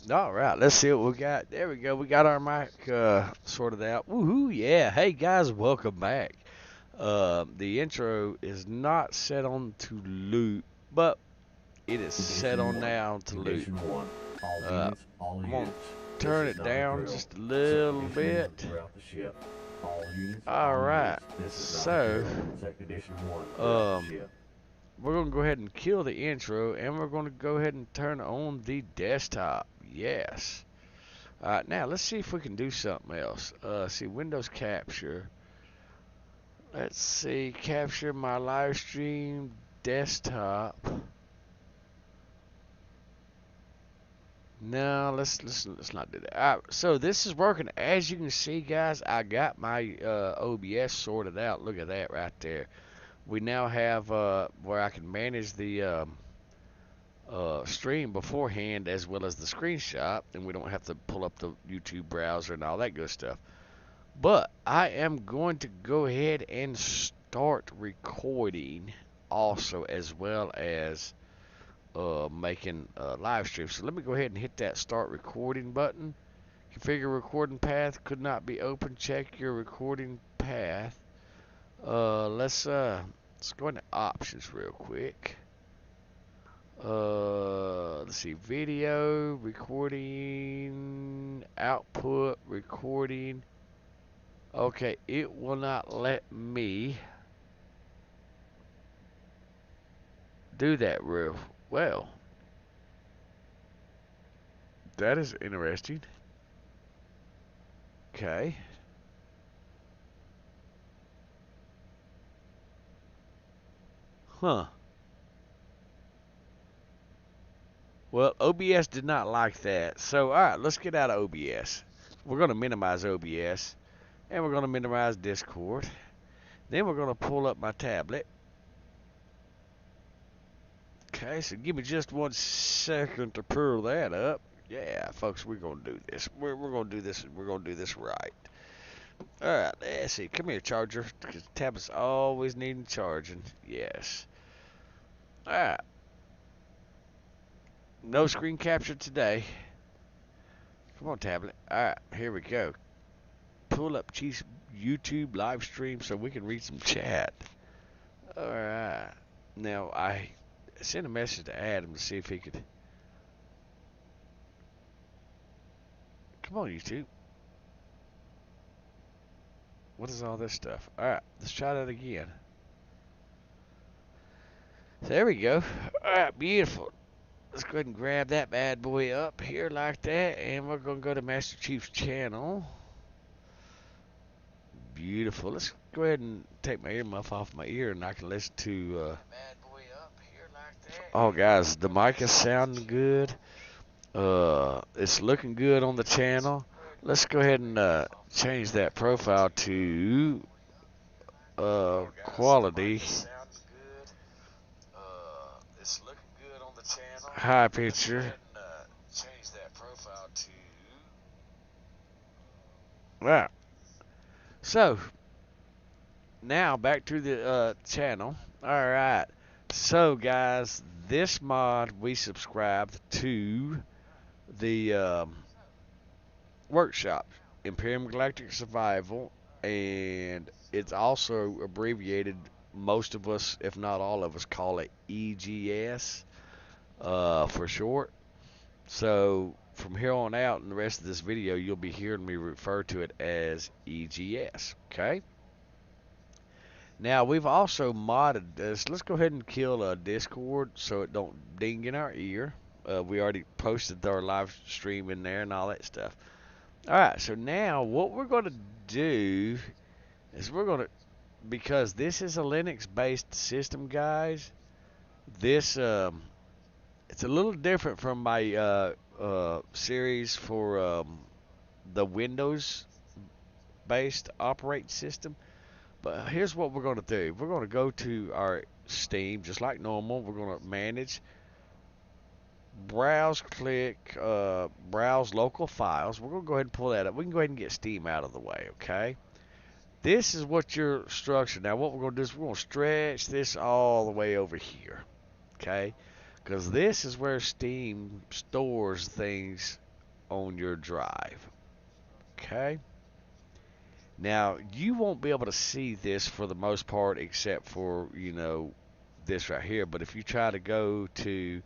All right, let's see what we got. There we go. We got our mic sorted out. Woohoo! Yeah. Hey guys, welcome back. The intro is not set on to loop, but it is set Condition on 1. now to loop. Condition 1. All Uh, units, all I'm gonna units. This turn is it not a down drill. just a Set little condition 1 bit. throughout the ship. All units, All all right. units. This is not a So, drill. Set condition 1 throughout the um, ship. we're gonna go ahead and kill the intro, and we're gonna go ahead and turn on the desktop. Yes. All right, now let's see if we can do something else. See, Windows Capture. Let's see, capture my live stream desktop. No, let's not do that. All right, so this is working. As you can see, guys, I got my OBS sorted out. Look at that right there. We now have where I can manage the stream beforehand as well as the screenshot, and we don't have to pull up the YouTube browser and all that good stuff. But I am going to go ahead and start recording also, as well as making a live stream. So let me go ahead and hit that start recording button. Configure recording path could not be open. Check your recording path. Let's go into options real quick. Let's see, video recording, output recording. Okay, it will not let me do that real well. That is interesting. Okay. Huh. Well, OBS did not like that. So, alright, let's get out of OBS. We're going to minimize OBS. And we're going to minimize Discord. Then we're going to pull up my tablet. Okay, so give me just 1 second to pull that up. Yeah, folks, we're going to do this. We're going to do this. We're going to do this right. Alright, let's see. Come here, charger. Because the tablet's always needing charging. Yes. Alright. No screen capture today. Come on, tablet. Alright, here we go. Pull up Chief's YouTube live stream so we can read some chat. Alright. Now, I sent a message to Adam to see if he could. Come on, YouTube. What is all this stuff? Alright, let's try that again. There we go. Alright, beautiful. Let's go ahead and grab that bad boy up here like that, and we're going to go to Master Chief's channel. Beautiful. Let's go ahead and take my earmuff off my ear, and I can listen to. Oh, guys, the mic is sounding good. It's looking good on the channel. Let's go ahead and change that profile to quality. High picture. Right. So, now back to the channel. Alright. So, guys, this mod we subscribed to the workshop, Empyrion Galactic Survival, and it's also abbreviated. Most of us, if not all of us, call it EGS for short. So from here on out in the rest of this video, you'll be hearing me refer to it as EGS. Okay. Now we've also modded this. Let's go ahead and kill Discord so it don't ding in our ear. We already posted our live stream in there and all that stuff. Alright, so now what we're going to do is we're going to, because this is a Linux based system, guys, this it's a little different from my series for the Windows based operating system. But here's what we're going to do. We're going to go to our Steam just like normal. We're going to manage, browse, click browse local files. We're going to go ahead and pull that up. We can go ahead and get Steam out of the way, okay? This is what your structure. Now what we're going to do is we're going to stretch this all the way over here, okay? Because this is where Steam stores things on your drive. Okay. Now, you won't be able to see this for the most part except for, this right here. But if you try to go to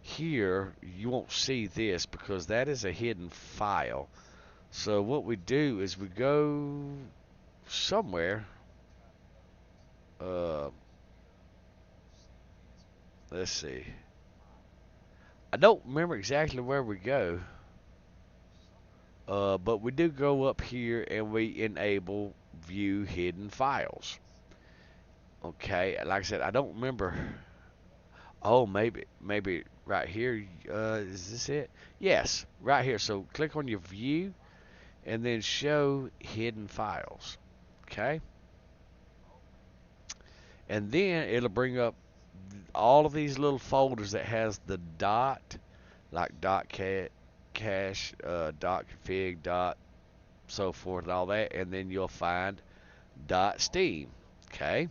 here, you won't see this because that is a hidden file. So what we do is we go somewhere. Let's see. I don't remember exactly where we go. But we do go up here and we enable view hidden files. Okay, like I said, I don't remember. Oh, maybe right here. Is this it? Yes, right here. So click on your view and then show hidden files. Okay, and then it'll bring up all of these little folders that has the dot, like dot cache, dot config, dot so forth, and all that, and then you'll find dot Steam. Okay.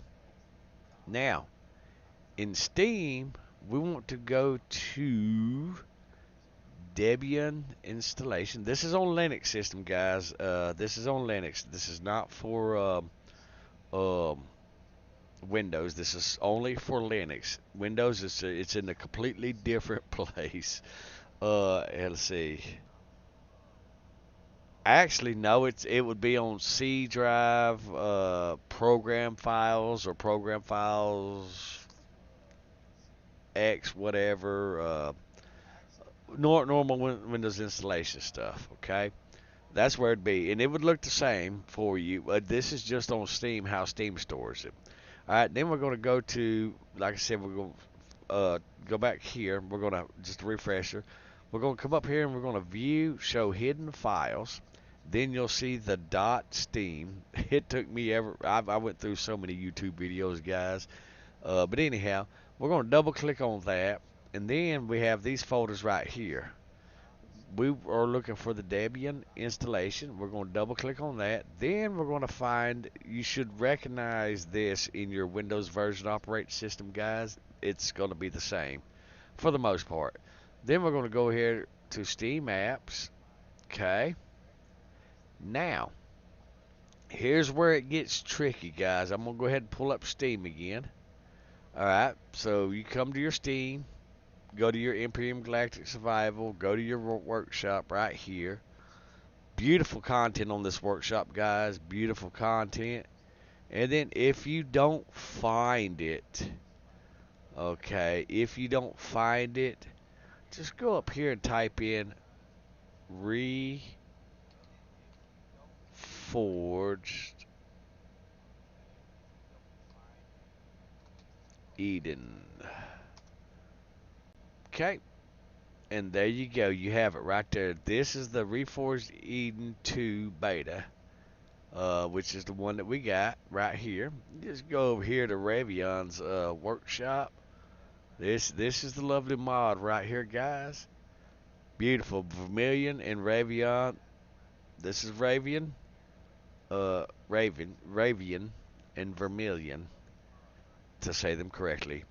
Now, in Steam, we want to go to Debian installation. This is on Linux system, guys. This is on Linux. This is not for Windows. This is only for Linux. Windows is it's in a completely different place. Let's see. Actually, no, it would be on C drive, program files or program files X, whatever, normal Windows installation stuff. Okay, that's where it'd be, and it would look the same for you. This is just on Steam, how Steam stores it. All right, then we're going to go to, like I said, we're going to go back here. We're going to just a refresher. We're going to come up here and we're going to view, show hidden files. Then you'll see the .steam. It took me I went through so many YouTube videos, guys. But anyhow, we're going to double click on that. And then we have these folders right here. We are looking for the Debian installation. We're going to double click on that. Then we're going to find, you should recognize this in your Windows version operating system, guys. It's going to be the same for the most part. Then we're going to go here to Steam apps. Okay. Now, here's where it gets tricky, guys. I'm going to go ahead and pull up Steam again. Alright, so you come to your Steam, go to your Empyrion Galactic Survival, go to your workshop right here. Beautiful content on this workshop, guys. Beautiful content. And then if you don't find it, okay, if you don't find it, just go up here and type in Reforged Eden. Okay. And there you go. You have it right there. This is the Reforged Eden 2 beta, which is the one that we got right here. Just go over here to Ravion's workshop. This is the lovely mod right here, guys. Beautiful. Vermilion and Ravion. This is Ravion. Ravion and Vermilion, to say them correctly.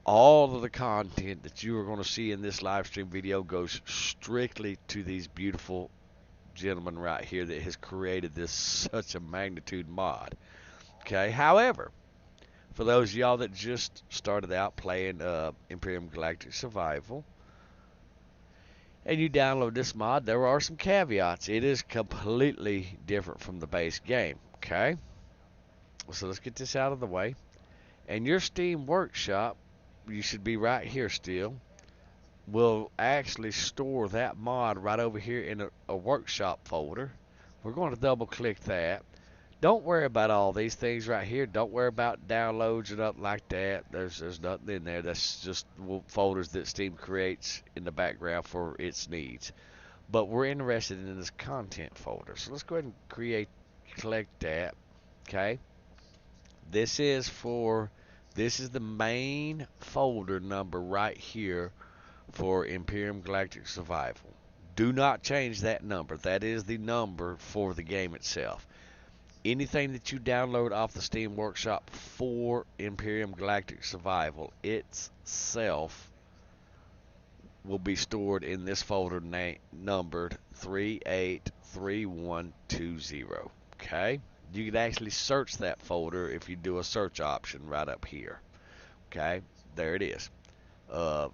All of the content that you are going to see in this live stream video goes strictly to these beautiful gentlemen right here that has created this such a magnitude mod. Okay, however, for those of y'all that just started out playing Empyrion Galactic Survival and you download this mod, there are some caveats. It is completely different from the base game. Okay, so let's get this out of the way. And your Steam workshop, you should be right here still, will actually store that mod right over here in a workshop folder. We're going to double click that. Don't worry about all these things right here. Don't worry about downloads or nothing like that. There's nothing in there. That's just folders that Steam creates in the background for its needs. But we're interested in this content folder. So let's go ahead and collect that. Okay. This is the main folder number right here for Empyrion Galactic Survival. Do not change that number. That is the number for the game itself. Anything that you download off the Steam Workshop for Empyrion Galactic Survival itself will be stored in this folder numbered 383120. Okay? You can actually search that folder if you do a search option right up here. Okay? There it is.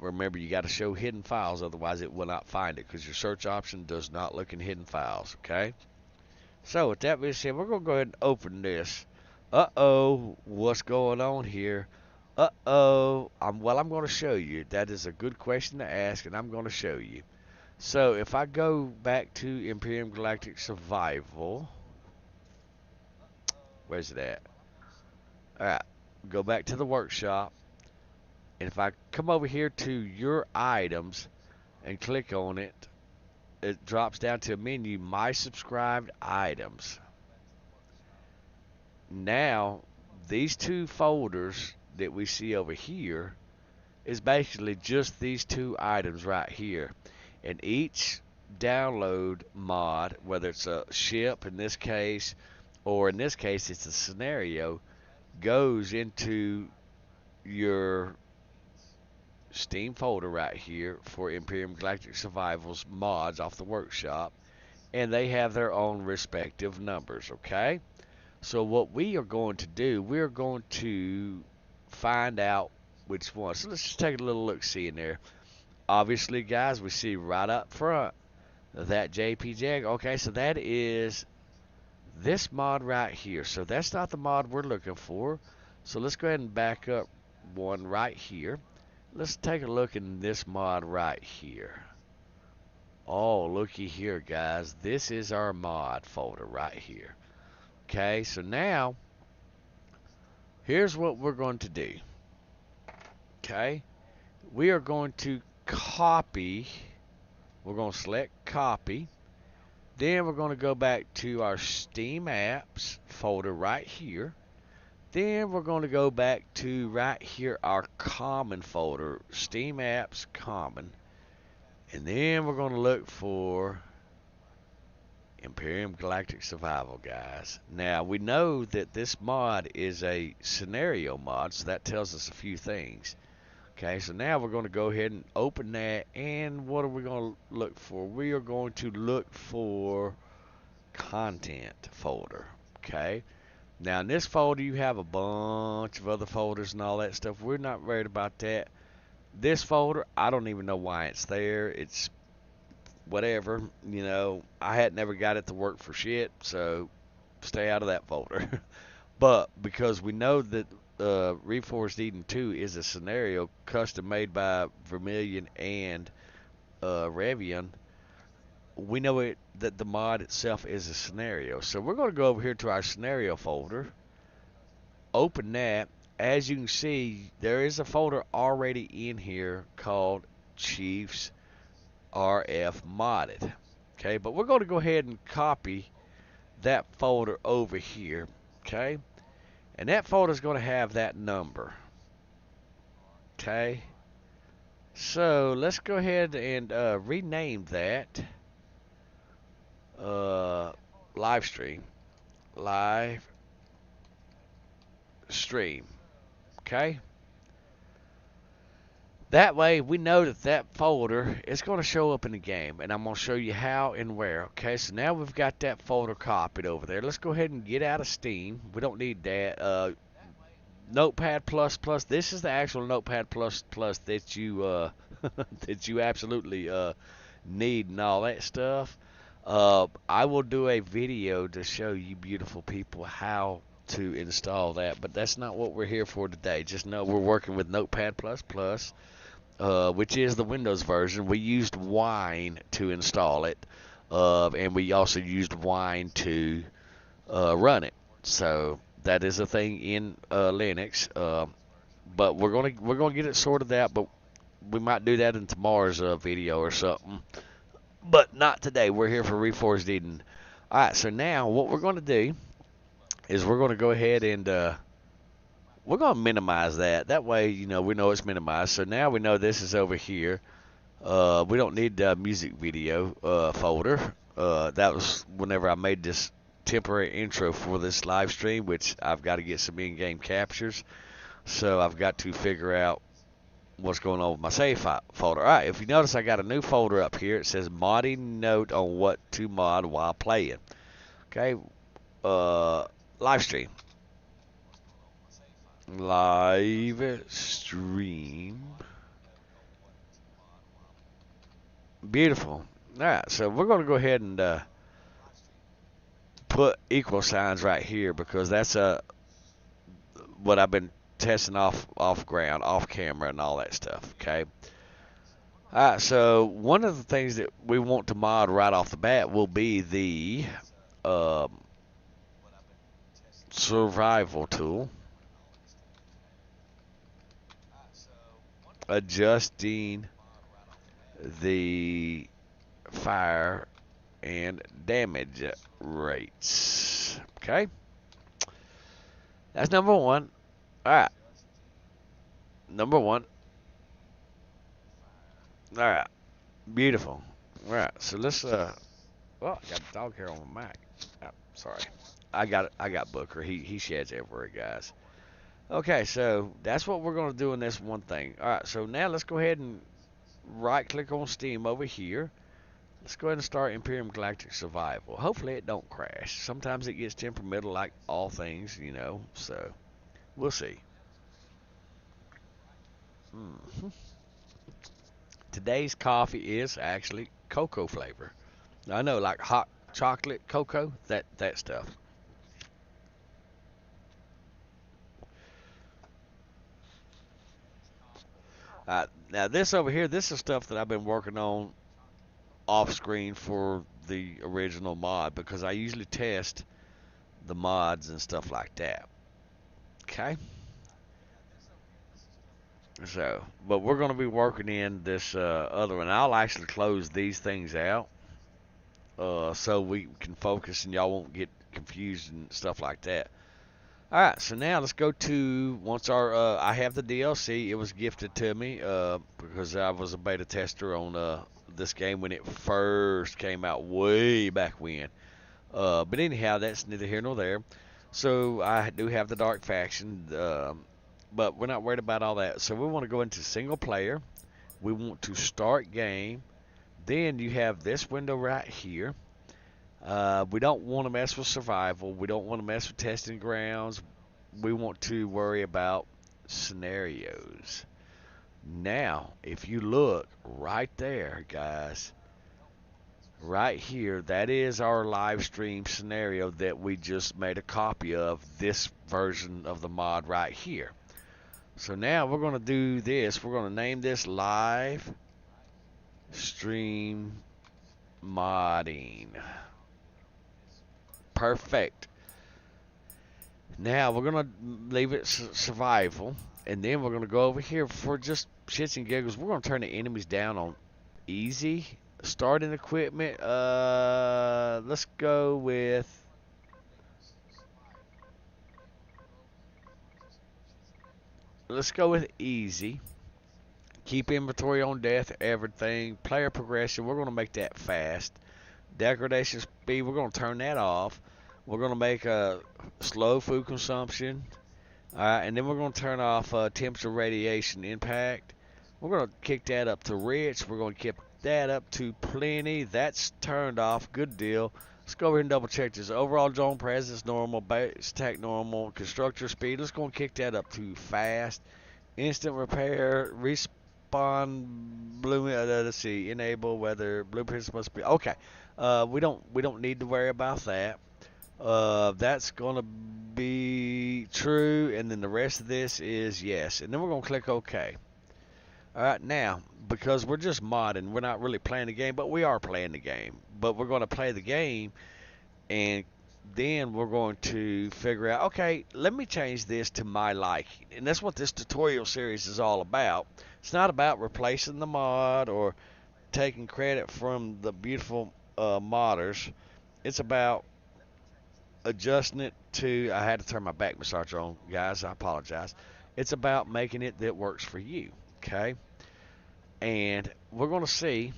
Remember, you got to show hidden files, otherwise it will not find it, because your search option does not look in hidden files. Okay? So with that being said, we're going to go ahead and open this. Uh-oh, what's going on here? Uh-oh, I'm going to show you. That is a good question to ask, and I'm going to show you. So if I go back to Empyrion Galactic Survival, where's it at? Alright, go back to the workshop, and if I come over here to your items and click on it, it drops down to a menu, My Subscribed Items. Now, these two folders that we see over here is basically just these two items right here. And each download mod, whether it's a ship in this case, or in this case it's a scenario, goes into your Steam folder right here for Empyrion Galactic Survival's mods off the workshop, and they have their own respective numbers. Okay, so what we are going to do, we're going to find out which one. So let's just take a little look see in there. Obviously, guys, we see right up front that JPJ. Okay, so that is this mod right here. So that's not the mod we're looking for. So let's go ahead and back up one right here. Let's take a look in this mod right here. Oh, looky here, guys. This is our mod folder right here. Okay, so now here's what we're going to do. Okay, we are going to copy. We're going to select copy. Then we're going to go back to our Steam apps folder right here. Then we're going to go back to right here, our common folder, Steam apps common. And then we're going to look for Empyrion Galactic Survival, guys. Now, we know that this mod is a scenario mod, so that tells us a few things. Okay, so now we're going to go ahead and open that, and what are we going to look for? We are going to look for content folder. Okay, now in this folder you have a bunch of other folders and all that stuff. We're not worried about that. This folder, I don't even know why it's there. It's whatever, you know. I had never got it to work for shit, so stay out of that folder. But because we know that Reforged Eden 2 is a scenario custom made by Vermilion and Revian, we know that the mod itself is a scenario. So we're going to go over here to our scenario folder, open that. As you can see, there is a folder already in here called Chiefs RF Modded. Okay, but we're going to go ahead and copy that folder over here. Okay, and that folder is going to have that number. Okay, so let's go ahead and rename that live stream. Okay, that way we know that that folder is going to show up in the game, and I'm going to show you how and where. Okay, so now we've got that folder copied over there. Let's go ahead and get out of Steam. We don't need that. Notepad++. This is the actual Notepad++ that you that you absolutely need and all that stuff. I will do a video to show you beautiful people how to install that, but that's not what we're here for today. Just know we're working with Notepad++, which is the Windows version. We used Wine to install it, and we also used Wine to run it. So that is a thing in Linux, but we're gonna get it sorted out. But we might do that in tomorrow's video or something. But not today. We're here for Reforged Eden. All right. So now what we're gonna do is we're gonna go ahead and we're gonna minimize that. That way, you know, we know it's minimized. So now we know this is over here. We don't need the music video folder. That was whenever I made this temporary intro for this live stream, which I've got to get some in-game captures. So I've got to figure out what's going on with my save folder. All right, if you notice, I got a new folder up here. It says modding note on what to mod while playing. Okay, live stream. Live stream. Beautiful. All right, so we're going to go ahead and put equal signs right here because that's what I've been testing off ground, off camera, and all that stuff. Okay. All right. So one of the things that we want to mod right off the bat will be the um, survival tool, adjusting the fire and damage rates. Okay. That's number one. All right. Number one. All right. Beautiful. All right. So let's well, I got the dog hair on my Mac. Oh, sorry. I got Booker. He sheds everywhere, guys. Okay, so that's what we're gonna do in this one thing. All right. So now let's go ahead and right click on Steam over here. Let's go ahead and start Empyrion Galactic Survival. Hopefully it don't crash. Sometimes it gets temperamental like all things, you know. So we'll see. Hmm. Today's coffee is actually cocoa flavor. I know, like hot chocolate cocoa, that stuff. Now this over here, this is stuff that I've been working on off screen for the original mod because I usually test the mods and stuff like that. Okay. So, but we're going to be working in this other one. I'll actually close these things out so we can focus and y'all won't get confused and stuff like that. All right, so now let's go to once our I have the DLC. It was gifted to me because I was a beta tester on this game when it first came out way back when. But anyhow, that's neither here nor there. So I do have the Dark Faction, but we're not worried about all that. So we want to go into single player. We want to start game. Then you have this window right here. We don't want to mess with survival. We don't want to mess with testing grounds. We want to worry about scenarios. Now, if you look right there, guys, right here, that is our live stream scenario that we just made a copy of, this version of the mod right here. So now we're going to do this. We're going to name this live stream modding. Perfect. Now we're going to leave it survival, and then we're going to go over here for just shits and giggles. We're going to turn the enemies down on easy. Starting equipment, let's go with easy. Keep inventory on death, everything. Player progression, we're going to make that fast. Degradation speed, we're going to turn that off. We're going to make a slow food consumption. Alright, and then we're going to turn off temperature radiation impact. We're going to kick that up to rich. We're going to keep that up to plenty. That's turned off. Good deal. Let's go over here and double check this. Overall drone presence normal, base attack normal, constructor speed. Let's go and kick that up to fast. Instant repair, respawn, blue. Let's see, enable weather blueprints must be okay. We don't need to worry about that. That's gonna be true, and then the rest of this is yes, and then we're gonna click OK. All right, now because we're just modding, we're not really playing the game, but we are playing the game. But we're gonna play the game, and then we're going to figure out, okay, let me change this to my liking, and that's what this tutorial series is all about. It's not about replacing the mod or taking credit from the beautiful modders. It's about adjusting it to, I had to turn my back massager on, guys, I apologize. It's about making it that works for you, okay? And we're going to see,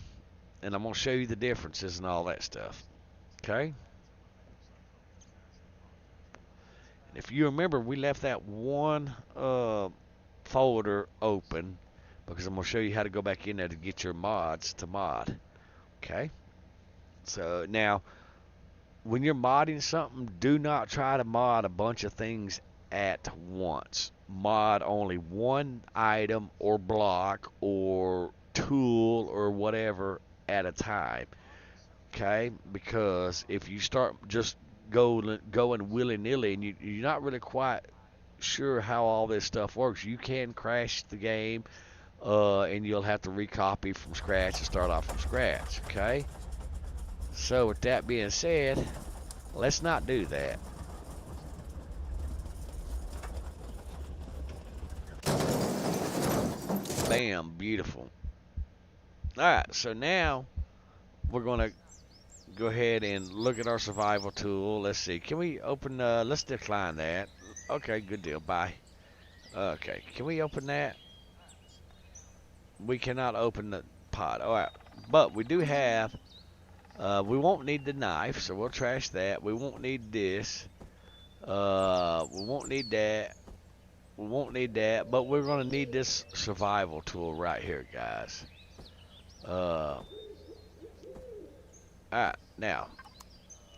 and I'm going to show you the differences and all that stuff, okay? If you remember, we left that one folder open because I'm going to show you how to go back in there to get your mods to mod. Okay? So now, when you're modding something, do not try to mod a bunch of things at once. Mod only one item or block or tool or whatever at a time. Okay? Because if you start just going willy-nilly and you're not really quite sure how all this stuff works, you can crash the game, and you'll have to recopy from scratch and start off from scratch. Okay? So with that being said, let's not do that. Bam, beautiful. Alright, so now we're going to go ahead and look at our survival tool. Let's see, can we open, let's decline that. Okay, good deal, bye. Okay, can we open that? We cannot open the pod. Alright, but we do have, we won't need the knife, so we'll trash that. We won't need this. We won't need that. We won't need that, but we're going to need this survival tool right here, guys. Alright, now,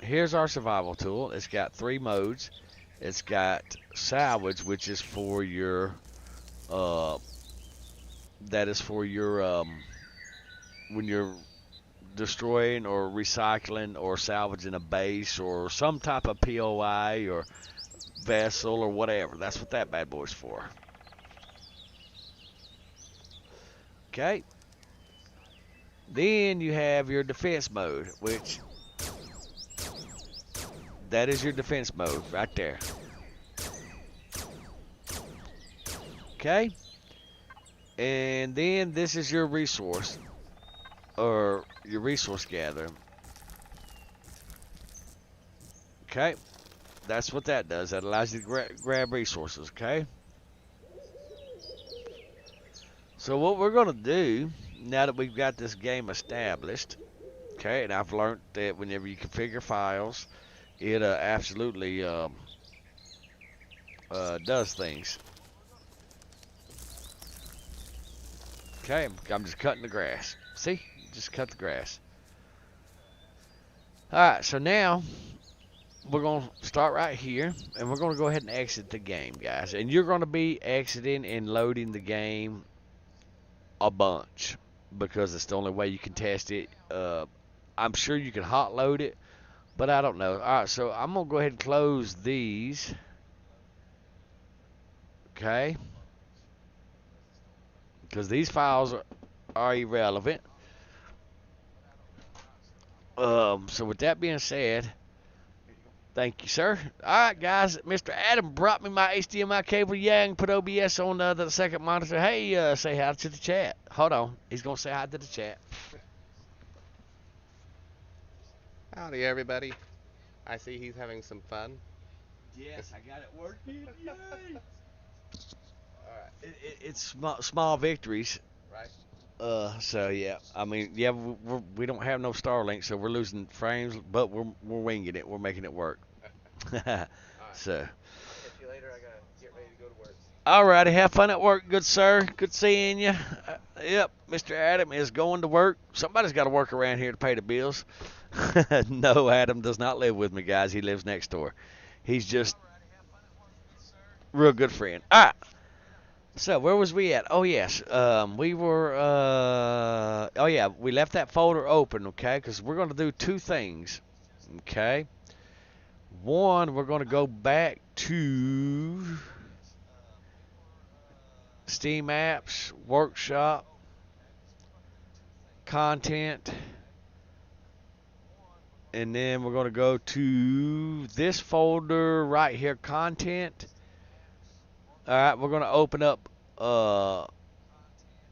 here's our survival tool. It's got 3 modes. It's got salvage, which is for your, that is for your, when you're destroying or recycling or salvaging a base or some type of POI or vessel or whatever. That's what that bad boy's for. Okay. Then you have your defense mode, which that is your defense mode right there. Okay. And then this is your resource, or your resource gather. Okay. That's what that does. That allows you to grab resources, okay? So what we're going to do, now that we've got this game established, okay, and I've learned that whenever you configure files, it absolutely does things. Okay, I'm just cutting the grass. See? Just cut the grass. Alright, so now we're going to start right here, and we're going to go ahead and exit the game, guys. And you're going to be exiting and loading the game a bunch, because it's the only way you can test it. I'm sure you can hot load it, but I don't know. Alright, so I'm going to go ahead and close these. Okay? Because these files are irrelevant. So with that being said, thank you, sir. Alright, guys, Mr. Adam brought me my HDMI cable. Yang put OBS on the second monitor. Hey, say hi to the chat. Hold on. He's going to say hi to the chat. Howdy, everybody. I see he's having some fun. Yes, I got it working. Yay! Alright. It's small victories. Right? So yeah, I mean, yeah, we don't have no Starlink, so we're losing frames, but we're winging it. We're making it work. Right. So. I'll catch you later. I gotta get ready to go to work. Alrighty, have fun at work, good sir. Good seeing you. Yep, Mr. Adam is going to work. Somebody's got to work around here to pay the bills. No, Adam does not live with me, guys. He lives next door. He's just real good friend. All right. So where was we at? Oh yes, we were. Oh yeah, we left that folder open, okay? Because we're going to do 2 things, okay? One, we're going to go back to Steam Apps, Workshop, Content, and then we're going to go to this folder right here, Content. All right, we're going to open up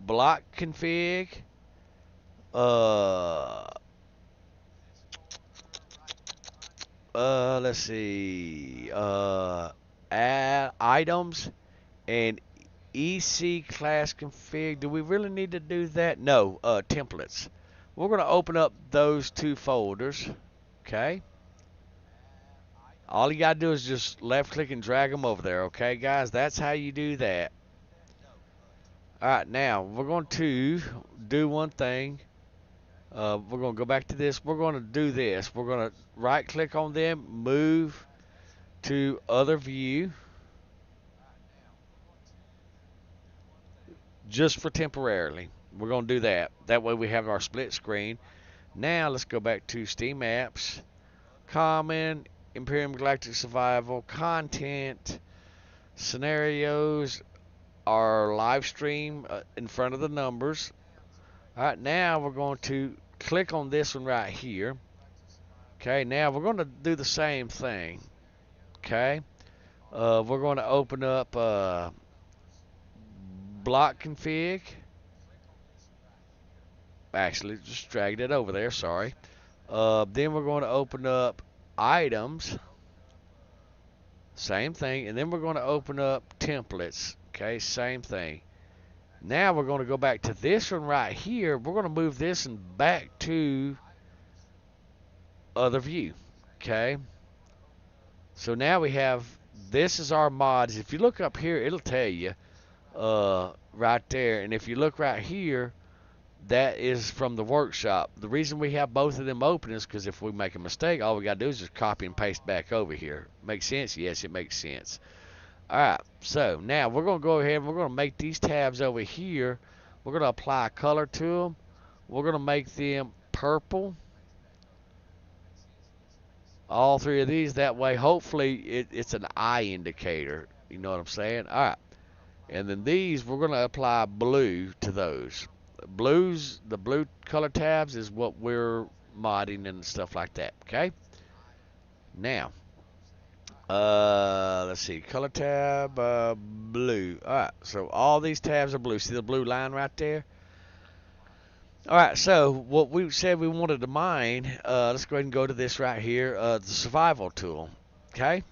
block config, let's see, add items and EC class config. Do we really need to do that? No, templates. We're going to open up those 2 folders, okay? All you got to do is just left click and drag them over there, okay, guys? That's how you do that. All right, now we're going to do one thing. We're going to go back to this. We're going to do this. We're going to right click on them, move to other view, just for temporarily. We're going to do that. That way we have our split screen. Now let's go back to Steam Apps, Common, Empyrion Galactic Survival, Content, Scenarios, our live stream in front of the numbers. All right, now we're going to click on this one right here. Okay, now we're going to do the same thing. Okay, we're going to open up block config. Actually, just dragged it over there, sorry. Then we're going to open up items. Same thing. And then we're going to open up templates. Okay, same thing. Now we're going to go back to this one right here. We're going to move this one back to other view. Okay. So now we have, this is our mods. If you look up here, it'll tell you right there. And if you look right here, that is from the workshop. The reason we have both of them open is because if we make a mistake, all we got to do is just copy and paste back over here. Makes sense? Yes, it makes sense. Alright, so now we're going to go ahead and we're going to make these tabs over here. We're going to apply color to them. We're going to make them purple. All three of these, that way hopefully it's an eye indicator. You know what I'm saying? Alright, and then these we're going to apply blue to those. Blues, the blue color tabs is what we're modding and stuff like that. Okay. Now, let's see, color tab, blue. All right. So all these tabs are blue. See the blue line right there? All right. So what we said we wanted to mine. Let's go ahead and go to this right here, the survival tool. Okay.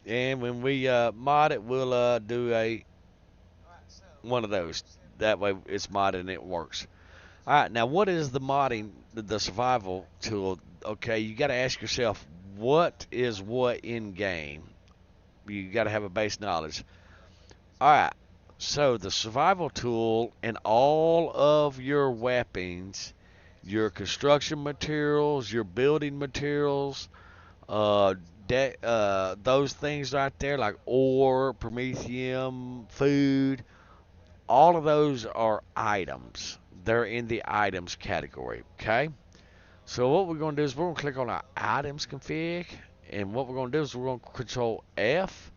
And when we mod it, we'll do one of those. That way it's modded and it works. All right, now what is the modding, the survival tool? Okay, you got to ask yourself, what is what in game? You got to have a base knowledge. All right, so the survival tool and all of your weapons, your construction materials, your building materials, those things right there like ore, promethium, food, all of those are items. They're in the items category, okay? So what we're going to do is we're going to click on our items config, and what we're going to do is we're going to control F.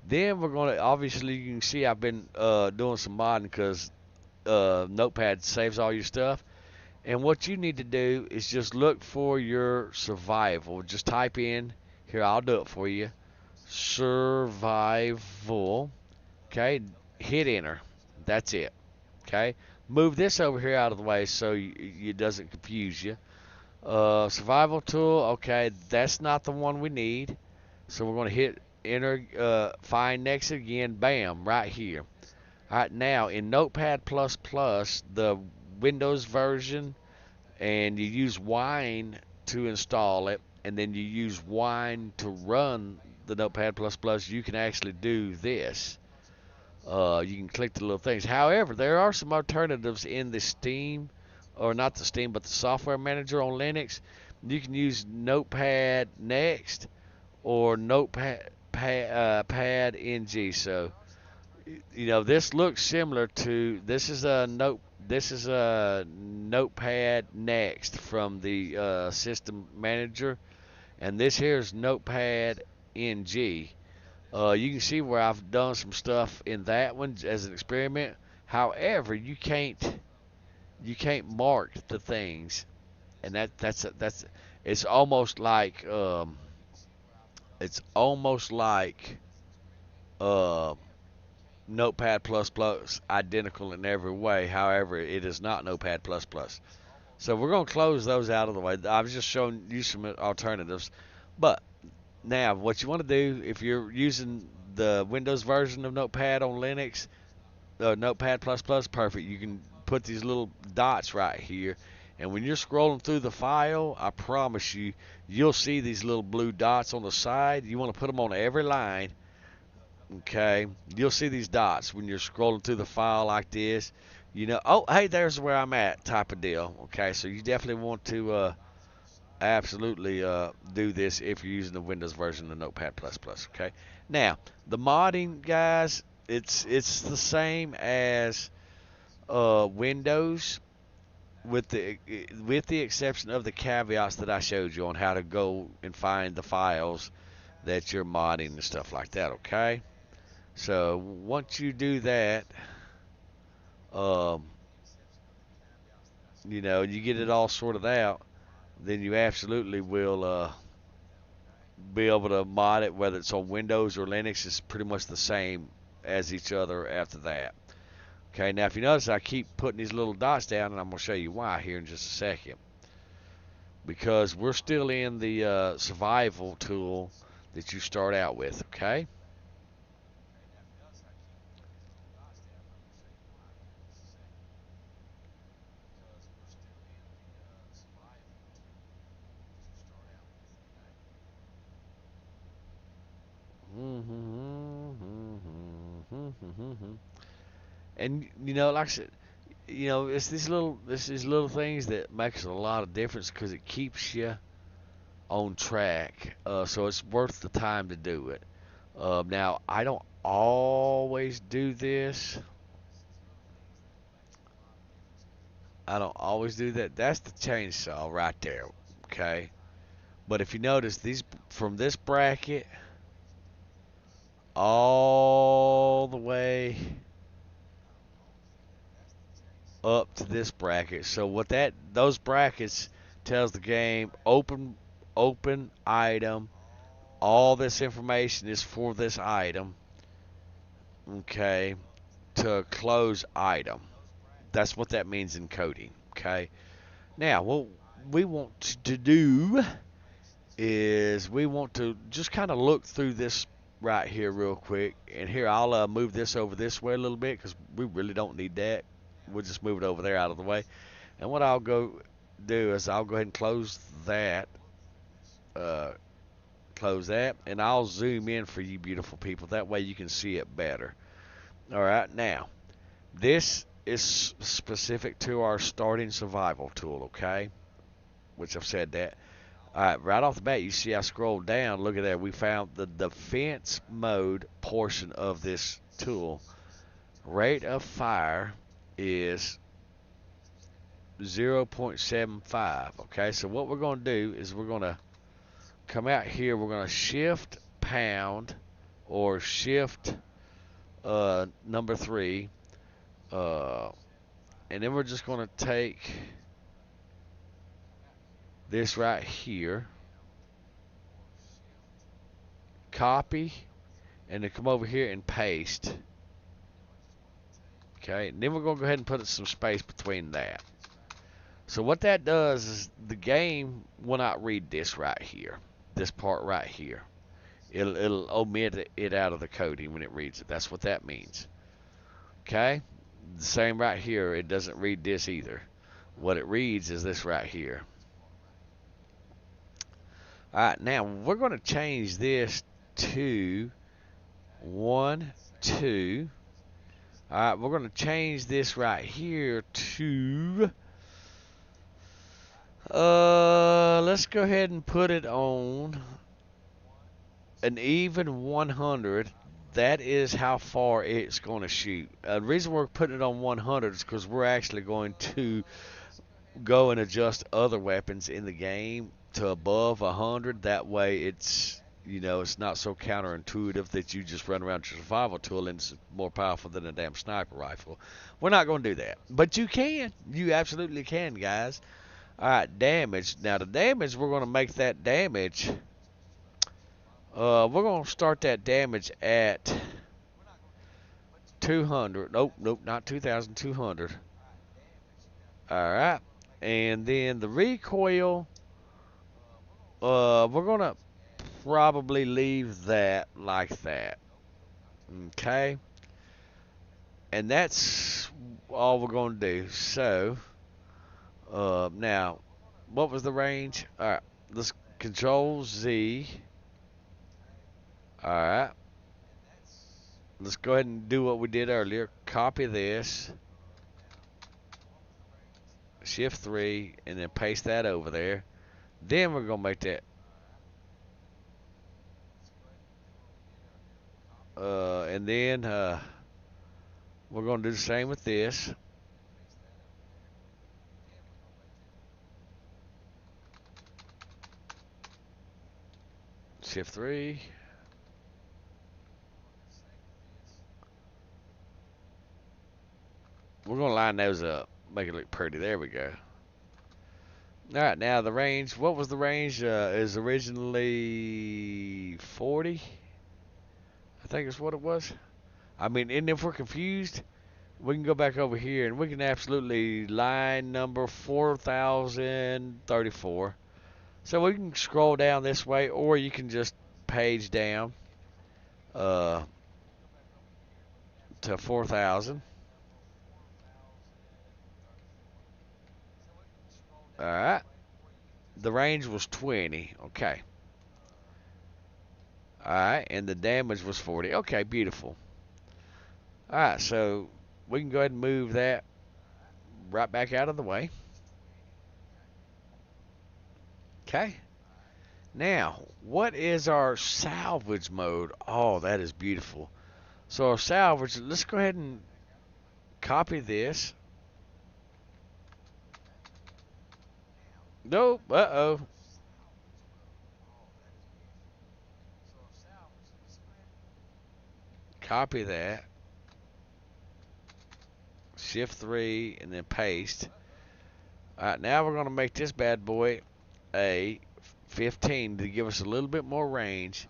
Then we're going to, obviously you can see I've been doing some modding because Notepad saves all your stuff. And what you need to do is just look for your survival. Just type in, here I'll do it for you, survival, okay? Hit enter. That's it. Okay. Move this over here out of the way so it doesn't confuse you. Survival tool. Okay, that's not the one we need. So we're going to hit enter. Find next again. Bam, right here. All right, now in Notepad++, the Windows version, and you use Wine to install it, and then you use Wine to run the Notepad++. You can actually do this. You can click the little things. However, there are some alternatives in the Steam, or not the Steam, but the software manager on Linux. You can use Notepad Next or Notepad Pad NG. So, you know, this looks similar to this is a Notepad Next from the system manager, and this here is Notepad NG. You can see where I've done some stuff in that one as an experiment. However, you can't mark the things, and that's it's almost like Notepad++, identical in every way. However, it is not Notepad++. So we're going to close those out of the way. I was just showing you some alternatives, but now, what you want to do, if you're using the Windows version of Notepad on Linux, Notepad++, perfect. You can put these little dots right here, and when you're scrolling through the file, I promise you'll see these little blue dots on the side. You want to put them on every line, Okay, you'll see these dots when you're scrolling through the file like this. You know, oh, hey, there's where I'm at, type of deal. Okay, so you definitely want to absolutely do this if you're using the Windows version of Notepad++. Okay, now the modding, guys, it's the same as Windows, with the exception of the caveats that I showed you on how to go and find the files that you're modding and stuff like that. Okay, so once you do that, um, you know, you get it all sorted out, then you absolutely will be able to mod it, whether it's on Windows or Linux. It's pretty much the same as each other after that. Okay, now if you notice, I keep putting these little dots down, and I'm going to show you why here in just a second. Because we're still in the survival tool that you start out with, okay? And you know, like I said, you know, it's these little things that makes a lot of difference because it keeps you on track. So it's worth the time to do it. Now I don't always do this. I don't always do that. That's the chainsaw right there. Okay. But if you notice, these from this bracket all the way up to this bracket. So what those brackets tells the game, open item. All this information is for this item. Okay, to close item. That's what that means in coding. Okay. Now, what we want to do is we want to just kind of look through this right here real quick. And here, I'll move this over this way a little bit because we really don't need that. We'll just move it over there out of the way. And what I'll go do is I'll go ahead and close that. And I'll zoom in for you beautiful people. That way you can see it better. All right, now, this is specific to our starting survival tool, okay? Which I've said that. All right, right off the bat, you see I scrolled down. Look at that. We found the defense mode portion of this tool. Rate of fire is 0.75. Okay, so what we're going to do is we're going to come out here. We're going to shift pound or shift number 3. And then we're just going to take this right here, copy, and then come over here and paste. Okay, and then we're going to go ahead and put some space between that. So what that does is the game will not read this right here, this part right here. It'll omit it out of the coding when it reads it. That's what that means. Okay, the same right here. It doesn't read this either. What it reads is this right here. All right, now we're going to change this to 1, 2. All right, we're going to change this right here to, let's go ahead and put it on an even 100. That is how far it's going to shoot. The reason we're putting it on 100 is because we're actually going to go and adjust other weapons in the game to above 100. That way it's, you know, it's not so counterintuitive that you just run around your survival tool and it's more powerful than a damn sniper rifle. We're not going to do that. But you can. You absolutely can, guys. All right, damage. Now the damage, we're going to make that damage. We're going to start that damage at 200. Nope, not 2,200. All right. And then the recoil, we're going to probably leave that like that. Okay. And that's all we're going to do. So, now, what was the range? All right. Let's Control Z. All right. let's go ahead and do what we did earlier. Copy this, Shift 3, and then paste that over there. Then we're gonna make that. And then we're gonna do the same with this. Shift 3. We're gonna line those up, make it look pretty. There we go. All right, now the range. What was the range? Is originally 40. I think it's what it was. I mean, and if we're confused, we can go back over here and we can absolutely line number 4034. So we can scroll down this way, or you can just page down to 4000. All right. The range was 20. Okay. All right, and the damage was 40. Okay, beautiful. All right, so we can go ahead and move that right back out of the way. Okay. Now, what is our salvage mode? Oh, that is beautiful. So our salvage, let's go ahead and copy this. Nope. Uh-oh. Copy that. Shift 3 and then paste. Alright, now we're going to make this bad boy a 15 to give us a little bit more range.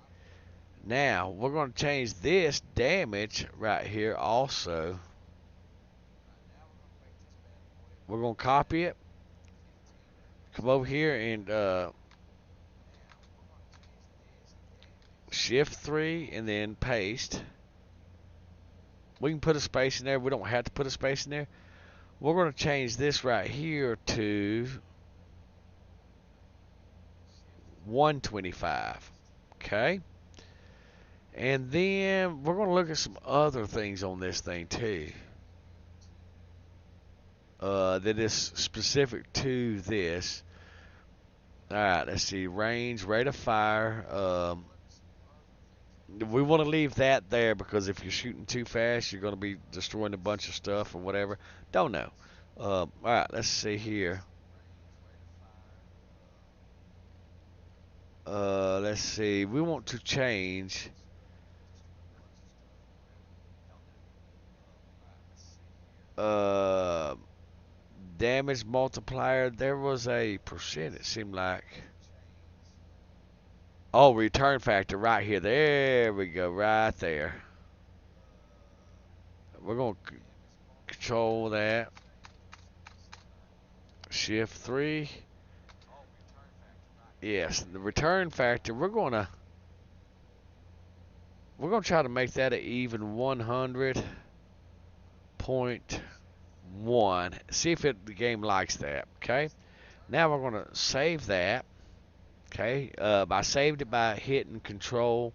Now, we're going to change this damage right here also. We're going to copy it. Come over here and Shift 3 and then paste. We can put a space in there. We don't have to put a space in there. We're going to change this right here to 125. Okay. And then we're going to look at some other things on this thing too. That is specific to this. Alright, let's see. Range, rate of fire. We want to leave that there because if you're shooting too fast, you're going to be destroying a bunch of stuff or whatever. Don't know. Alright, let's see here. Let's see. We want to change. Damage multiplier. There was a percent, it seemed like. Oh, return factor right here. There we go, right there. We're going to control that. Shift 3. Yes, the return factor, we're going to try to make that an even 100.1. See if the game likes that, okay? Now we're going to save that. Okay, I saved it by hitting Control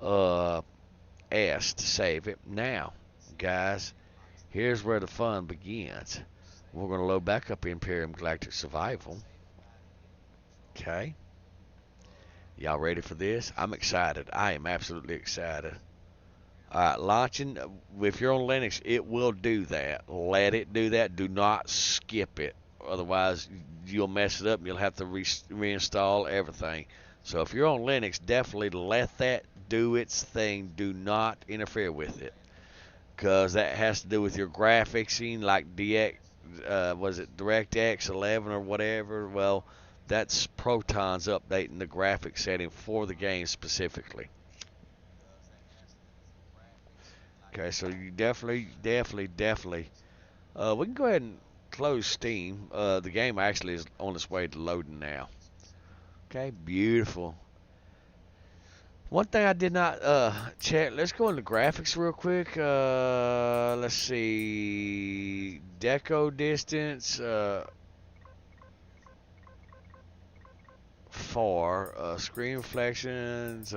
S to save it. Now, guys, here's where the fun begins. We're going to load back up Empyrion Galactic Survival. Okay. Y'all ready for this? I'm excited. I am absolutely excited. Alright, launching. If you're on Linux, it will do that. Let it do that. Do not skip it. Otherwise, you'll mess it up and you'll have to reinstall everything. So if you're on Linux, definitely let that do its thing. Do not interfere with it. Because that has to do with your graphics, like was it DirectX 11 or whatever? Well, that's Proton's updating the graphics setting for the game specifically. Okay, so you definitely. We can go ahead and close Steam. The game actually is on its way to loading now. Okay, beautiful. One thing I did not check. Let's go into graphics real quick. Let's see. Deco distance. Screen reflections.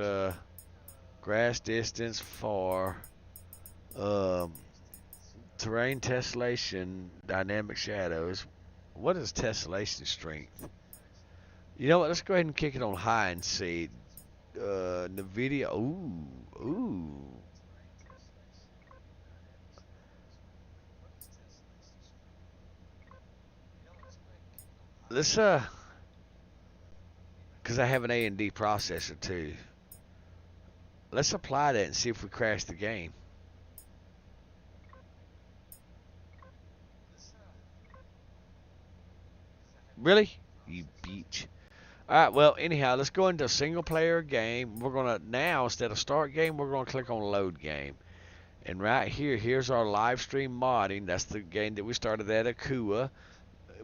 Grass distance. Um, terrain tessellation, dynamic shadows. What is tessellation strength? You know what? Let's go ahead and kick it on high and see. NVIDIA. Ooh. Let's because I have an A&D processor too. Let's apply that and see if we crash the game. Really? You beach. Alright, well, anyhow, let's go into a single player game. We're going to, now, instead of start game, we're going to click on load game. And right here, here's our live stream modding. That's the game that we started at Akua.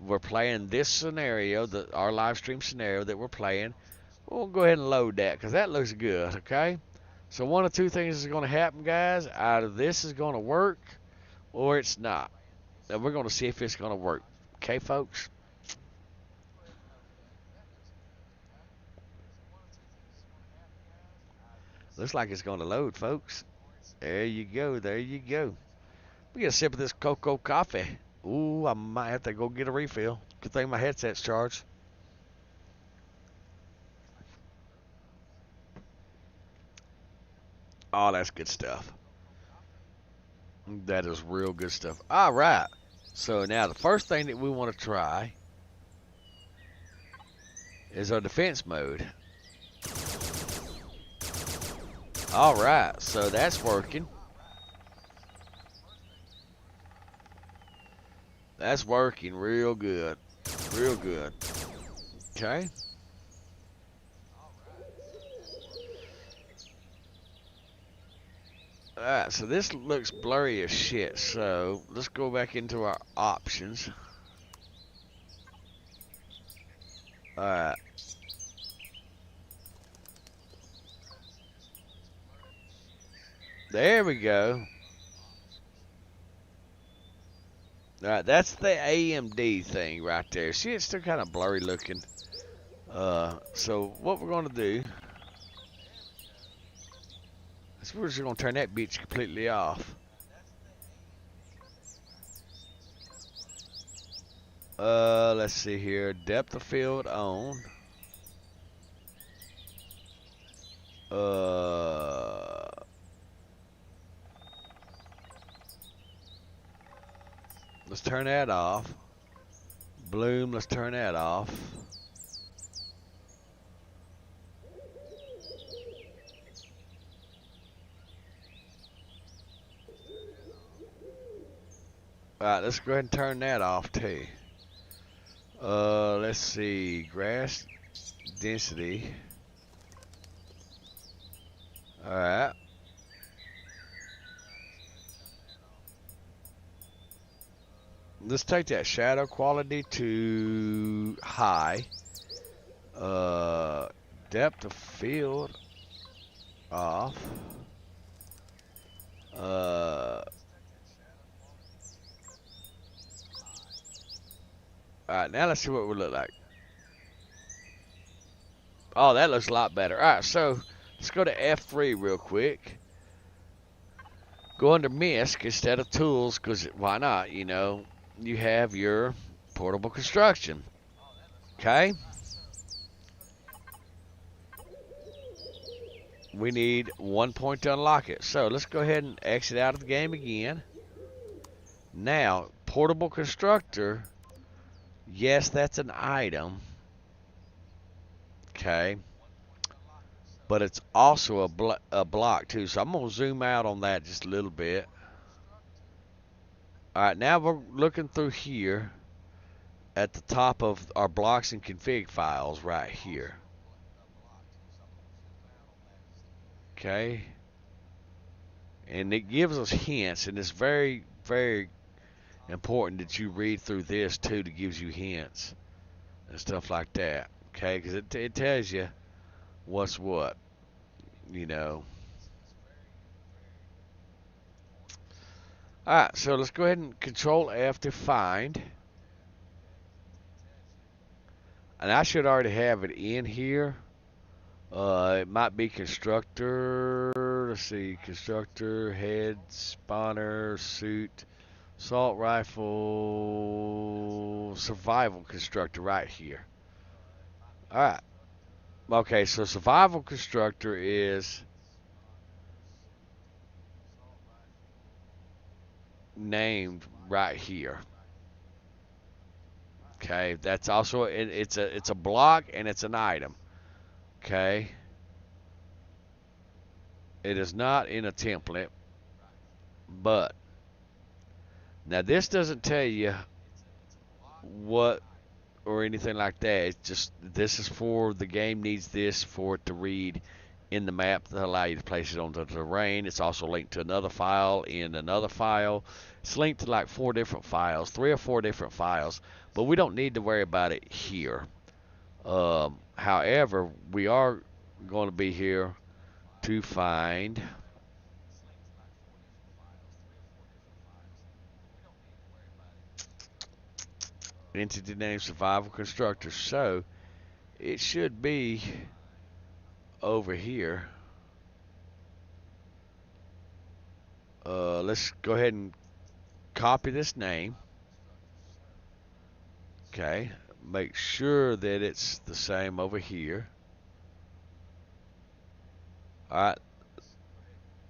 We're playing this scenario, our live stream scenario that we're playing. We'll go ahead and load that because that looks good, okay? So one of two things is going to happen, guys. Either this is going to work or it's not. And we're going to see if it's going to work. Okay, folks? Looks like it's going to load, folks. There you go. There you go. We get a sip of this cocoa coffee. Ooh, I might have to go get a refill. Good thing my headset's charged. Oh, that's good stuff. That is real good stuff. All right. So now the first thing that we want to try is our defense mode. All right. So that's working. That's working real good. Real good. Okay. Alright, so this looks blurry as shit, so let's go back into our options. Alright. There we go. Alright, that's the AMD thing right there. See, it's still kind of blurry looking. So what we're going to do is we're just going to turn that bitch completely off. Let's see here. Depth of field on. Let's turn that off. Bloom, let's turn that off. Alright, let's go ahead and turn that off too. Let's see. Grass density. Alright. Let's take that shadow quality to high. Depth of field off. Alright, now let's see what we look like. Oh, that looks a lot better. Alright, so let's go to F3 real quick. Go under MISC instead of tools, because why not? You know, you have your portable construction. Okay? We need 1 point to unlock it. So let's go ahead and exit out of the game again. Now, portable constructor. Yes, that's an item. Okay. But it's also a block too. So I'm going to zoom out on that just a little bit. Alright, now we're looking through here at the top of our blocks and config files right here. Okay. And it gives us hints, and it's very, very important that you read through this too, that gives you hints and stuff like that. Okay, because it tells you what's what, you know. Alright, so let's go ahead and Control F to find. And I should already have it in here. It might be constructor. let's see, constructor, head, spawner, suit, assault rifle, survival constructor right here. Alright. Okay, so survival constructor is named right here. Okay, that's also it's a block and it's an item. Okay. It is not in a template, but now this doesn't tell you what or anything like that. It's just this is for the game needs this for it to read in the map to allow you to place it on the terrain. It's also linked to another file in another file. It's linked to like 4 different files, 3 or 4 different files, but we don't need to worry about it here. However, we are going to be here to find entity name survival constructor. So it should be over here. Let's go ahead and copy this name. Okay, make sure that it's the same over here. Alright,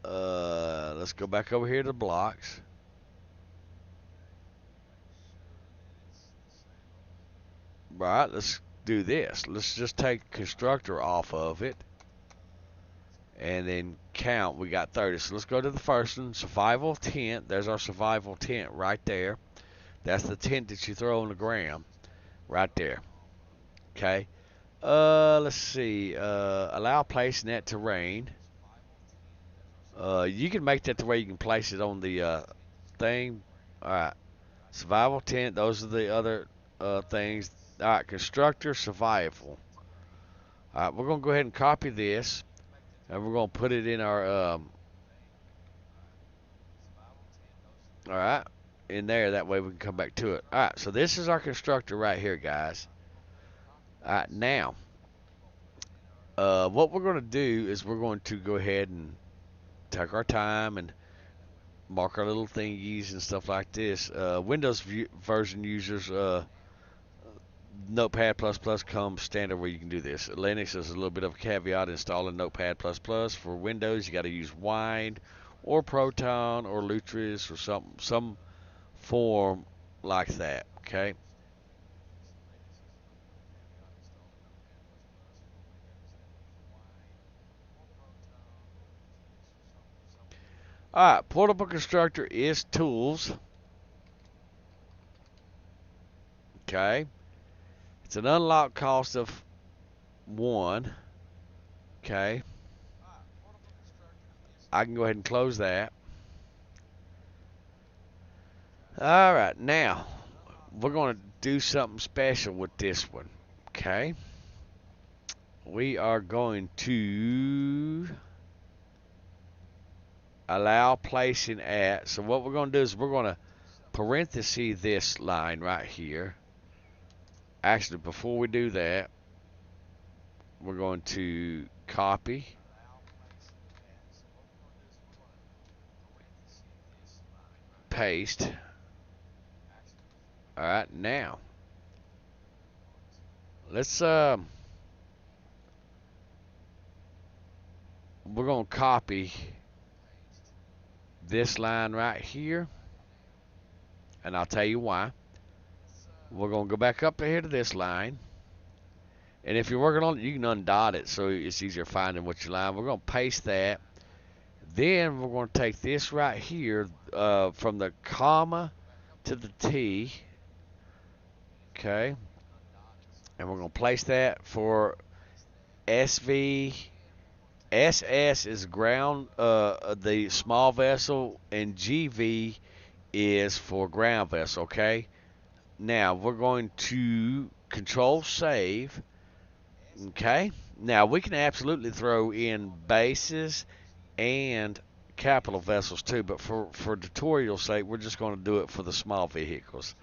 let's go back over here to the blocks. Right, let's do this. Let's just take constructor off of it and then count. We got 30. So let's go to the first one, survival tent. There's our survival tent right there. That's the tent that you throw on the ground right there. Okay. Let's see. Allow placing that terrain. You can make that the way you can place it on the thing. Alright. Survival tent, those are the other things. Alright, constructor survival. Alright, we're gonna go ahead and copy this and we're gonna put it in our alright, in there, that way we can come back to it. Alright, so this is our constructor right here, guys. Alright, now what we're gonna do is we're going to go ahead and take our time and mark our little thingies and stuff like this. Windows version users, Notepad++ comes standard where you can do this. Linux is a little bit of a caveat installing Notepad++. For Windows, you got to use Wind or Proton or Lutris or some form like that. Okay. All right, portable constructor is tools. Okay. It's an unlock cost of 1. Okay. I can go ahead and close that. All right, now we're going to do something special with this one. Okay. We are going to allow placing at. So what we're going to do is we're going to parenthesis this line right here. Actually, before we do that, we're going to copy. Paste. All right, now let's we're going to copy this line right here, and I'll tell you why. We're going to go back up here to this line, and if you're working on it, you can undot it so it's easier finding what your line. We're going to paste that. Then we're going to take this right here from the comma to the T. Okay, and we're going to place that for SV. SS is ground, the small vessel, and GV is for ground vessel. Okay, now we're going to control save. Okay, now we can absolutely throw in bases and capital vessels too, but for tutorial sake, we're just going to do it for the small vehicles.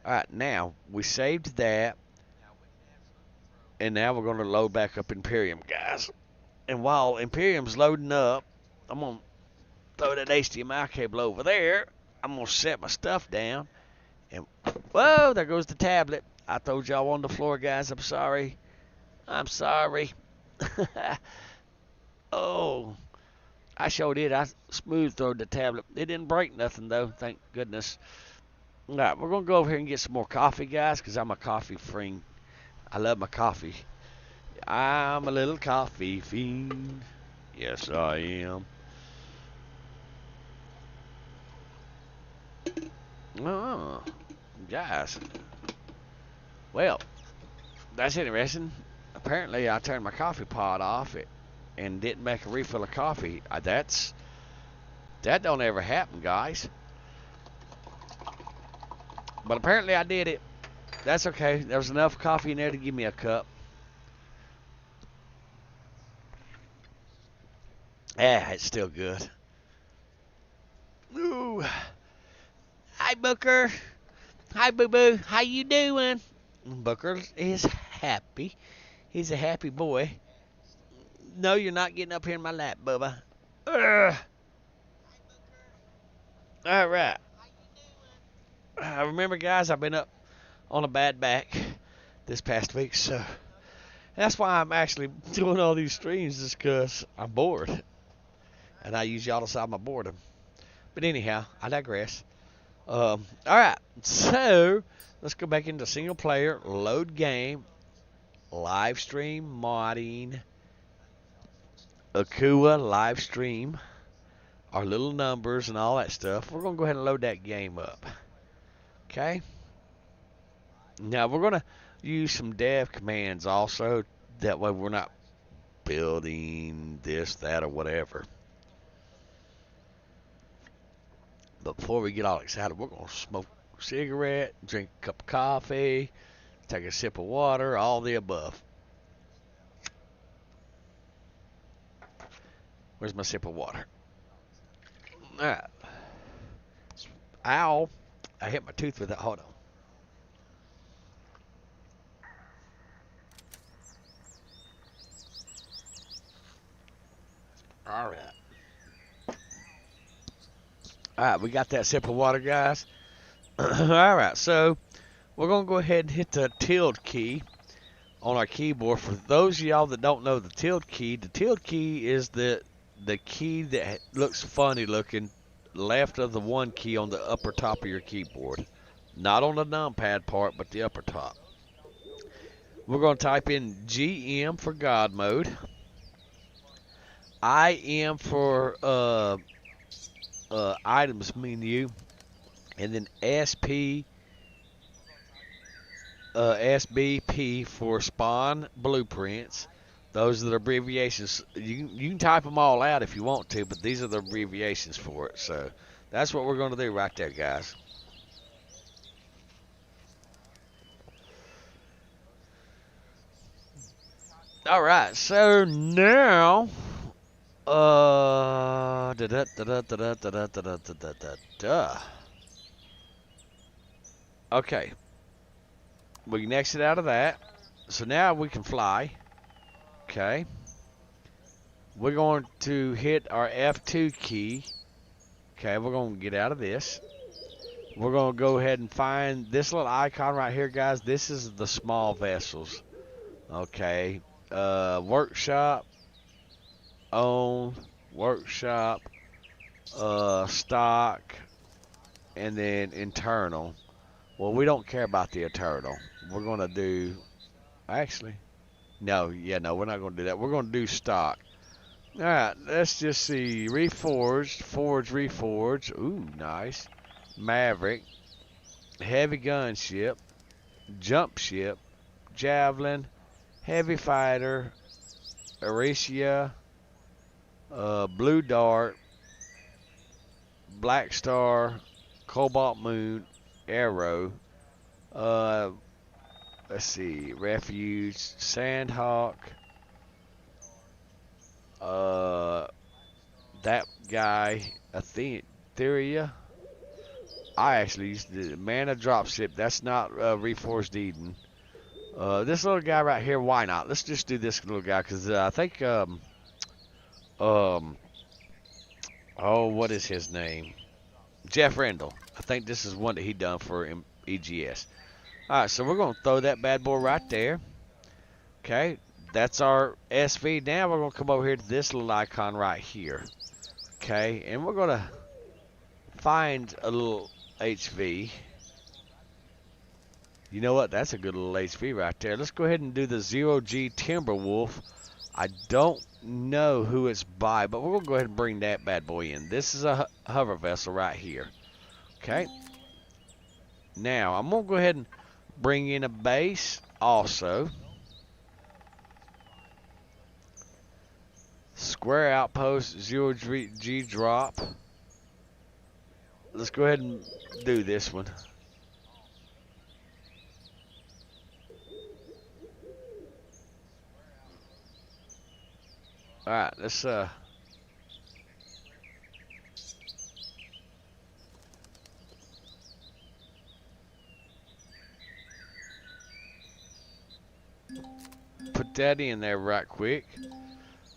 All right, now we saved that, and now we're going to load back up Empyrion, guys. And while Empyrium's loading up, I'm going to throw that HDMI cable over there. I'm going to set my stuff down. And, whoa, there goes the tablet. I told y'all on the floor, guys. I'm sorry. I'm sorry. Oh, I sure did. I smooth throwed the tablet. It didn't break nothing, though. Thank goodness. All right, we're going to go over here and get some more coffee, guys, because I'm a coffee fiend. I love my coffee. I'm a little coffee fiend. Yes, I am. Oh, guys. Well, that's interesting. Apparently, I turned my coffee pot off and didn't make a refill of coffee. That don't ever happen, guys. But apparently, I did it. That's okay. There was enough coffee in there to give me a cup. Yeah, it's still good. Ooh. Hi, Booker. Hi, Boo-Boo. How you doing? Booker is happy. He's a happy boy. No, you're not getting up here in my lap, Bubba. Ugh. All right. Remember, guys, I've been up on a bad back this past week, so that's why I'm actually doing all these streams, is because I'm bored. And I use y'all to solve my boredom. But anyhow, I digress. All right, so let's go back into single player, load game, live stream, modding, Akua live stream, our little numbers and all that stuff. We're going to go ahead and load that game up. Okay. Now we're going to use some dev commands also. That way we're not building this, that, or whatever. But before we get all excited, we're going to smoke a cigarette, drink a cup of coffee, take a sip of water, all the above. Where's my sip of water? All right. Ow. I hit my tooth with that. Hold on. All right. All right, we got that sip of water, guys. All right, so we're going to go ahead and hit the tilde key on our keyboard. For those of y'all that don't know the tilde key is the key that looks funny looking left of the one key on the upper top of your keyboard. Not on the numpad part, but the upper top. We're going to type in GM for God mode. IM for items menu, and then SBP for spawn blueprints. Those are the abbreviations. You can type them all out if you want to, but these are the abbreviations for it. So that's what we're going to do right there, guys. All right, so now okay, we can exit out of that. So now we can fly. Okay, we're going to hit our F2 key. Okay, we're going to get out of this. We're going to go ahead and find this little icon right here, guys. This is the small vessels. Okay, workshop, own, workshop, stock, and then internal. Well, we don't care about the internal. We're going to do, actually, no, we're not going to do that. We're going to do stock. All right, let's just see. Reforged, forge, reforged. Ooh, nice. Maverick, heavy gunship, jump ship, javelin, heavy fighter, Aricia, Blue Dart, Black Star, Cobalt Moon, Arrow, let's see, Refuge, Sandhawk, that guy, Etheria. I actually used the Mana Dropship. That's not Reforged Eden. This little guy right here, why not? Let's just do this little guy, because I think Oh, what is his name? Jeff Randall. I think this is one that he done for EGS. Alright, so we're going to throw that bad boy right there. Okay, that's our SV. Now we're going to come over here to this little icon right here. Okay, and we're going to find a little HV. You know what? That's a good little HV right there. Let's go ahead and do the 0G Timberwolf. I don't know who it's by, but we're going to go ahead and bring that bad boy in. This is a hover vessel right here. Okay. Now, I'm going to go ahead and bring in a base also. Square outpost, 0G drop. Let's go ahead and do this one. Alright, let's put that in there right quick.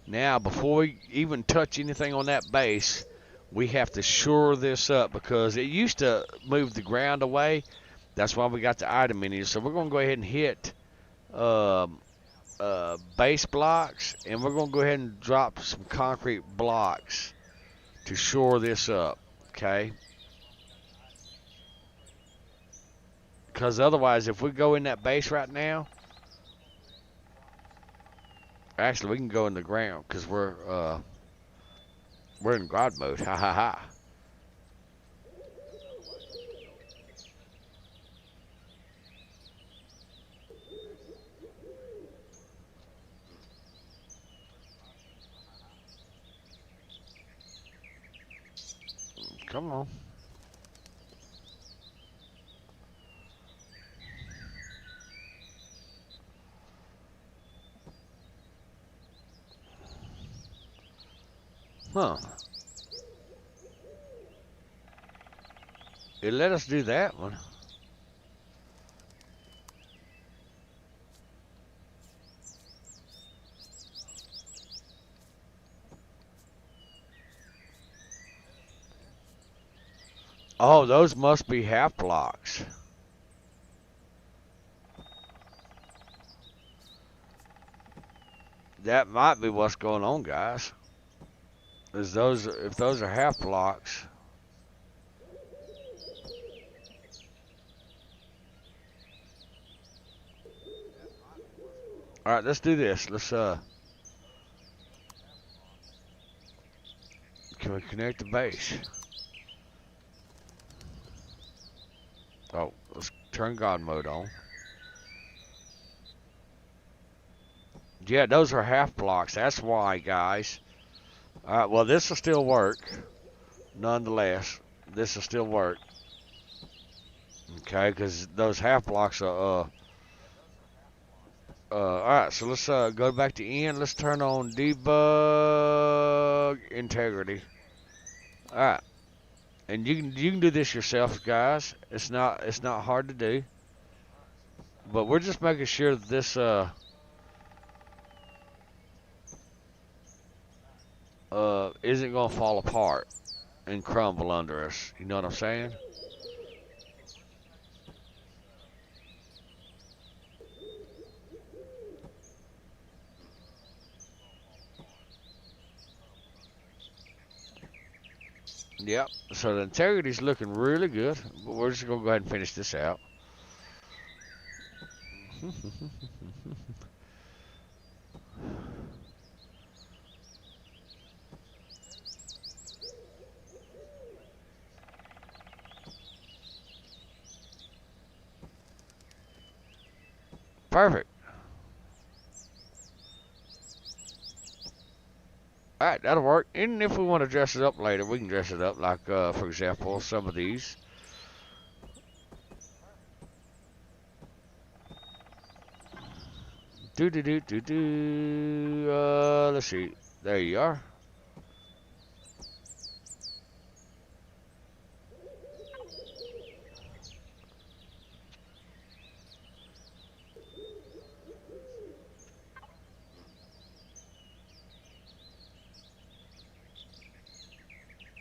Now, before we even touch anything on that base, we have to shore this up because it used to move the ground away. That's why we got the item menu. So we're going to go ahead and hit base blocks, and we're going to go ahead and drop some concrete blocks to shore this up, okay? Because otherwise, if we go in that base right now, actually we can go in the ground because we're in God mode. Ha ha ha. Come on. Huh. It let us do that one. Oh, those must be half blocks. That might be what's going on, guys. Is those, if those are half blocks. All right, let's do this. Let's can we connect the base? Oh, let's turn God mode on. Yeah, those are half blocks. That's why, guys. All right, well, this will still work. Nonetheless, this will still work. Okay, because those half blocks are, all right, so let's go back to end. Let's turn on debug integrity. All right, and you can do this yourself, guys. It's not hard to do. But we're just making sure that this isn't gonna fall apart and crumble under us. You know what I'm saying? Yep. So the integrity's looking really good, but we're just gonna go ahead and finish this out. Perfect. Alright, that'll work. And if we want to dress it up later, we can dress it up like, for example, some of these. Let's see. There you are.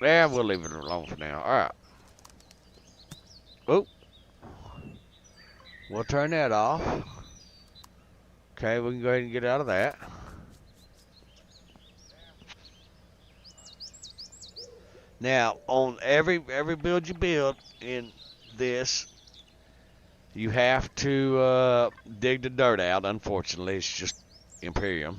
Yeah, we'll leave it alone for now. Alright. Oh. We'll turn that off. Okay, we can go ahead and get out of that. Now, on every build you build in this, you have to dig the dirt out. Unfortunately, it's just Empyrion.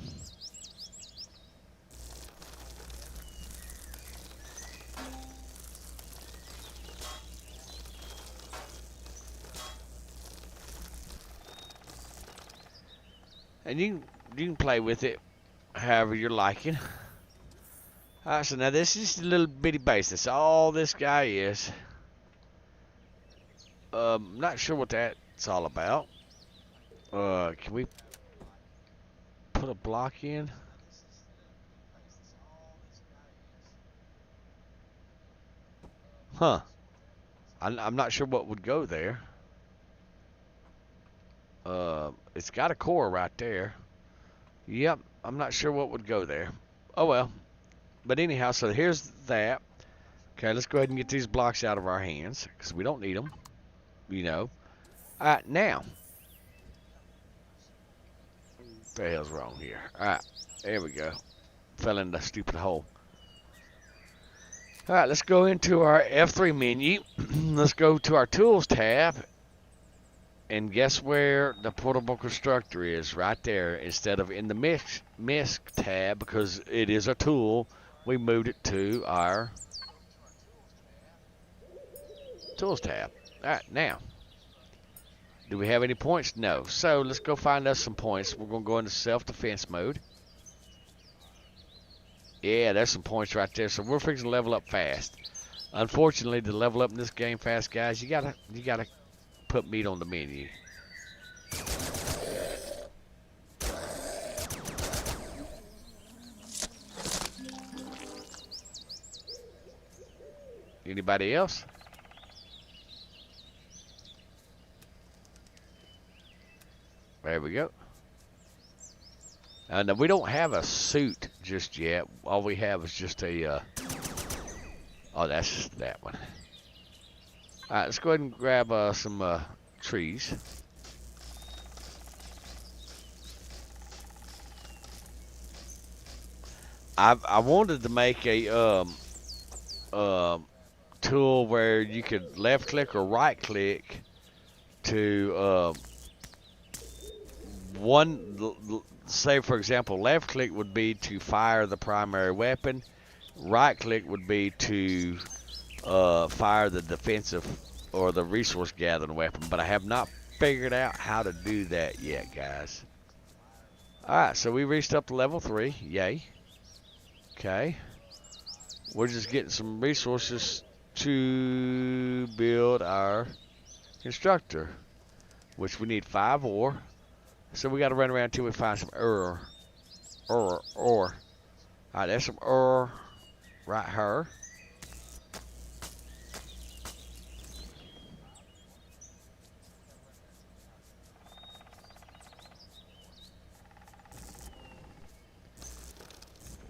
And you can play with it however you're liking. Alright, so now this is a little bitty base. That's all this guy is. Not sure what that's all about. Can we put a block in? Huh. I'm not sure what would go there. It's got a core right there. Yep, I'm not sure what would go there. Oh well. But anyhow, so here's that. Okay, let's go ahead and get these blocks out of our hands, because we don't need them. You know. Alright, now. What the hell's wrong here? Alright, there we go. Fell in the stupid hole. Alright, let's go into our F3 menu. Let's go to our Tools tab. And guess where the portable constructor is? Right there. Instead of in the MISC tab, because it is a tool, we moved it to our Tools tab. Alright, now. Do we have any points? No. So let's go find us some points. We're going to go into self-defense mode. Yeah, there's some points right there. So we're fixing to level up fast. Unfortunately, to level up in this game fast, guys, you gotta put meat on the menu. Anybody else? There we go. Now we don't have a suit just yet. All we have is just a, oh, that's that one. Alright, let's go ahead and grab some trees. I wanted to make a tool where you could left click or right click to say for example, left click would be to fire the primary weapon, right click would be to fire the defensive or the resource gathering weapon, but I have not figured out how to do that yet, guys. Alright, so we reached up to level 3, yay. Okay, we're just getting some resources to build our constructor, which we need 5 ore. So we got to run around until we find some ore. Alright, there's some ore right here.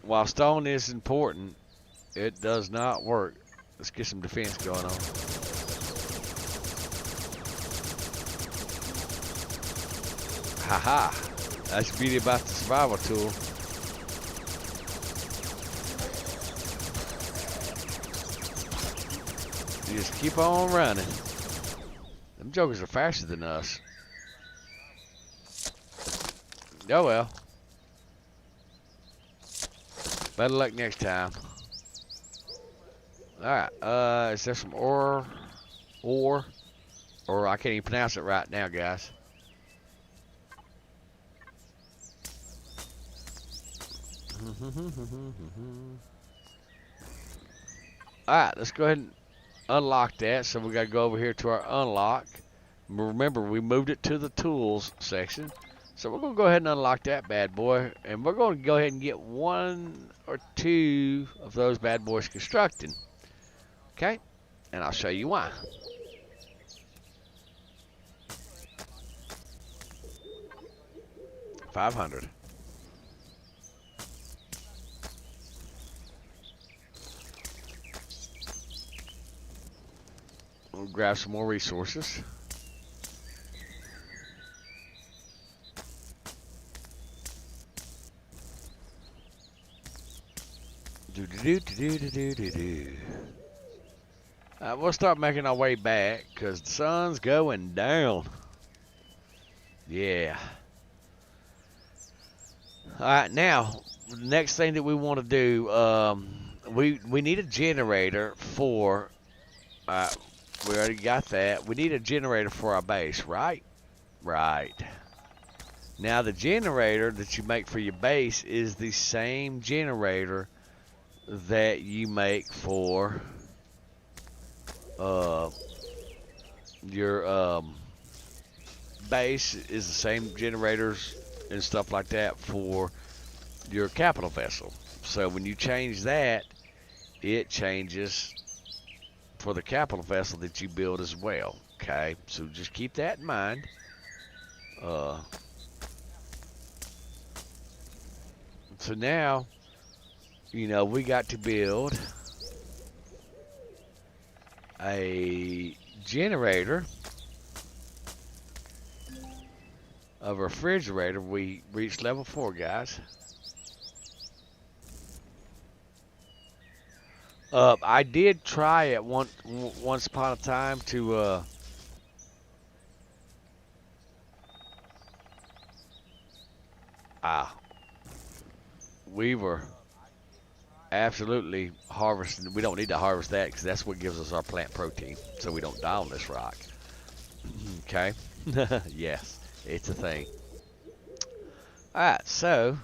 While stone is important, it does not work. Let's get some defense going on. Haha, that's the beauty about the survival tool. You just keep on running. Them jokers are faster than us. Oh well. Better luck next time. Alright, is there some ore? Or I can't even pronounce it right now, guys. Alright, let's go ahead and unlock that. So we gotta go over here to our unlock. Remember, we moved it to the tools section. So we're gonna go ahead and unlock that bad boy. And we're gonna go ahead and get 1 or 2 of those bad boys constructing. Okay? And I'll show you why. $500. We'll grab some more resources. We'll start making our way back because the sun's going down. Yeah. Alright, now, the next thing that we want to do, we need a generator for, we already got that. We need a generator for our base, right? Right. Now, the generator that you make for your base is the same generator that you make for your base is the same generators and stuff like that for your capital vessel. So when you change that, it changes for the capital vessel that you build as well. Okay, so just keep that in mind. So now, you know, we got to build a generator, a refrigerator. We reached level 4, guys. I did try it once upon a time to we were absolutely harvesting. We don't need to harvest that because that's what gives us our plant protein, so we don't die on this rock. Okay. Yes, it's a thing. Alright, so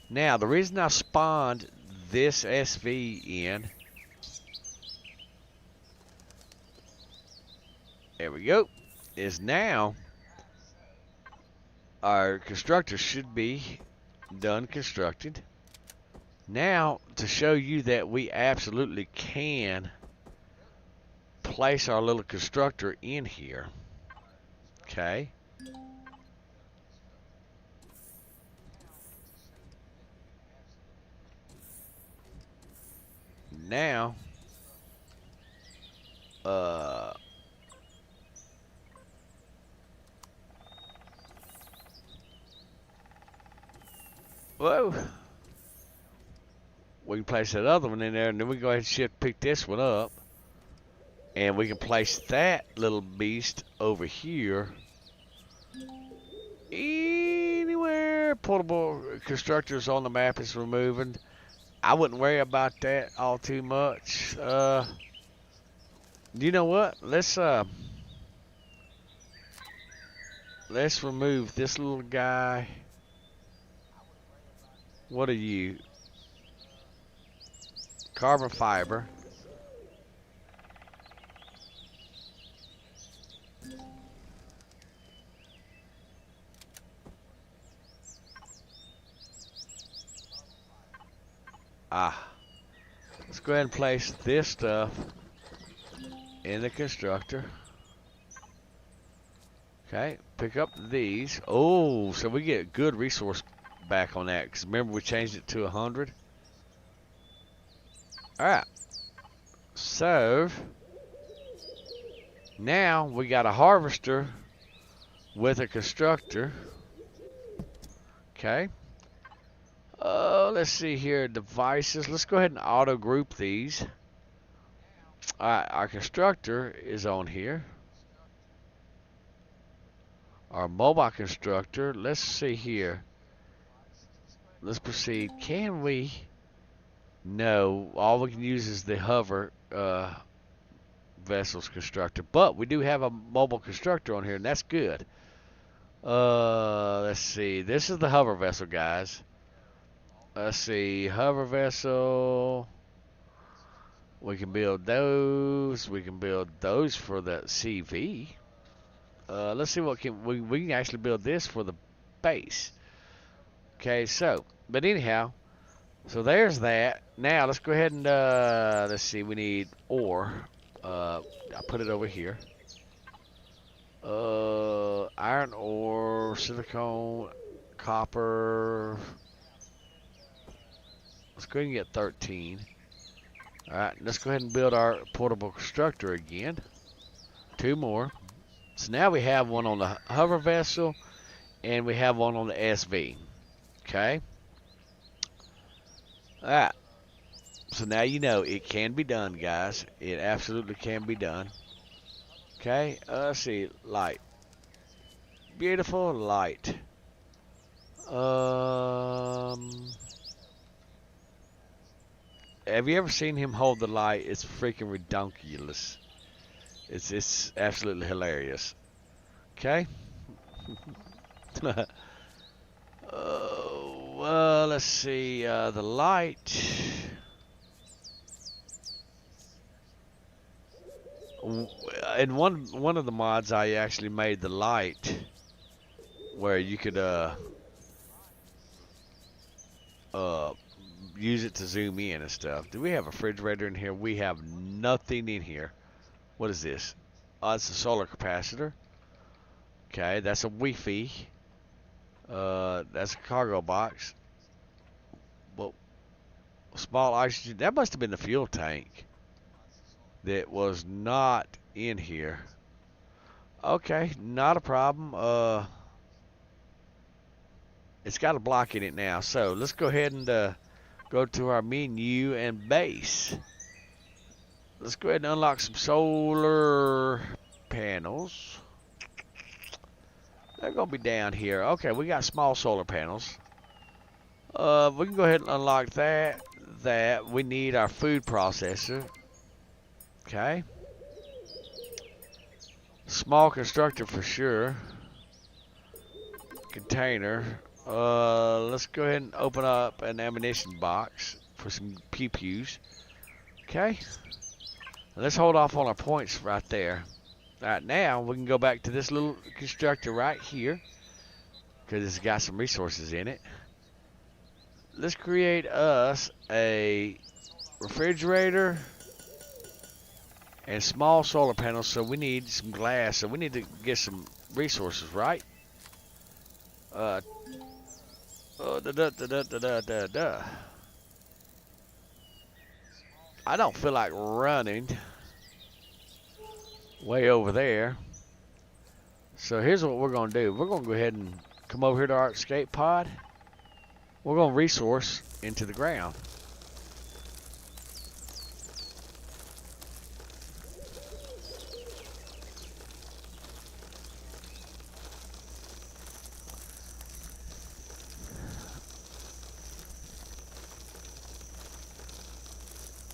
now the reason I spawned this SV in, there we go, is now our constructor should be done constructed. Now, to show you that we absolutely can place our little constructor in here. Okay. Now, whoa. We can place that other one in there, and then we can go ahead and pick this one up. And we can place that little beast over here. Anywhere portable constructors on the map is removing. I wouldn't worry about that all too much. You know what? Let's remove this little guy. What are you? Carbon fiber. Let's go ahead and place this stuff in the constructor. Okay, pick up these. Oh, so we get good resource back on that, because remember we changed it to 100. Alright, so now we got a harvester with a constructor. Okay. Let's see here, devices. Let's go ahead and auto group these. Alright, our constructor is on here. Our mobile constructor. Let's see here. Let's proceed. Can we? No, all we can use is the hover vessels constructor. But we do have a mobile constructor on here, and that's good. Let's see. This is the hover vessel, guys. Let's see. Hover vessel. We can build those. We can build those for the CV. Let's see what we can actually build this for the base. Okay, so, but anyhow, so there's that. Now let's go ahead and let's see. We need ore. I put it over here. Iron ore, silicone, copper. Let's go ahead and get 13. Alright, let's go ahead and build our portable constructor again. 2 more. So now we have one on the hover vessel, and we have one on the SV. Okay. Alright. So now you know it can be done, guys. It absolutely can be done. Okay. Let's see. Light. Beautiful light. Have you ever seen him hold the light? It's freaking redonkulous. It's absolutely hilarious. Okay. Well, let's see. The light. In one of the mods, I actually made the light where you could use it to zoom in and stuff. Do we have a refrigerator in here? We have nothing in here. What is this? Oh, it's a solar capacitor. Okay, that's a Wi-Fi. That's a cargo box. Well, small oxygen. That must have been the fuel tank that was not in here. Okay, not a problem. It's got a block in it now. So let's go ahead and go to our menu and base. Let's go ahead and unlock some solar panels. They're gonna be down here. Okay, we got small solar panels. We can go ahead and unlock that. We need our food processor. Okay. Small constructor for sure. Container. Let's go ahead and open up an ammunition box for some pew-pews. Okay. Let's hold off on our points right there. Alright, now we can go back to this little constructor right here, because it's got some resources in it. Let's create us a refrigerator and small solar panels. So we need some glass, so we need to get some resources, right? I don't feel like running way over there. So here's what we're going to do. We're going to go ahead and come over here to our escape pod. We're going to resource into the ground.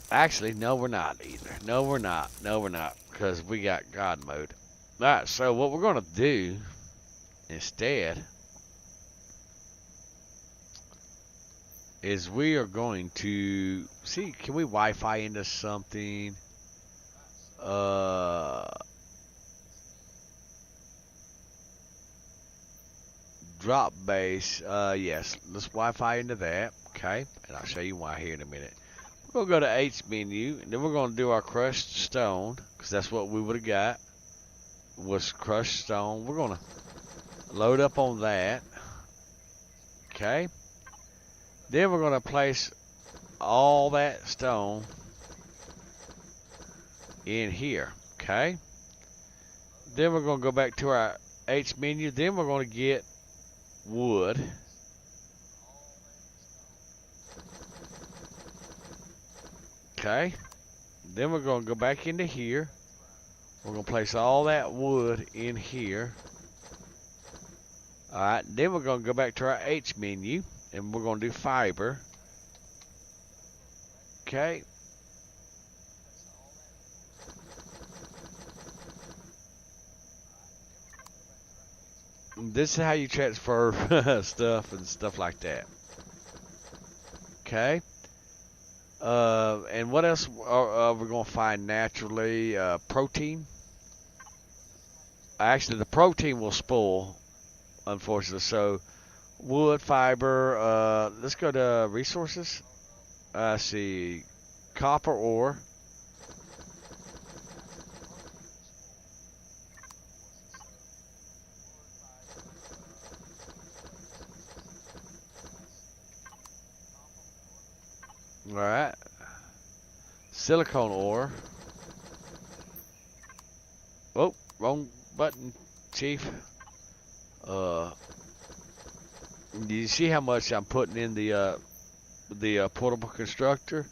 Actually, no, we're not either. No, we're not. No, we're not. Because we got God mode. Alright, so what we're going to do instead is we are going to see, can we Wi-Fi into something? Drop base. Yes, let's Wi-Fi into that. Okay, and I'll show you why here in a minute. We're going to go to H menu, and then we're going to do our crushed stone, because that's what we would have got, was crushed stone. We're going to load up on that. Okay. Then we're going to place all that stone in here. Okay. Then we're going to go back to our H menu. Then we're going to get wood. Okay. Then we're going to go back into here. We're going to place all that wood in here. Alright. Then we're going to go back to our H menu. And we're going to do fiber. Okay. This is how you transfer stuff and stuff like that. Okay. And what else are we going to find naturally? Protein. Actually, the protein will spoil, unfortunately. So, wood, fiber. Let's go to resources. I see copper ore. All right. Silicone ore. Oh, wrong button, Chief. You see how much I'm putting in the portable constructor?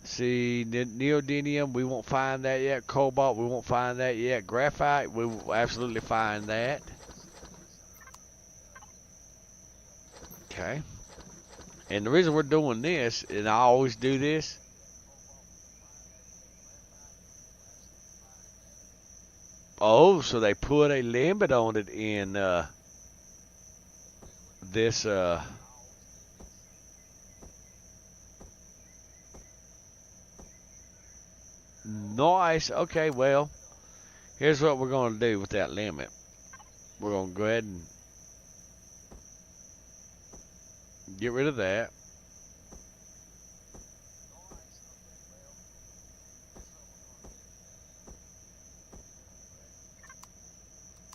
See, neodymium, we won't find that yet. Cobalt, we won't find that yet. Graphite, we will absolutely find that. Okay. And the reason we're doing this, and I always do this, oh, so they put a limit on it in this nice. Okay, well, here's what we're going to do with that limit. We're going to go ahead and get rid of that.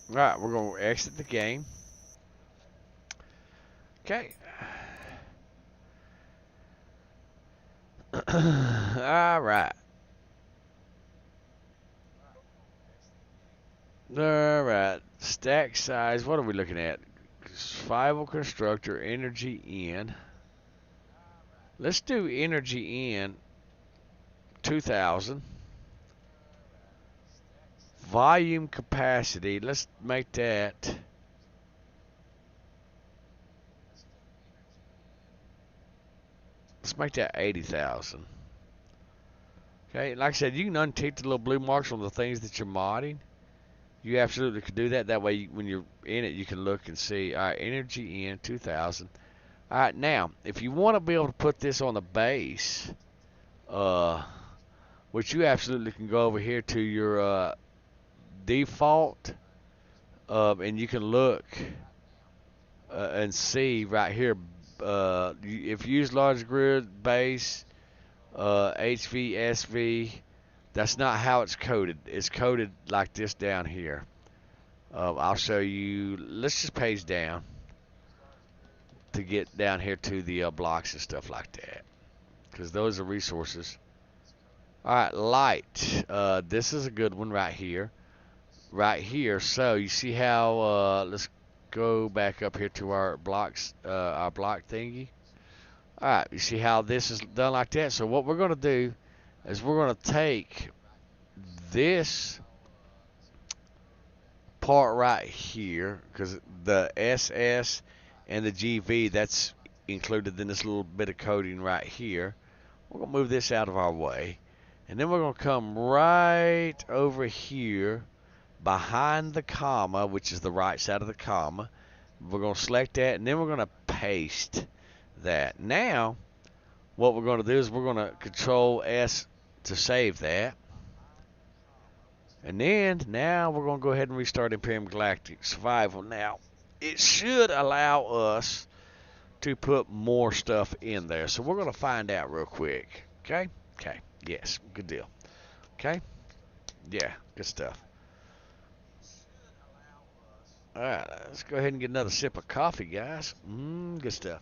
All right, we're going to exit the game. Okay. All right. All right. Stack size. What are we looking at? Survival constructor, energy in. Let's do energy in 2000. Volume capacity. Let's make that. Let's make that 80,000. Okay, like I said, you can untick the little blue marks on the things that you're modding. You absolutely could do that. That way, when you're in it, you can look and see. All right, energy in 2000. All right, now, if you want to be able to put this on the base, which you absolutely can go over here to your default, and you can look and see right here. If you use large grid base, HV, SV, that's not how it's coded. It's coded like this down here. I'll show you. Let's just page down to get down here to the blocks and stuff like that, because those are resources. All right, light. This is a good one right here. Right here. So you see how? Let's go back up here to our blocks, our block thingy. All right, you see how this is done like that? So what we're going to do is we're going to take this part right here, because the SS and the GV, that's included in this little bit of coding right here. We're going to move this out of our way. And then we're going to come right over here behind the comma, which is the right side of the comma. We're going to select that, and then we're going to paste that. Now, what we're going to do is we're going to Control S to save that. And then, now we're going to go ahead and restart Empyrion Galactic Survival. Now, it should allow us to put more stuff in there. So we're going to find out real quick. Okay? Okay. Yes. Good deal. Okay? Yeah. Good stuff. Alright, let's go ahead and get another sip of coffee, guys. Good stuff.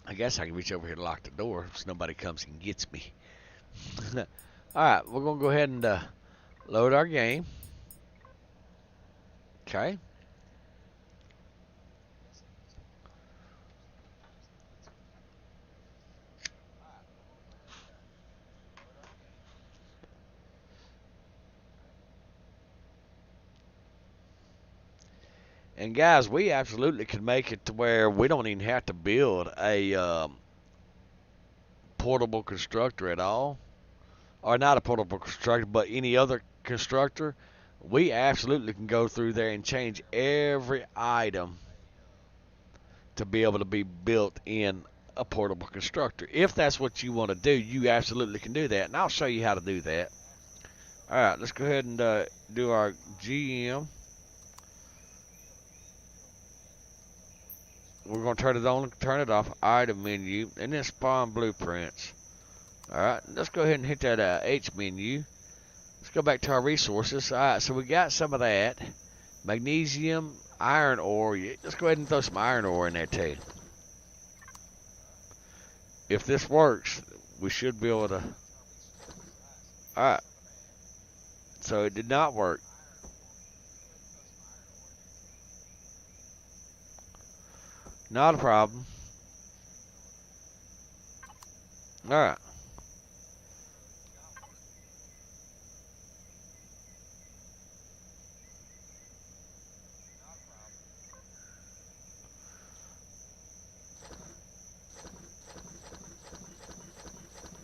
I guess I can reach over here to lock the door so nobody comes and gets me. Alright, we're going to go ahead and load our game. Okay. And guys, we absolutely can make it to where we don't even have to build a portable constructor at all. Or not a portable constructor, but any other constructor. We absolutely can go through there and change every item to be able to be built in a portable constructor. If that's what you want to do, you absolutely can do that. And I'll show you how to do that. Alright, let's go ahead and do our GM. We're going to turn it on and turn it off. Item menu. And then spawn blueprints. Alright, let's go ahead and hit that H menu. Let's go back to our resources. Alright, so we got some of that. Magnesium, iron ore. Let's go ahead and throw some iron ore in there too. If this works, we should be able to Alright. So it did not work. Not a problem. Alright.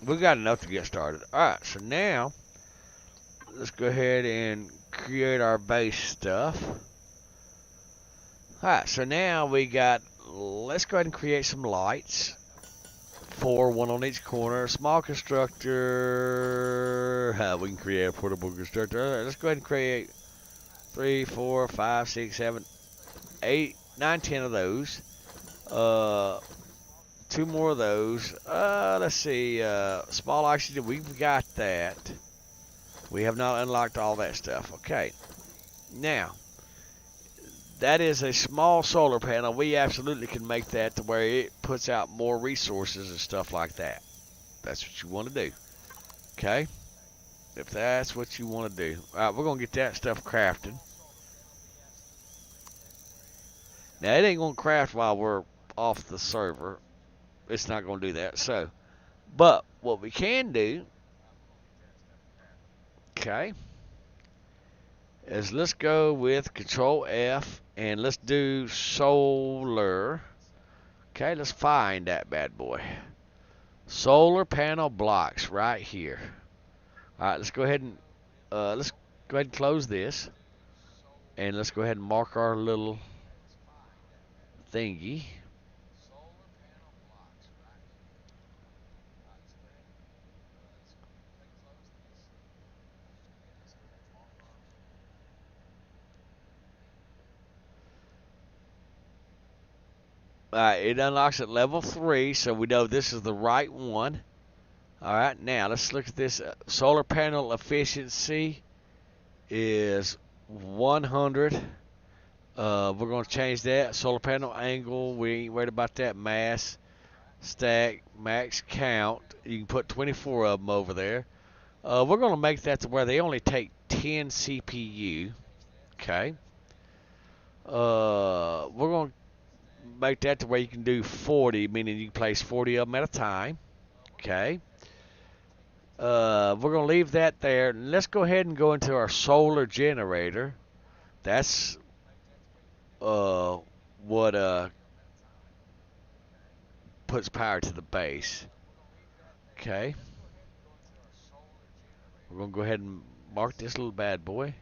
We got enough to get started. Alright, so now let's go ahead and create our base stuff. Alright, so now we got, let's go ahead and create some lights. 4, 1 on each corner. Small constructor. We can create a portable constructor. Alright, let's go ahead and create 3, 4, 5, 6, 7, 8, 9, 10 of those. 2 more of those. Let's see. Small oxygen. We've got that. We have not unlocked all that stuff. Okay. Now, that is a small solar panel. We absolutely can make that to where it puts out more resources and stuff like that. That's what you want to do. Okay? If that's what you want to do. Alright, we're going to get that stuff crafted. Now, it ain't going to craft while we're off the server. It's not going to do that. So, but what we can do, okay, is let's go with Control F and let's do solar. Okay, let's find that bad boy. Solar panel blocks right here. All right, let's go ahead and close this, and let's go ahead and mark our little thingy. Alright, it unlocks at level 3, so we know this is the right one. Alright, now let's look at this. Solar panel efficiency is 100. We're going to change that. Solar panel angle, we ain't worried about that. Mass, stack, max count. You can put 24 of them over there. We're going to make that to where they only take 10 CPU. Okay. We're going to make that to where you can do 40, meaning you can place 40 of them at a time. Okay. We're going to leave that there. Let's go ahead and go into our solar generator. That's what puts power to the base. Okay. We're going to go ahead and mark this little bad boy.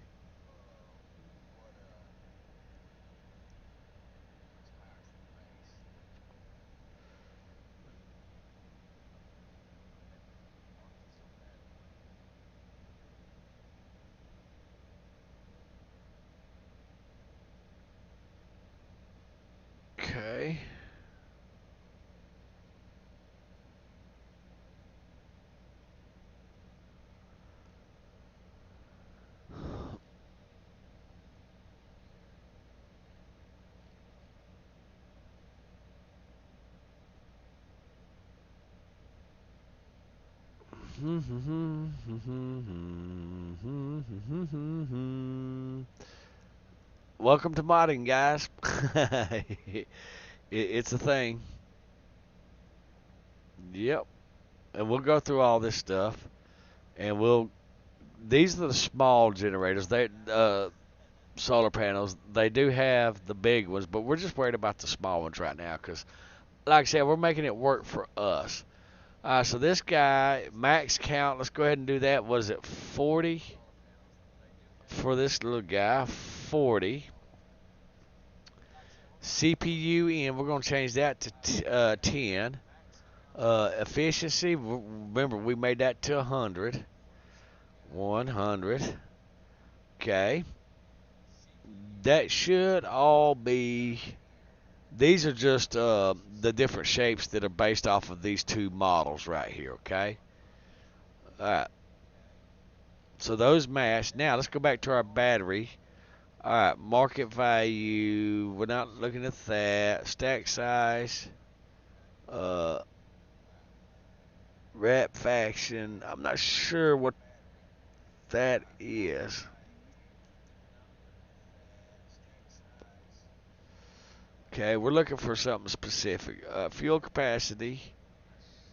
Okay. Welcome to modding, guys. It's a thing. Yep. And we'll go through all this stuff, and these are the small generators. They solar panels. They do have the big ones, but we're just worried about the small ones right now because, like I said, we're making it work for us. So this guy, max count, let's go ahead and do that. What is it, 40? For this little guy, 40. CPU in, we're going to change that to 10. Efficiency, remember we made that to 100. 100. Okay. That should all be... These are just the different shapes that are based off of these two models right here, okay? Alright. So those match. Now, let's go back to our battery. Alright, market value. We're not looking at that. Stack size. Rep faction. I'm not sure what that is. Okay, we're looking for something specific. Fuel capacity.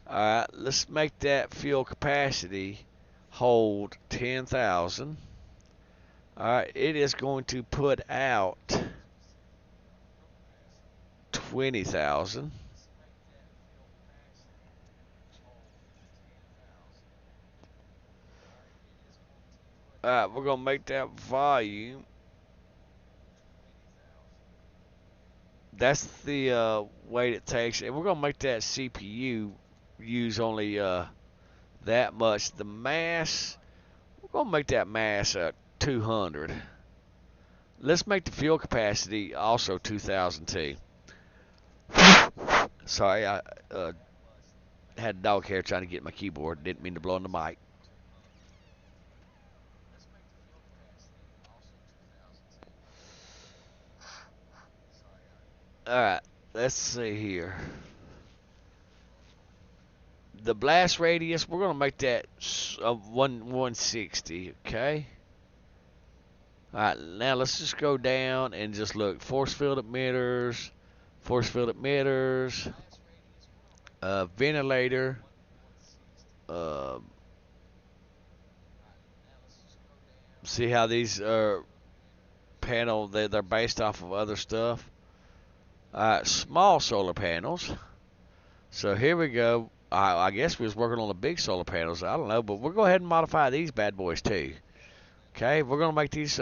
Alright, let's make that fuel capacity hold 10,000. Alright, it is going to put out 20,000. Alright, we're going to make that volume. That's the weight it takes. And we're going to make that CPU use only that much. The mass, we're going to make that mass 200. Let's make the fuel capacity also 2,000 too. Sorry, I had a dog hair trying to get my keyboard. Didn't mean to blow on the mic. Alright, let's see here. The blast radius, we're going to make that 160, okay? Alright, now let's just go down and just look. Force field emitters, ventilator, see how these are panel, they're based off of other stuff. Alright, small solar panels. So here we go. I guess we was working on the big solar panels. I don't know, but we'll go ahead and modify these bad boys too. Okay, we're gonna make these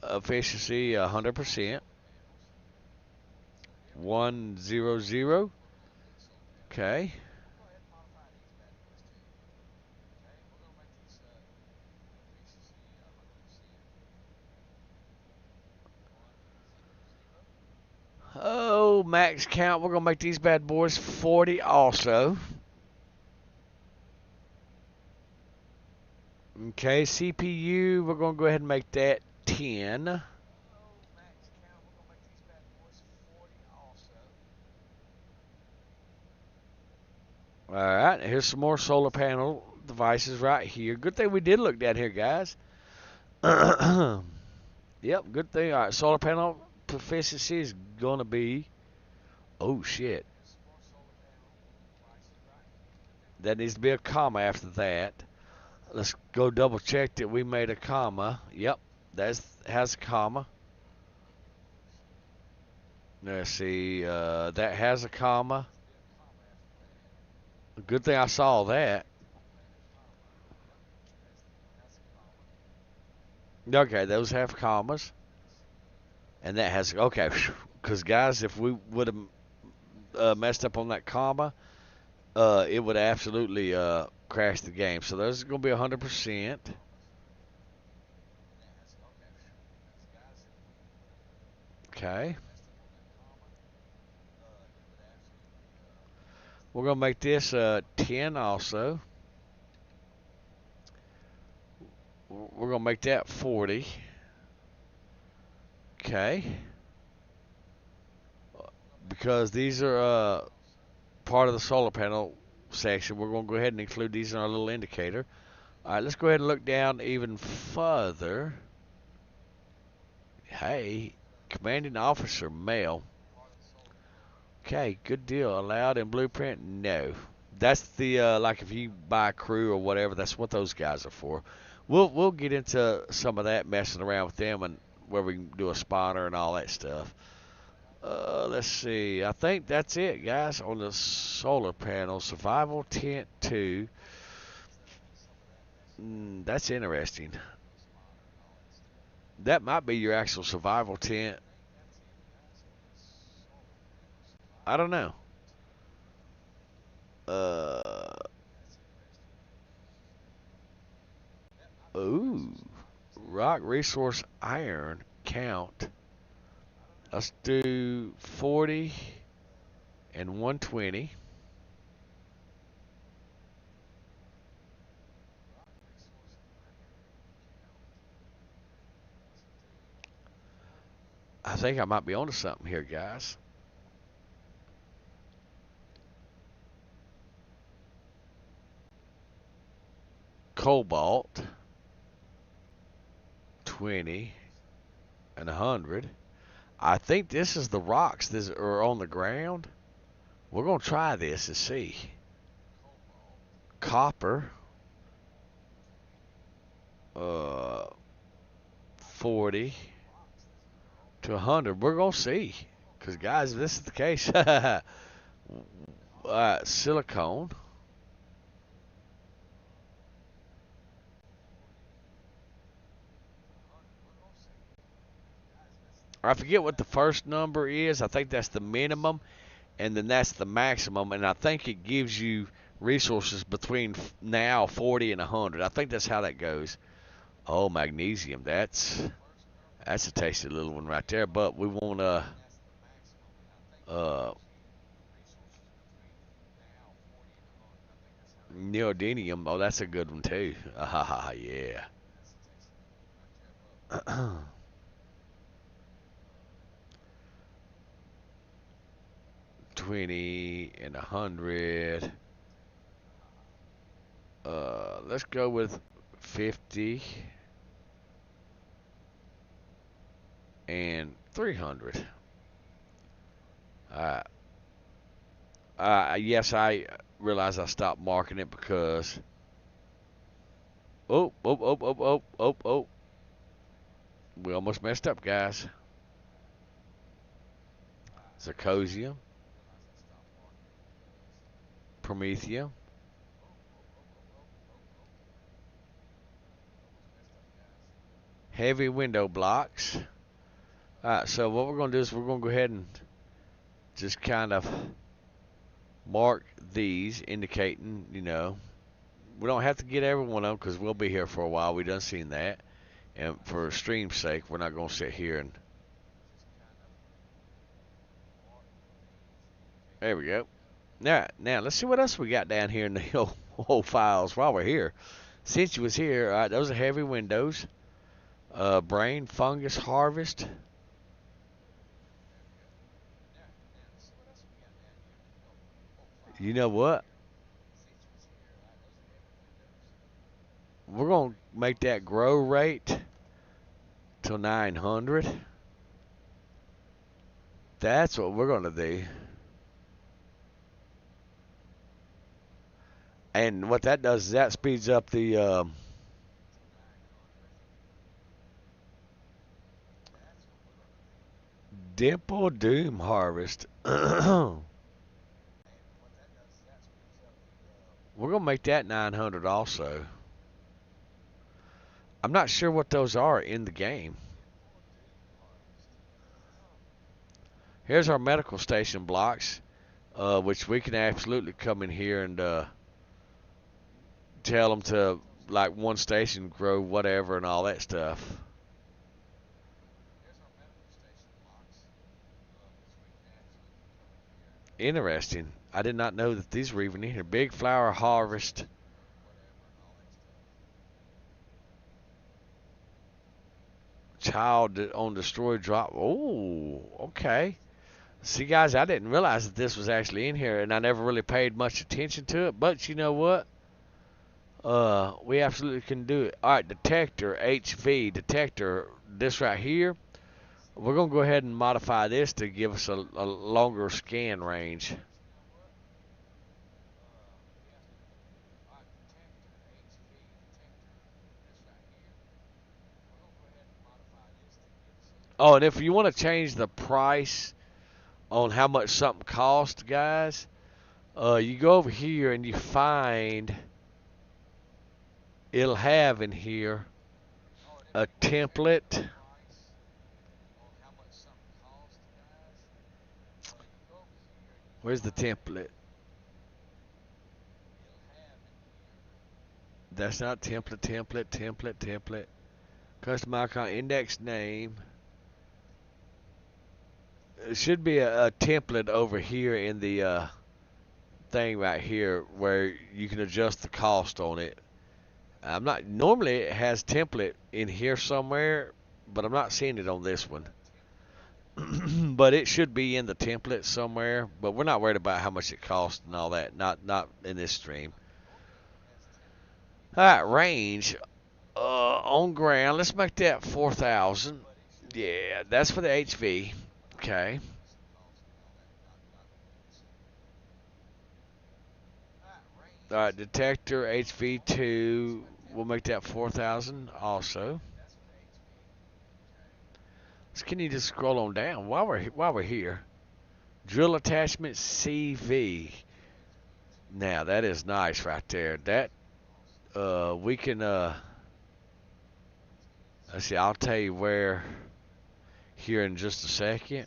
efficiency 100%. 100. Okay. Oh, max count. We're gonna make these bad boys 40 also. Okay, CPU, we're going to go ahead and make that 10. Alright, here's some more solar panel devices right here. Good thing we did look down here, guys. Yep, good thing. Alright, solar panel efficiency is going to be... Oh, shit. That needs to be a comma after that. Let's go double check that we made a comma. Yep, that has a comma. Let's see, that has a comma. Good thing I saw that. Okay, those have commas. And that has, okay, because guys, if we would have messed up on that comma, it would absolutely crash the game. So those are going to be 100%. Okay. We're going to make this 10 also. We're going to make that 40. Okay. Because these are part of the solar panel section, we're going to go ahead and include these in our little indicator. Alright, let's go ahead and look down even further. Hey, commanding officer, male. Okay, good deal. Allowed in blueprint? No. That's the, like if you buy crew or whatever, that's what those guys are for. We'll get into some of that, messing around with them, and where we can do a spawner and all that stuff. Let's see. I think that's it, guys, on the solar panel. Survival tent 2. That's interesting. That might be your actual survival tent. I don't know. Ooh. Rock resource iron count. Let's do 40 and 120. I think I might be onto something here, guys. Cobalt. 20, and 100. I think this is the rocks that are on the ground. We're going to try this and see. Copper. 40 to 100. We're going to see. Because, guys, if this is the case. Silicone. I forget what the first number is. I think that's the minimum, and then that's the maximum. And I think it gives you resources between now 40 and 100. I think that's how that goes. Oh, magnesium. That's a tasty little one right there. But we want neodymium. Oh, that's a good one too. Yeah. 20 and 100. Let's go with 50 and 300. Yes, I realize I stopped marking it because. Oh. We almost messed up, guys. Zirconium. Promethium. Heavy window blocks. Alright, so what we're going to do is we're going to go ahead and just kind of mark these, indicating, we don't have to get every one of them because we'll be here for a while. We done seen that. And for stream's sake, we're not going to sit here and... There we go. Now, let's see what else we got down here in the old files while we're here. Since you was here, alright, those are heavy windows. Brain fungus harvest. You know what? We're going to make that grow rate till 900. That's what we're going to do. And what that does is that speeds up the Dimple Doom harvest. We're going to make that 900 also. I'm not sure what those are in the game. Here's our medical station blocks, which we can absolutely come in here and tell them to, like, one station grow whatever and all that stuff. Interesting. I did not know that these were even in here. Big flower harvest. Child on destroy drop. Oh, okay. See, guys, I didn't realize that this was actually in here, and I never really paid much attention to it. But you know what? We absolutely can do it. All right, detector, HV detector. This right here. We're gonna go ahead and modify this to give us a longer scan range. Oh, and if you want to change the price on how much something costs, guys, you go over here and you find, it'll have in here a template. Where's the template? That's not template. Custom icon, index name. It should be a template over here in the thing right here where you can adjust the cost on it. I'm not, normally it has template in here somewhere, but I'm not seeing it on this one. But it should be in the template somewhere, but we're not worried about how much it costs and all that, not in this stream. Alright, range. On ground. Let's make that 4,000. Yeah, that's for the HV. Okay. All right, detector HV2. We'll make that 4,000 also. So can you just scroll on down while we're here? Drill attachment CV. Now that is nice right there. That we can let's see. I'll tell you where here in just a second.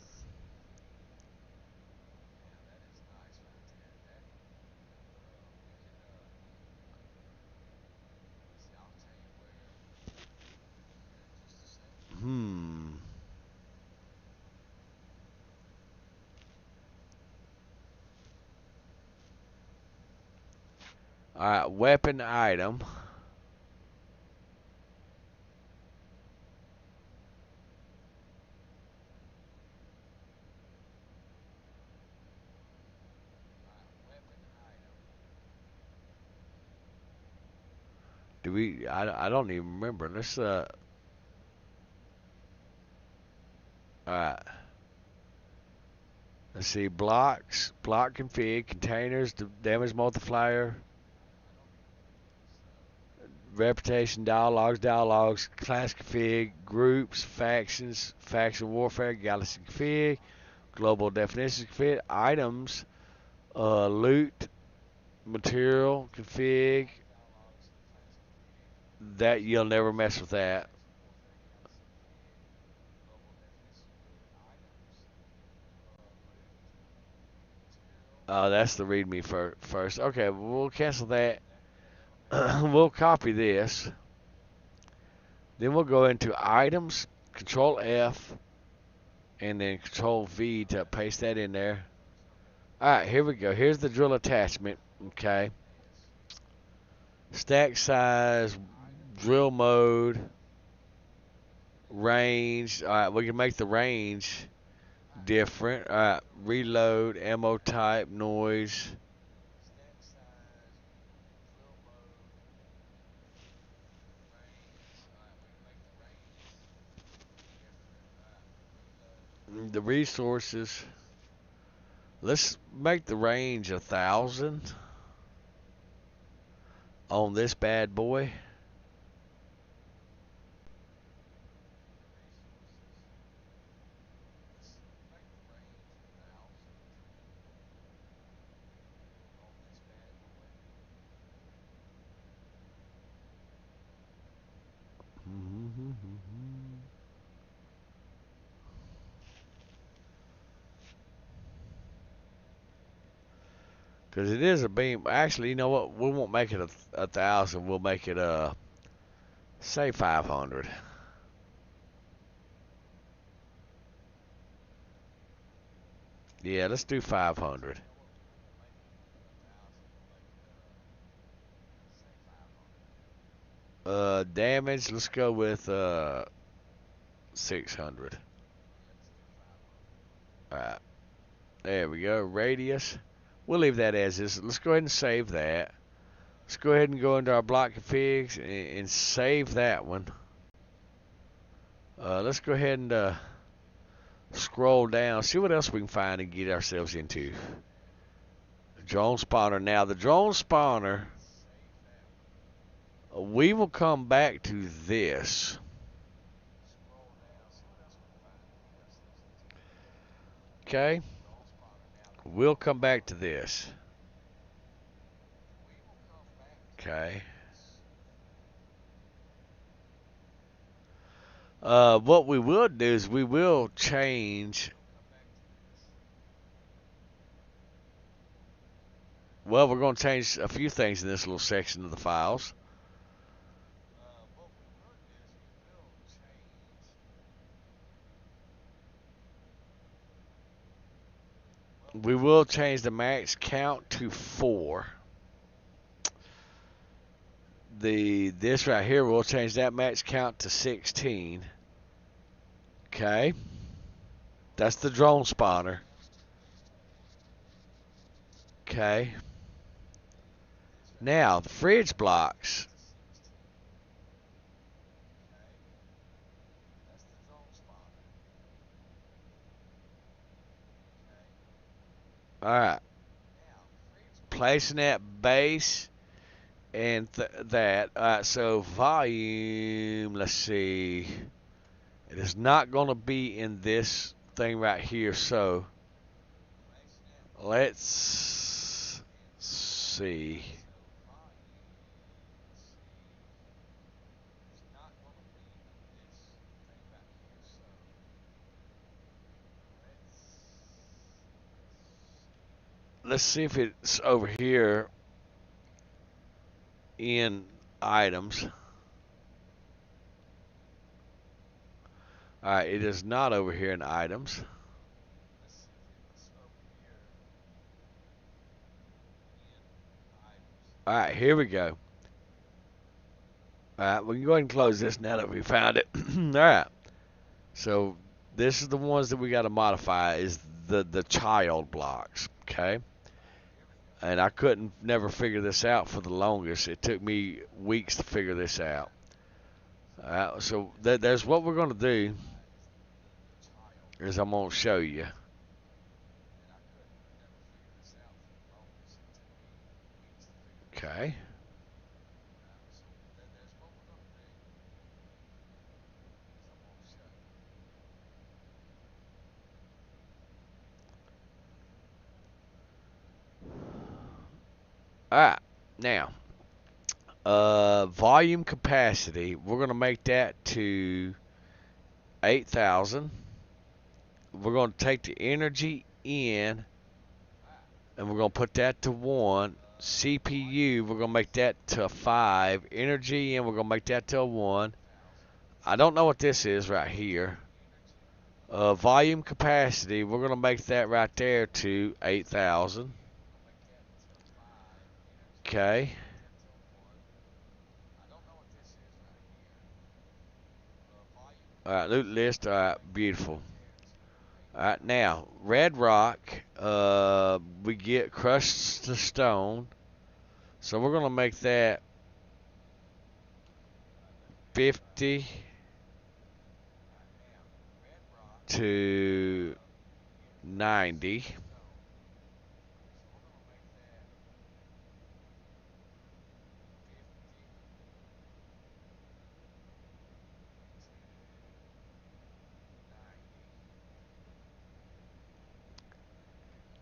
All right, weapon item. Do we? I don't even remember. Let's all right. Let's see. Blocks, block config, containers, damage multiplier, reputation, dialogues, class config, groups, factions, faction warfare, galaxy config, global definition config, items, loot, material config. That you'll never mess with that. That's the readme first. Okay, we'll cancel that. We'll copy this. Then we'll go into items, Control F, and then Control V to paste that in there. Alright, here we go. Here's the drill attachment. Okay. Stack size, drill mode, range. Alright, we can make the range different. Alright, reload, ammo type, noise. The resources. Let's make the range 1,000 on this bad boy. Because it is a beam. Actually, you know what? We won't make it 1,000. We'll make it say 500. Yeah, let's do 500. Damage. Let's go with 600. All right. There we go. Radius. We'll leave that as is. Let's go ahead and save that. Let's go ahead and go into our block configs and save that one. Let's go ahead and scroll down, see what else we can find and get ourselves into. Drone spawner. Now, the drone spawner, we will come back to this. Okay? We'll come back to this. Okay. What we will do is we will change. Well, we're going to change a few things in this little section of the files. We will change the max count to 4. This right here, we'll change that max count to 16. Okay. That's the drone spawner. Okay. Now, the fridge blocks. Alright. Placing that base and that. Alright, so volume, let's see. It is not going to be in this thing right here, so let's see. Let's see if it's over here in items. Alright, it is not over here in items. Alright, here we go. Alright, we can go ahead and close this now that we found it. Alright. So this is the ones that we got to modify is the child blocks, okay? And I couldn't never figure this out for the longest. It took me weeks to figure this out. So there's what we're going to do is I'm going to show you. Okay. Alright, now, volume capacity, we're going to make that to 8,000. We're going to take the energy in, and we're going to put that to 1. CPU, we're going to make that to 5. Energy in, we're going to make that to a 1. I don't know what this is right here. Volume capacity, we're going to make that right there to 8,000. Okay. Alright, loot list. Alright, beautiful. Alright, now, red rock, we get crushed to stone. So we're going to make that 50 to 90.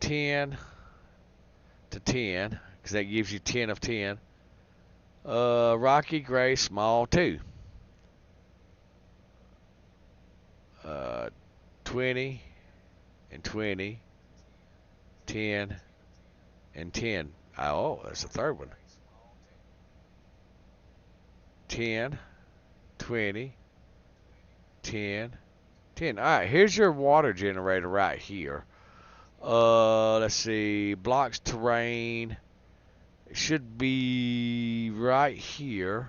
$10 to 10, because that gives you 10 of 10. Rocky gray small 2. 20 and 20, 10 and 10. Oh, that's the third one. 10, 20, 10, 10. All right, here's your water generator right here. Let's see, blocks terrain. It should be right here.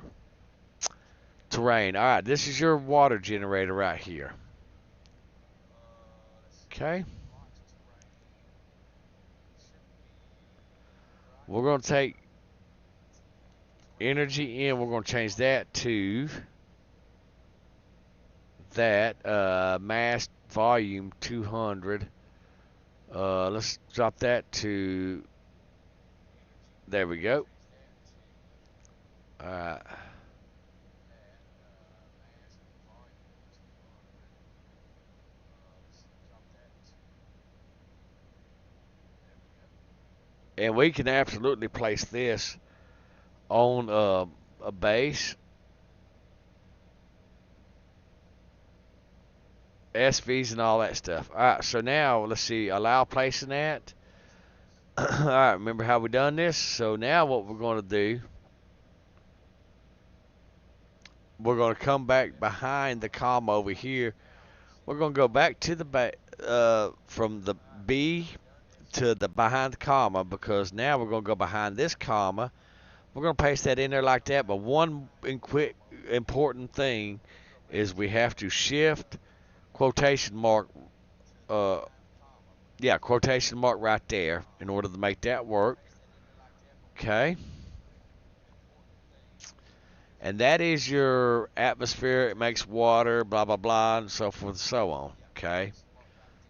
Terrain. All right, this is your water generator right here. Okay. We're going to take energy in. We're going to change that to that mass volume 200. Let's drop that to, there we go. And we can absolutely place this on a base. SVs and all that stuff. Alright, so now let's see, allow placing that. Alright, remember how we done this? So now what we're going to do, we're going to come back behind the comma over here. We're going to go back to the from the B to the behind the comma, because now we're going to go behind this comma. We're going to paste that in there like that, but one quick important thing is we have to shift quotation mark, quotation mark right there in order to make that work. Okay. And that is your atmosphere. It makes water, blah, blah, blah, and so forth and so on. Okay.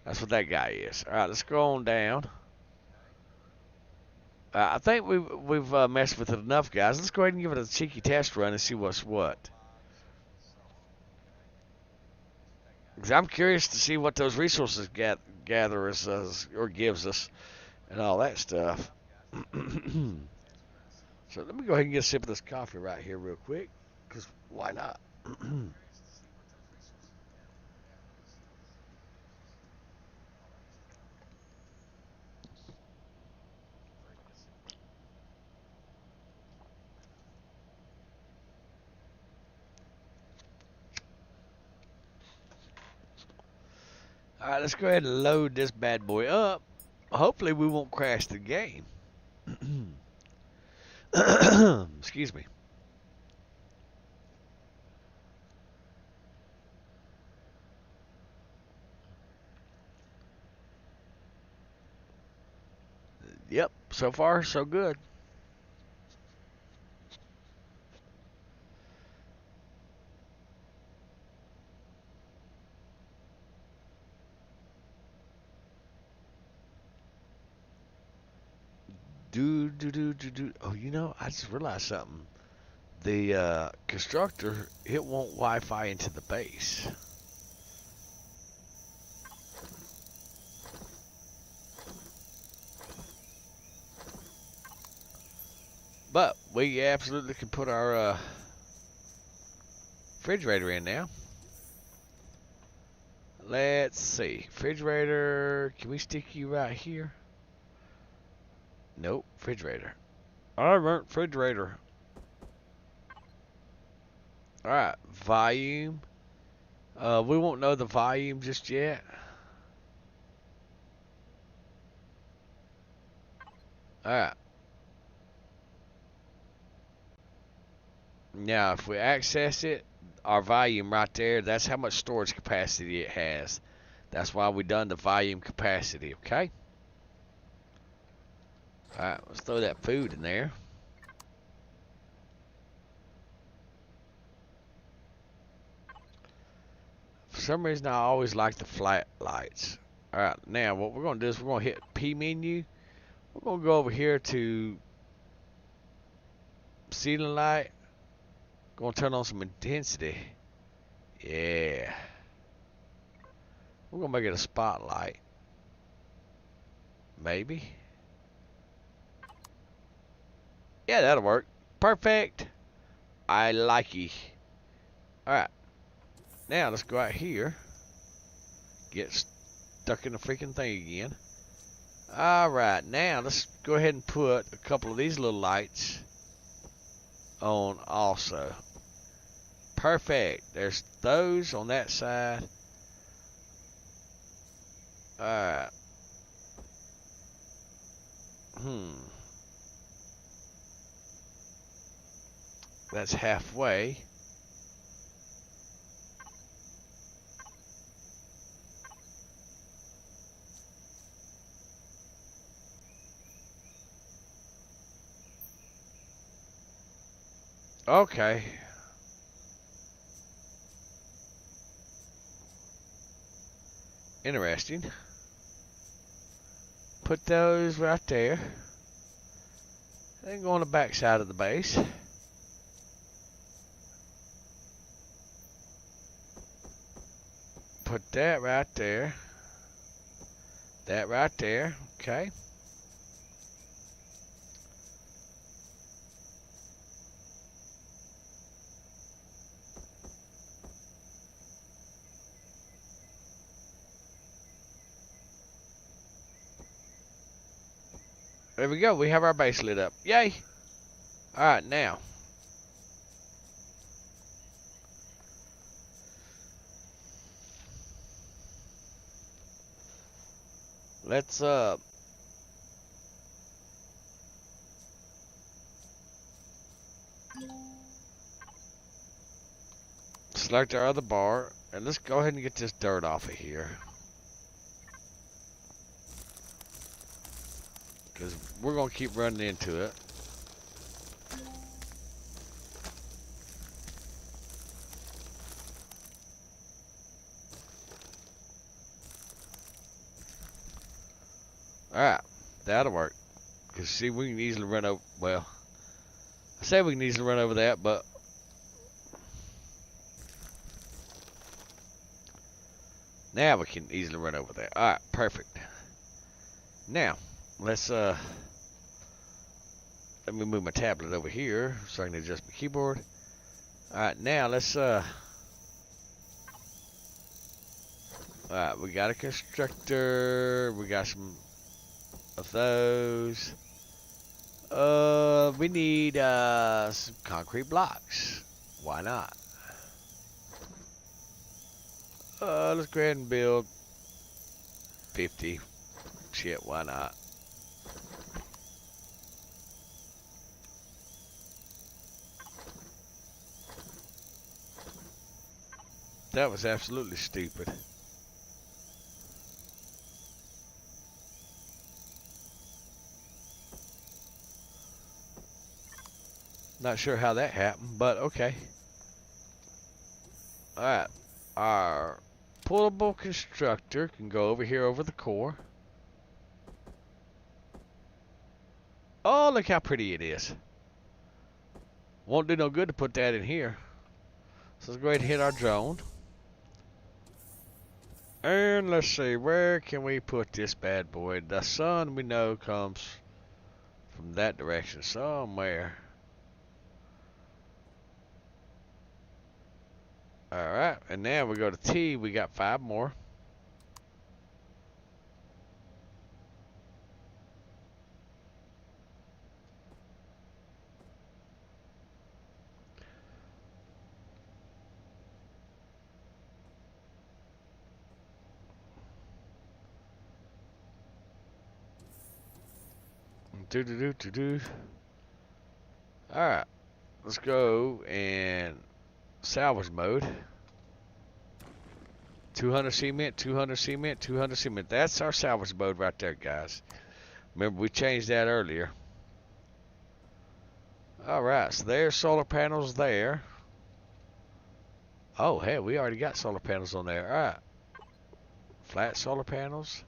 That's what that guy is. All right, let's go on down. I think we've messed with it enough, guys. Let's go ahead and give it a cheeky test run and see what's what. Because I'm curious to see what those resources gather us or gives us and all that stuff. So let me go ahead and get a sip of this coffee right here real quick. Because why not? Alright, let's go ahead and load this bad boy up. Hopefully we won't crash the game. Excuse me. Yep, so far so good. Oh, you know, I just realized something. The constructor, it won't Wi-Fi into the base. But we absolutely can put our refrigerator in now. Let's see. Refrigerator, can we stick you right here? Nope, refrigerator. I want refrigerator. Alright, volume. We won't know the volume just yet. Alright. Now, if we access it, our volume right there, that's how much storage capacity it has. That's why we done the volume capacity, okay? Alright, let's throw that food in there. For some reason, I always like the flat lights. Alright, now what we're going to do is we're going to hit P menu. We're going to go over here to ceiling light. Going to turn on some intensity. Yeah. We're going to make it a spotlight. Maybe. Yeah, that'll work. Perfect. I like it. Alright. Now, let's go out here. Get stuck in the freaking thing again. Alright, now let's go ahead and put a couple of these little lights on also. Perfect. There's those on that side. Alright. That's halfway. Okay. Interesting. Put those right there. Then go on the back side of the base. Put that right there. That right there. Okay. There we go. We have our base lit up. Yay! Alright, now. Let's select our other bar, and let's go ahead and get this dirt off of here. Because we're going to keep running into it. Alright, that'll work. Because, see, we can easily run over, well, I say we can easily run over that, but now we can easily run over there. Alright, perfect. Now, let's, let me move my tablet over here so I can adjust my keyboard. Alright, now let's, alright, we got a constructor. We got some of those. We need, some concrete blocks. Why not? Let's go ahead and build 50. Shit, why not? That was absolutely stupid. Not sure how that happened, but okay. Alright. Our pullable constructor can go over here over the core. Oh, look how pretty it is. Won't do no good to put that in here. So let's go ahead and hit our drone. And let's see, where can we put this bad boy? The sun we know comes from that direction somewhere. Alright, and now we go to T, we got 5 more. Alright, let's go and salvage mode. 200 cement, 200 cement, 200 cement. That's our salvage mode right there, guys. Remember, we changed that earlier. Alright, so there's solar panels there. Oh, hey, we already got solar panels on there. Alright. Flat solar panels.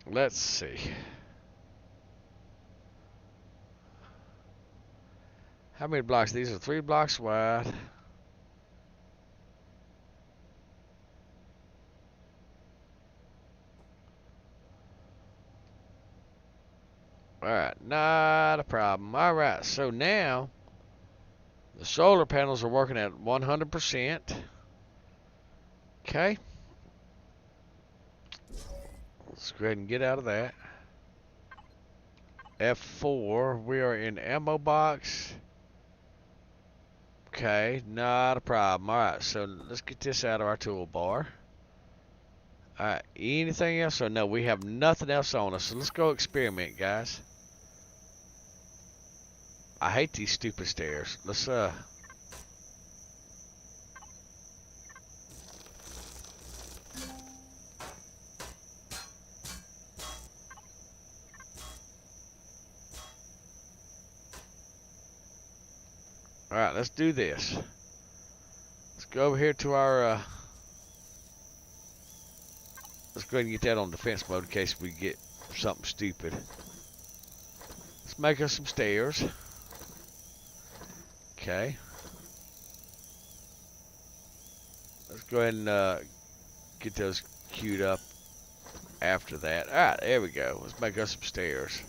Let's see. How many blocks? These are 3 blocks wide. Alright, not a problem. Alright, so now the solar panels are working at 100%. Okay. Let's go ahead and get out of that. F4, we are in ammo box. Okay, not a problem. Alright, so let's get this out of our toolbar. Alright, anything else? Or no, we have nothing else on us. So let's go experiment, guys. I hate these stupid stairs. Let's, Alright, let's do this. Let's go over here to our, let's go ahead and get that on defense mode in case we get something stupid. Let's make us some stairs. Okay. Let's go ahead and get those queued up after that. Alright, there we go. Let's make us some stairs.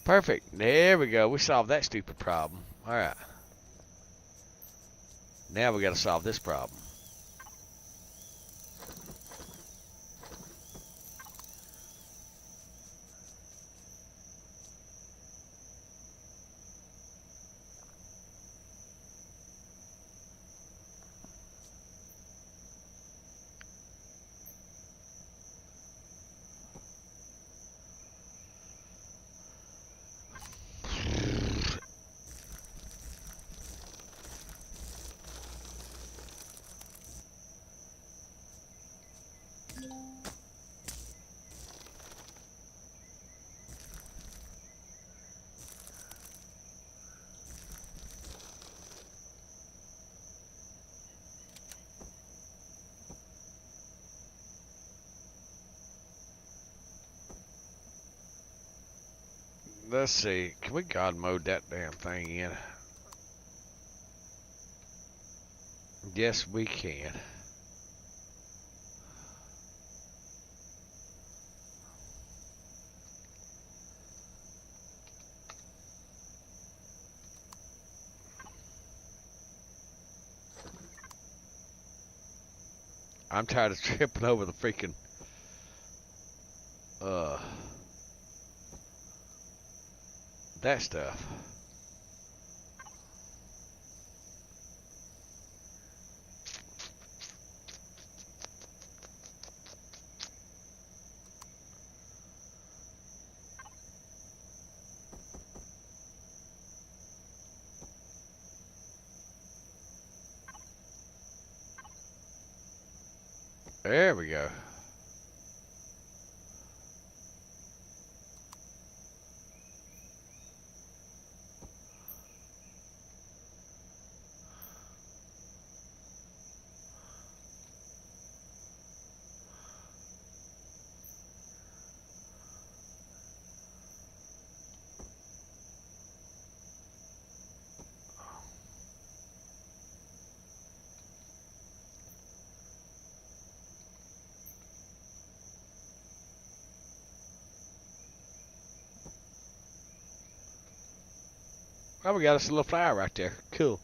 Perfect. There we go. We solved that stupid problem. Alright. Now we gotta solve this problem. Let's see. Can we God mode that damn thing in? Yes, we can. I'm tired of tripping over the freaking that stuff. There we go. Oh, we got us a little flower right there. Cool.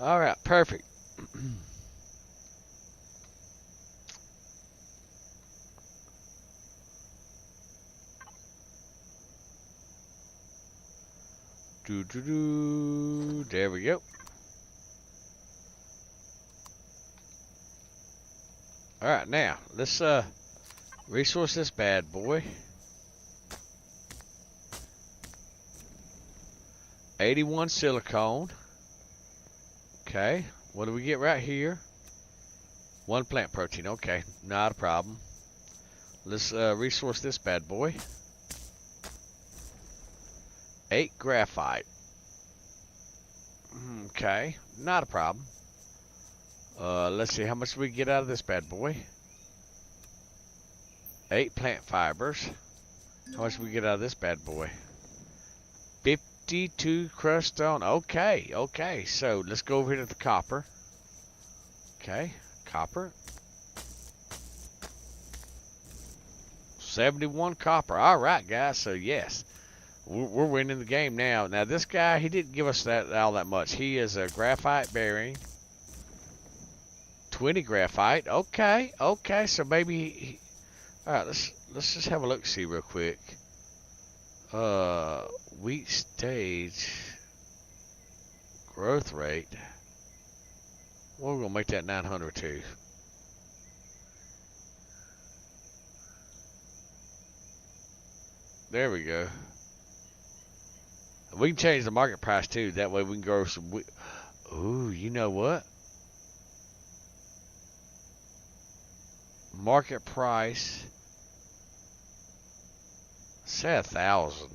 All right, perfect. There we go. All right, now let's resource this bad boy. 81 silicone. Okay, what do we get right here? 1 plant protein. Okay, not a problem. Let's resource this bad boy. 8 graphite. Okay, not a problem. Let's see how much we get out of this bad boy. 8 plant fibers. How much we get out of this bad boy? 52 crushed stone. Okay, okay. So let's go over here to the copper. Okay, copper. 71 copper. All right, guys. So yes, we're winning the game now. Now this guy, he didn't give us all that much. He is a graphite bearing. 20 graphite. Okay, okay. So maybe. All right. Let's just have a look. See real quick. Wheat stage growth rate. Well, we're gonna make that 900 too. There we go. We can change the market price too. That way we can grow some wheat. Ooh, you know what? Market price. Say 1,000.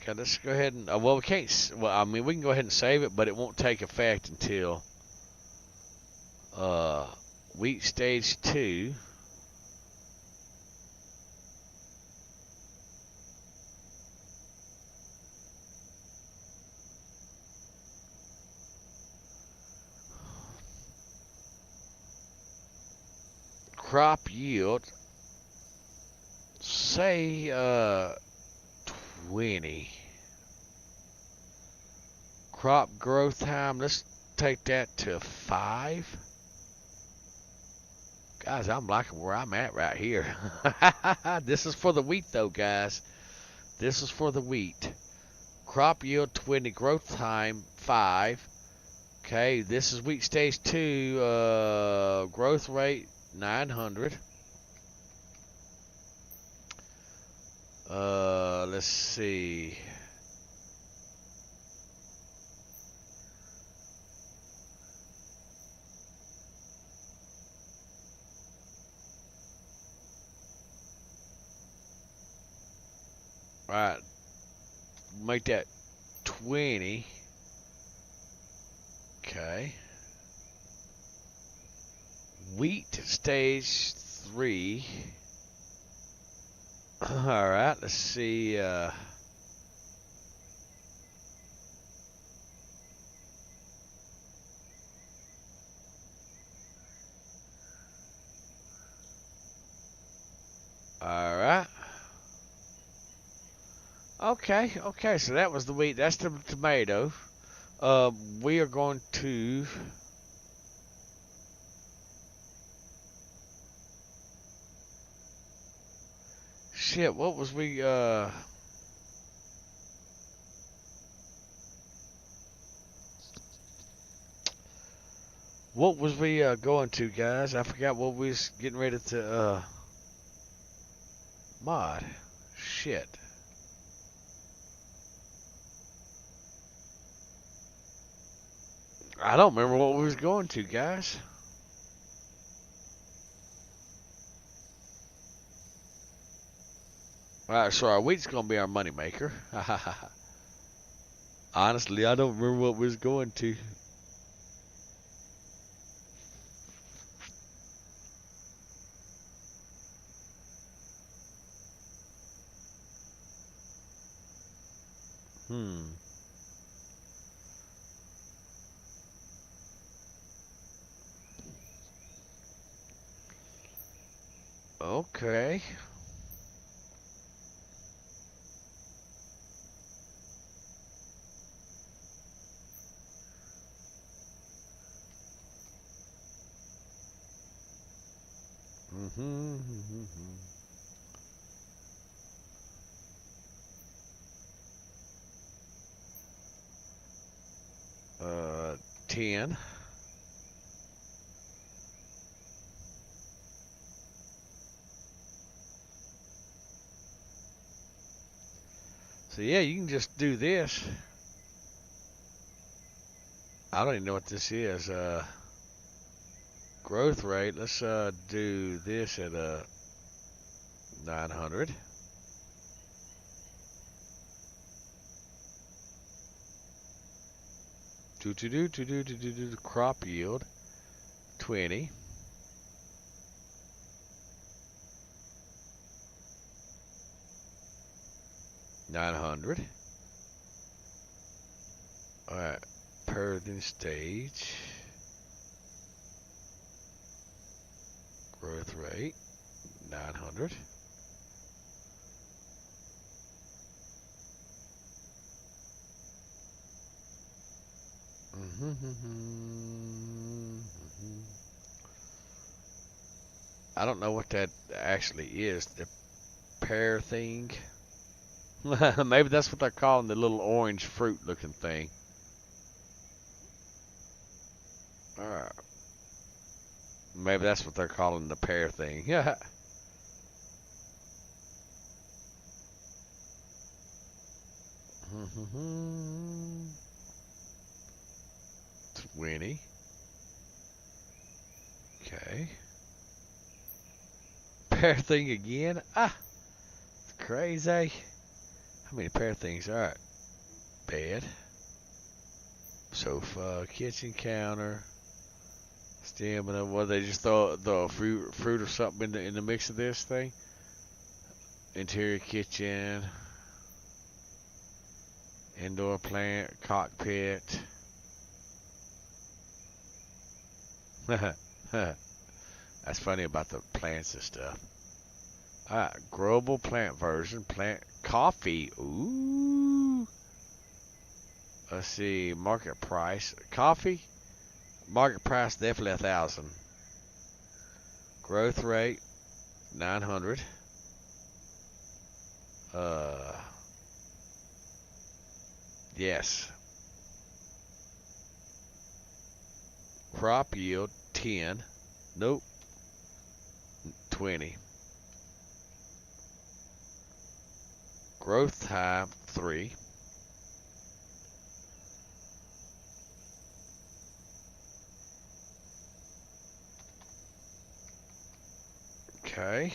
Okay, let's go ahead and well, we can't. Well, I mean, we can go ahead and save it, but it won't take effect until wheat stage 2. Crop yield. Say 20. Crop growth time, let's take that to 5. Guys, I'm liking where I'm at right here. This is for the wheat though, guys. This is for the wheat. Crop yield 20, growth time 5. Okay, this is wheat stage 2. Growth rate 900. Let's see. All right, make that 20. Okay. Wheat stage 3. All right, let's see. All right. Okay, okay. So that was the wheat. That's the tomato. We are going to. Shit, what was we? What was we going to, guys? I forgot what we was getting ready to mod. Shit. I don't remember what we was going to, guys. Alright, so our wheat's gonna be our money maker. Honestly, I don't remember what we was going to. Okay. Mm-hmm. 10. So yeah, you can just do this. I don't even know what this is. Growth rate. Let's do this at 900. Do crop yield 20. $900. All right, per the stage. Growth rate 900. I don't know what that actually is. The pear thing. Maybe that's what they're calling the little orange fruit looking thing. Alright. Maybe that's what they're calling the pear thing. Yeah. 20. Okay. Pear thing again? Ah! It's crazy. How many pear things? Alright. Bed. Sofa. Kitchen counter. Stamina. What, they just throw fruit or something in the mix of this thing? Interior kitchen. Indoor plant. Cockpit. That's funny about the plants and stuff. Alright, growable plant version. Plant coffee. Ooh. Let's see. Market price. Coffee. Market price definitely 1,000. Growth rate 900. Yes. Crop yield 10. Nope. 20. Growth time 3. Okay.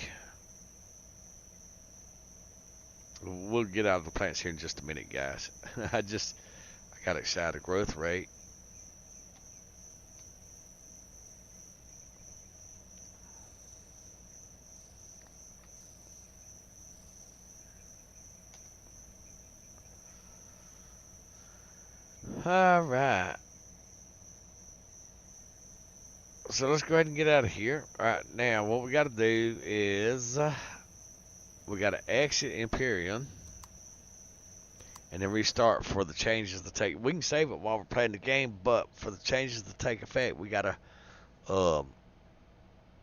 We'll get out of the plants here in just a minute, guys. I got excited. Growth rate. All right. So let's go ahead and get out of here. All right, now what we got to do is we got to exit Empyrion and then restart for the changes to take. We can save it while we're playing the game, but for the changes to take effect, we got to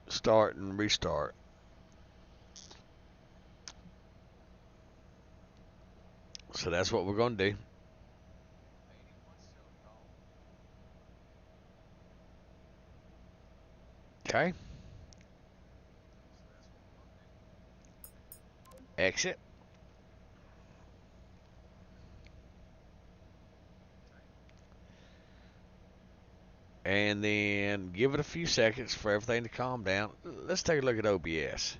start and restart. So that's what we're going to do. Okay. Exit. And then give it a few seconds for everything to calm down. Let's take a look at OBS.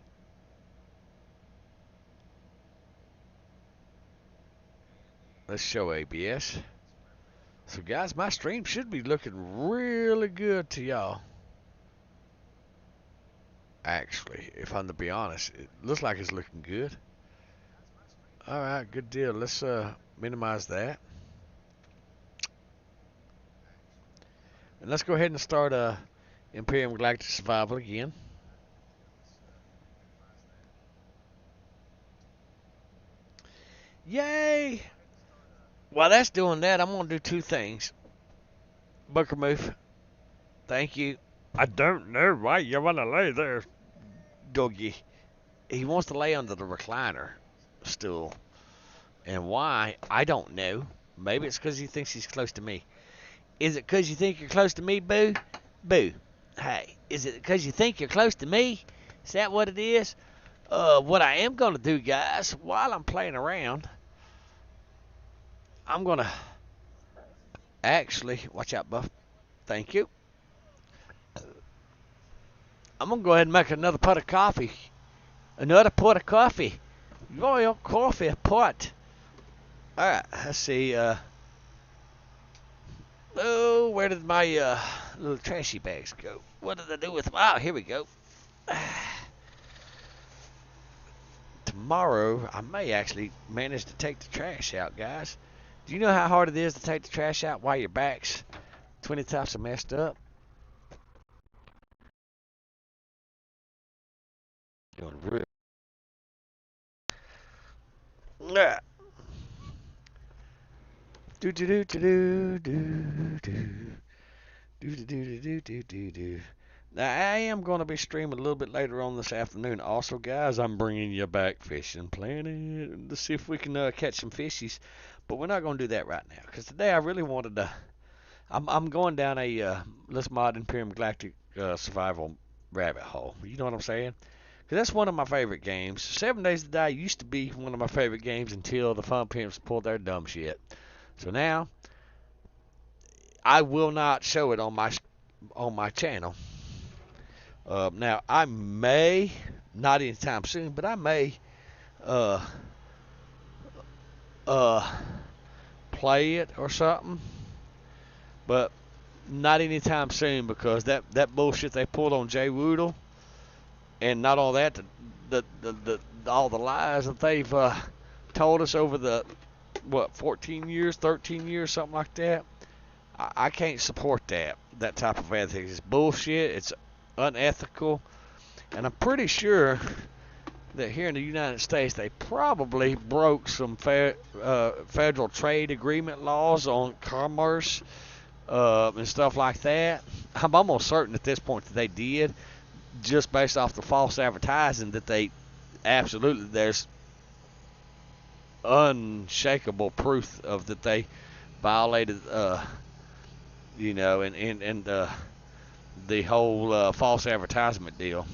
Let's show ABS. So guys, my stream should be looking really good to y'all. Actually, if I'm to be honest, it looks like it's looking good. Alright, good deal. Let's minimize that. And let's go ahead and start Empyrion Galactic Survival again. Yay! While that's doing that, I'm going to do two things. Booker move. Thank you. I don't know why you want to lay there, doggy. He wants to lay under the recliner stool. And why, I don't know. Maybe it's because he thinks he's close to me. Is it because you think you're close to me, Boo? Boo. Hey, is it because you think you're close to me? Is that what it is? What I am going to do, guys, while I'm playing around, I'm going to actually, watch out, Buff. Thank you. I'm going to go ahead and make another pot of coffee. Another pot of coffee. Royal coffee pot. Alright, let's see. Oh, where did my little trashy bags go? What did I do with them? Oh, here we go. Tomorrow, I may actually manage to take the trash out, guys. Do you know how hard it is to take the trash out while your back's 20 times messed up? Doing real. Yeah. Do do do do do do do. Now I am going to be streaming a little bit later on this afternoon. Also, guys, I'm bringing you back Fishing Planet to see if we can catch some fishies. But we're not going to do that right now because today I really wanted to. I'm going down a let's mod Empyrion Galactic Survival rabbit hole. You know what I'm saying? Because that's one of my favorite games. 7 Days to Die used to be one of my favorite games until the Fun Pimps pulled their dumb shit. So now I will not show it on my channel. Now I may, not anytime soon, but I may play it or something, but not anytime soon because that bullshit they pulled on Jay Woodle and not all that, all the lies that they've told us over the 14 years, 13 years, something like that. I can't support that type of ethics. It's bullshit. It's unethical, and I'm pretty sure that here in the United States they probably broke some federal trade agreement laws on commerce and stuff like that. I'm almost certain at this point that they did, just based off the false advertising that they absolutely, there's unshakable proof of that they violated, and the whole false advertisement deal.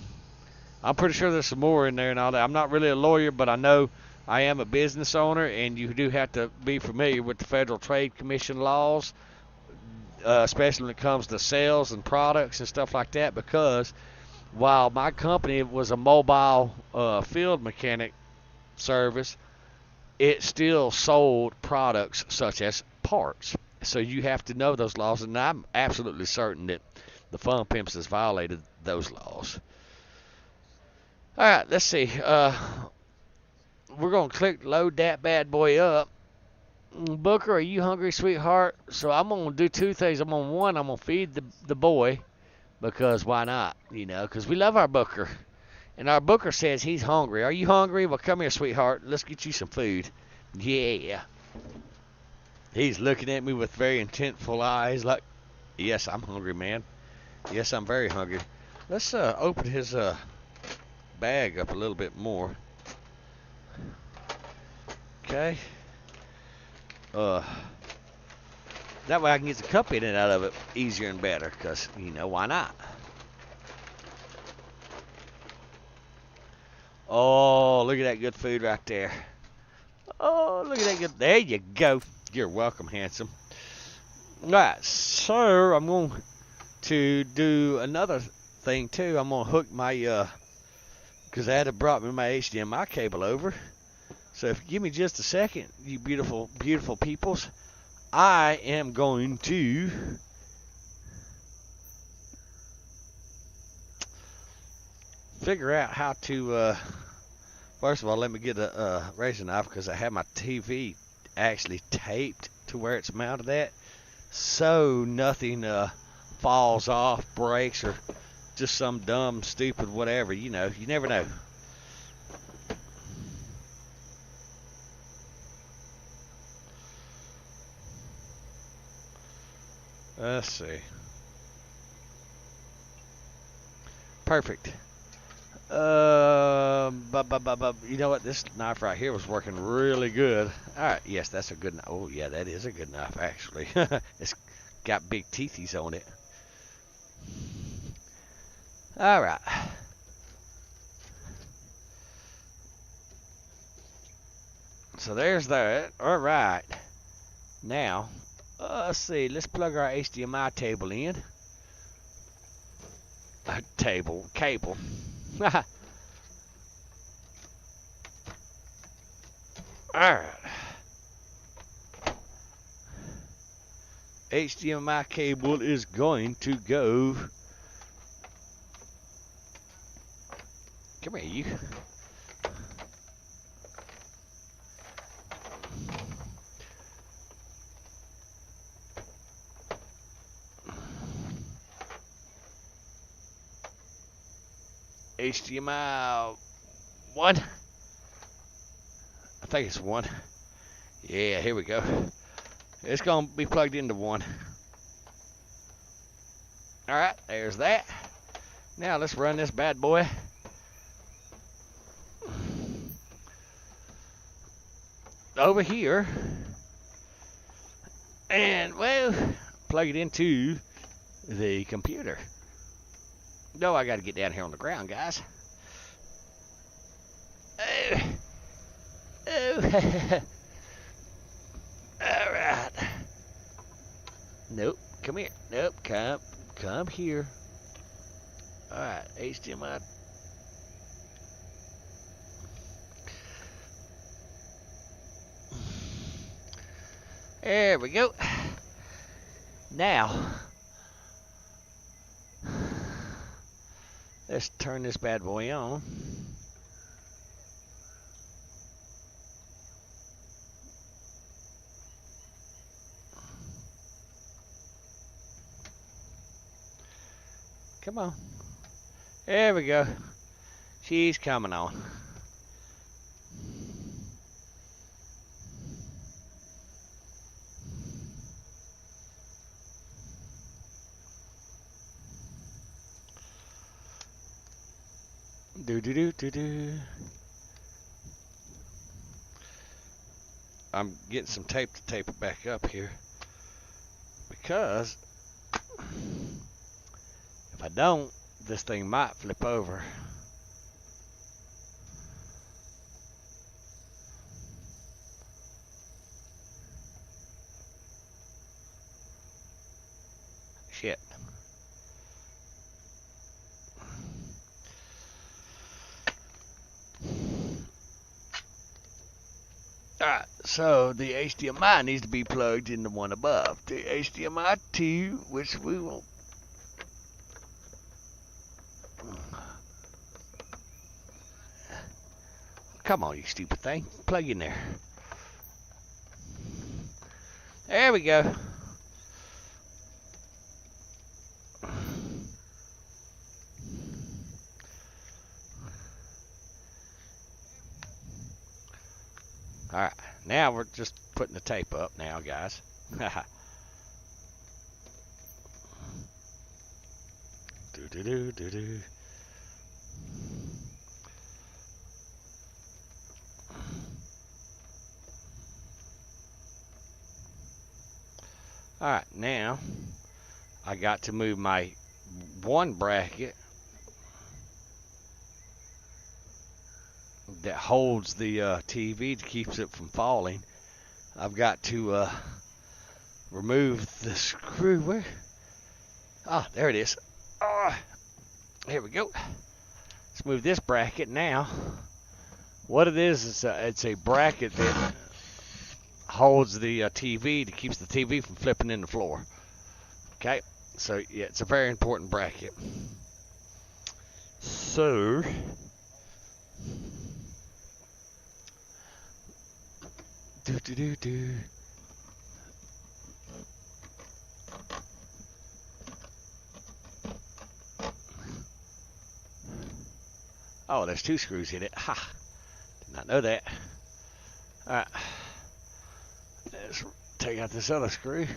I'm pretty sure there's some more in there and all that. I'm not really a lawyer, but I know I am a business owner, and you do have to be familiar with the Federal Trade Commission laws, especially when it comes to sales and products and stuff like that, because while my company was a mobile field mechanic service, it still sold products such as parts. So you have to know those laws, and I'm absolutely certain that the Fun Pimps has violated those laws. All right, let's see. We're going to click load that bad boy up. Booker, are you hungry, sweetheart? So I'm going to do two things. I'm going to feed the boy, because why not? You know, because we love our Booker. And our Booker says he's hungry. Are you hungry? Well, come here, sweetheart. Let's get you some food. Yeah. He's looking at me with very intentful eyes like, yes, I'm hungry, man. Yes, I'm very hungry. Let's open his bag up a little bit more. Okay. That way I can get the cup in and out of it easier and better, because, you know, why not? Oh, look at that good food right there. Oh, look at that good. There you go. You're welcome, handsome. All right, so I'm going to do another thing, too. I'm going to hook my, because I had to brought me my HDMI cable over. So if you give me just a second, you beautiful, beautiful peoples, I am going to figure out how to, first of all, let me get a razor knife, because I have my TV actually taped to where it's mounted at, so nothing falls off, breaks, or just some dumb, stupid whatever, you know, you never know. Let's see. Perfect. You know what? This knife right here was working really good. All right. Yes, that's a good knife. Oh, yeah, that is a good knife, actually. It's got big teethies on it. All right. So there's that. All right. Now, let's see. Let's plug our HDMI cable in. Cable. Alright. HDMI cable is going to go. Come here, you. HDMI 1. I think it's 1. Yeah, here we go. It's going to be plugged into 1. Alright, there's that. Now let's run this bad boy. Over here. And, well, plug it into the computer. No, I got to get down here on the ground, guys. Oh. All right. Nope. Come here. Nope. Come here. All right. HDMI. There we go. Now, let's turn this bad boy on. Come on. There we go. She's coming on. Do. I'm getting some tape to tape it back up here, because I don't, this thing might flip over. Shit. Alright, so the HDMI needs to be plugged in the one above. The HDMI 2, which we will... Come on, you stupid thing. Plug in there. There we go. Alright, now we're just putting the tape up now, guys. Do-do-do-do-do. Alright, now I got to move my one bracket that holds the TV, keeps it from falling. I've got to remove the screw. Where? Ah, there it is. Here we go. Let's move this bracket now. What it is it's a bracket that holds the TV, that keeps the TV from flipping in the floor. Okay, so yeah, it's a very important bracket. So do. Oh, there's two screws in it. Ha! Did not know that. Alright. Let's take out this other screw.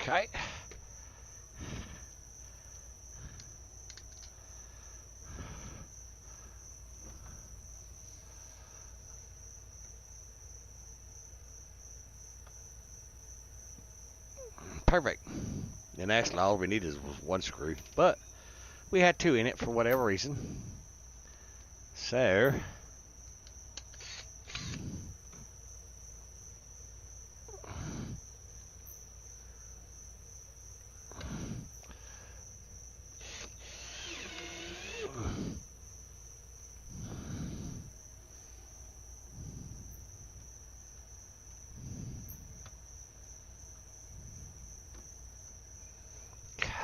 Okay. Perfect. And actually all we needed was one screw, but we had two in it for whatever reason. So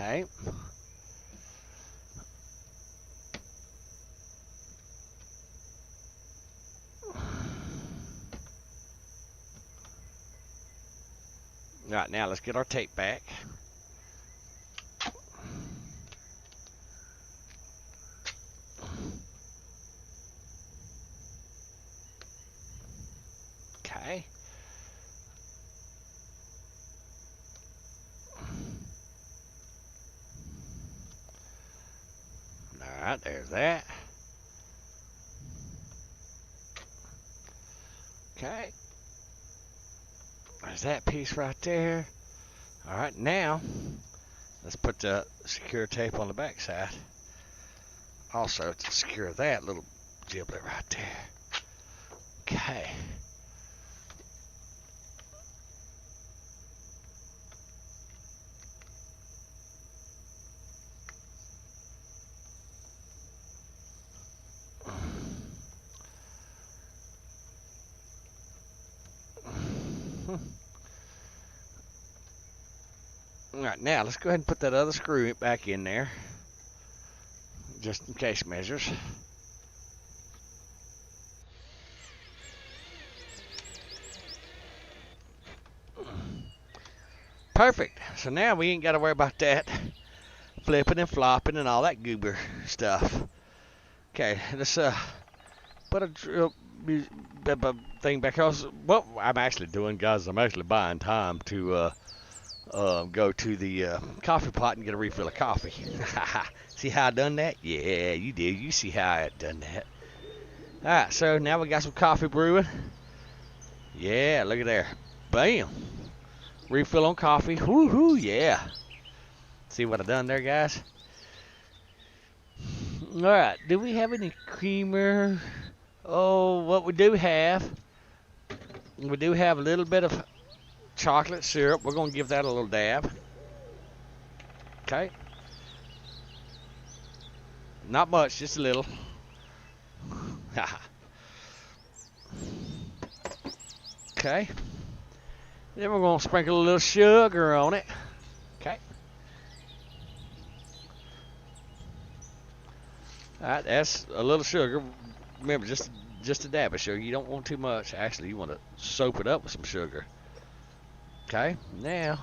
okay. All right, now let's get our tape back. Okay. All right, there's that. Okay. There's that piece right there. All right, now let's put the secure tape on the back side. Also to secure that little giblet right there. Okay. Alright, now let's go ahead and put that other screw back in there, just in case measures. Perfect. So now we ain't got to worry about that flipping and flopping and all that goober stuff. Okay, let's put a drill thing back. What I'm actually doing, guys, I'm actually buying time to go to the coffee pot and get a refill of coffee. See how I done that? Yeah, you did. You see how I done that. Alright, so now we got some coffee brewing. Yeah, look at there. Bam. Refill on coffee. Woohoo, yeah. See what I done there, guys? Alright, do we have any creamer? Oh, what we do have a little bit of chocolate syrup. We're going to give that a little dab. Okay. Not much, just a little. Okay. Then we're going to sprinkle a little sugar on it. Okay. Alright, that's a little sugar. Remember, just a dab of sugar. You don't want too much. Actually, you want to soak it up with some sugar. Okay, now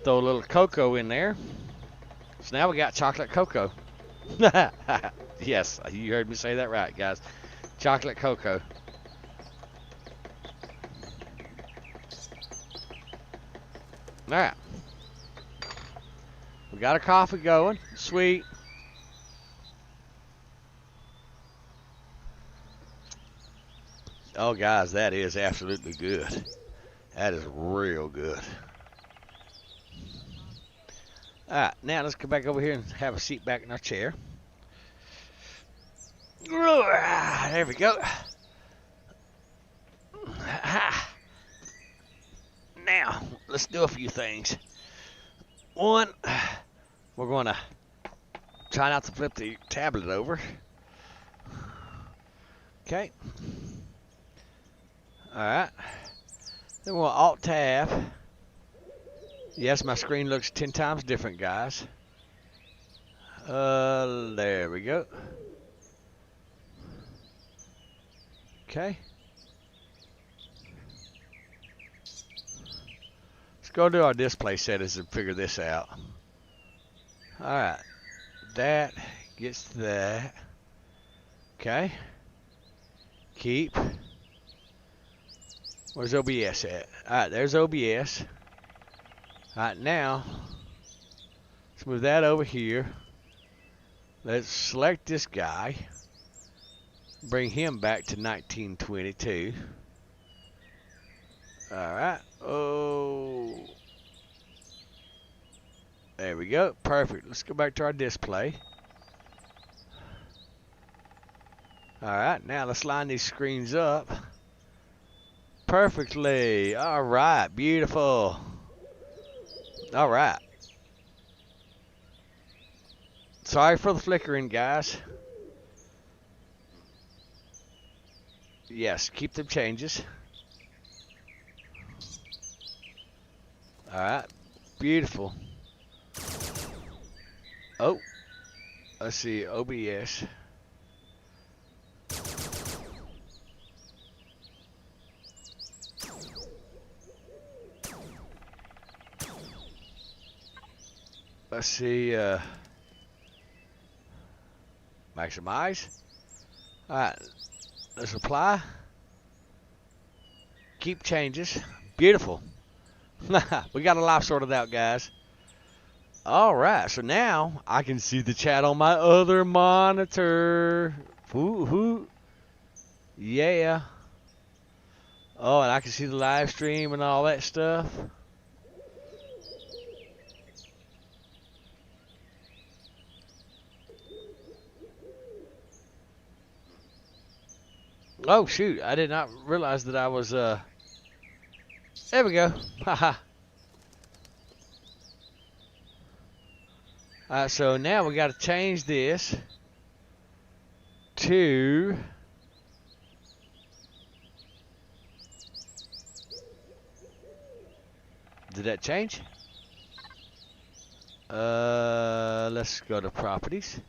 throw a little cocoa in there. So now we got chocolate cocoa. Yes, you heard me say that right, guys. Chocolate cocoa. Alright. We got our coffee going. Sweet. Oh, guys, that is absolutely good. That is real good. Alright, now let's go back over here and have a seat back in our chair. There we go. Now, let's do a few things. One, we're going to try not to flip the tablet over. Okay. Alright. Then we'll Alt-Tab. Yes, my screen looks 10 times different, guys. There we go. Okay. Let's go to our display settings and figure this out. Alright. That gets that. Okay. Keep. Where's OBS at? Alright, there's OBS. Alright, now, let's move that over here. Let's select this guy. Bring him back to 1922. Alright. Oh. There we go. Perfect. Let's go back to our display. Alright, now let's line these screens up perfectly. Alright, beautiful. Alright. Sorry for the flickering, guys. Yes, keep them changes. Alright, beautiful. Oh, let's see, OBS. Let's see, maximize. Alright, let's apply. Keep changes. Beautiful. We got a lot sorted out, guys. Alright, so now I can see the chat on my other monitor. Woo-hoo. Yeah. Oh, and I can see the live stream and all that stuff. Oh, shoot. I did not realize that I was, there we go. Haha. Alright, so now we got to change this to... Did that change? Let's go to properties.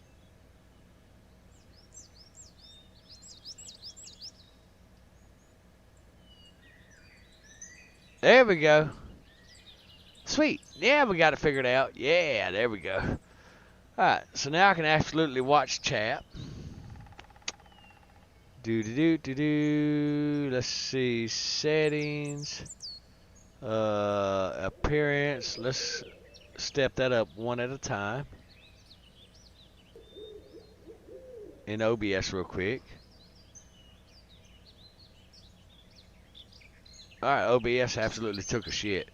There we go. Sweet. Yeah, we got it figured out. Yeah, there we go. Alright, so now I can absolutely watch chat. Let's see. Settings. Appearance. Let's step that up one at a time. In OBS real quick. Alright, OBS absolutely took a shit.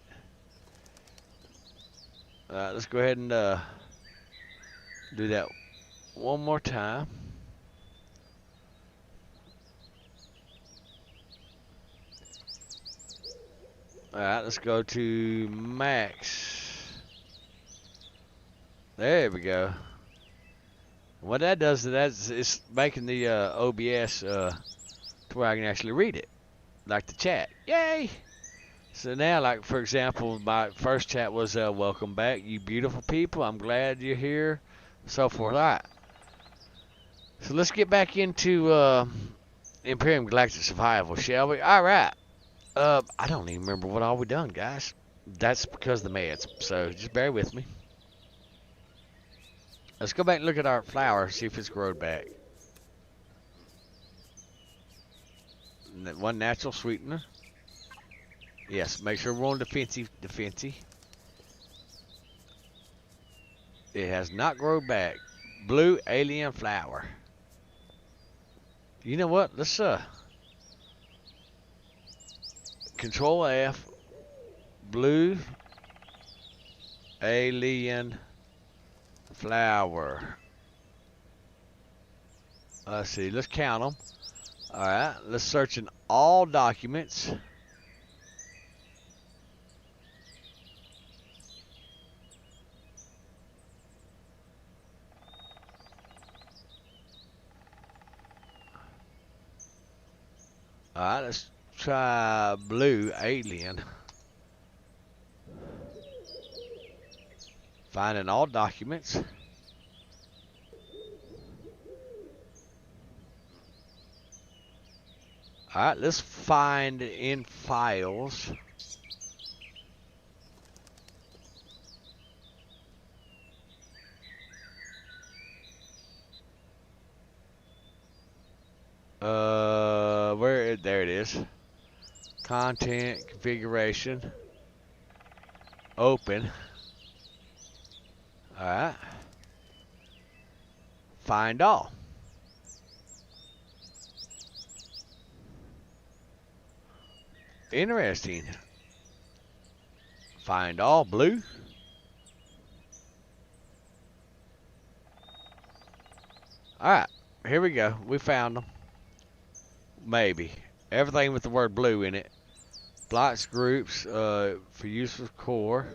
Alright, let's go ahead and do that one more time. Alright, let's go to max. There we go. What that does is it's making the OBS to where I can actually read it, like the chat. Yay! So now, like for example, my first chat was welcome back, you beautiful people. I'm glad you're here. So forth. Alright. So let's get back into Empyrion Galactic Survival, shall we? Alright. I don't even remember what all we done, guys. That's because of the meds, so just bear with me. Let's go back and look at our flower, see if it's grown back. One natural sweetener. Yes, make sure we're on defensive. It has not grown back. Blue alien flower. You know what? Let's Control F. Blue alien flower. Let's see. Let's count them. All right. Let's search in all documents. All right. Let's try blue alien. Find in all documents. Alright, let's find in files. There it is. Content, configuration. Open. Alright. Find all. Interesting. Find all blue. Alright, here we go. We found them. Maybe. Everything with the word blue in it. Blocks groups for use with core.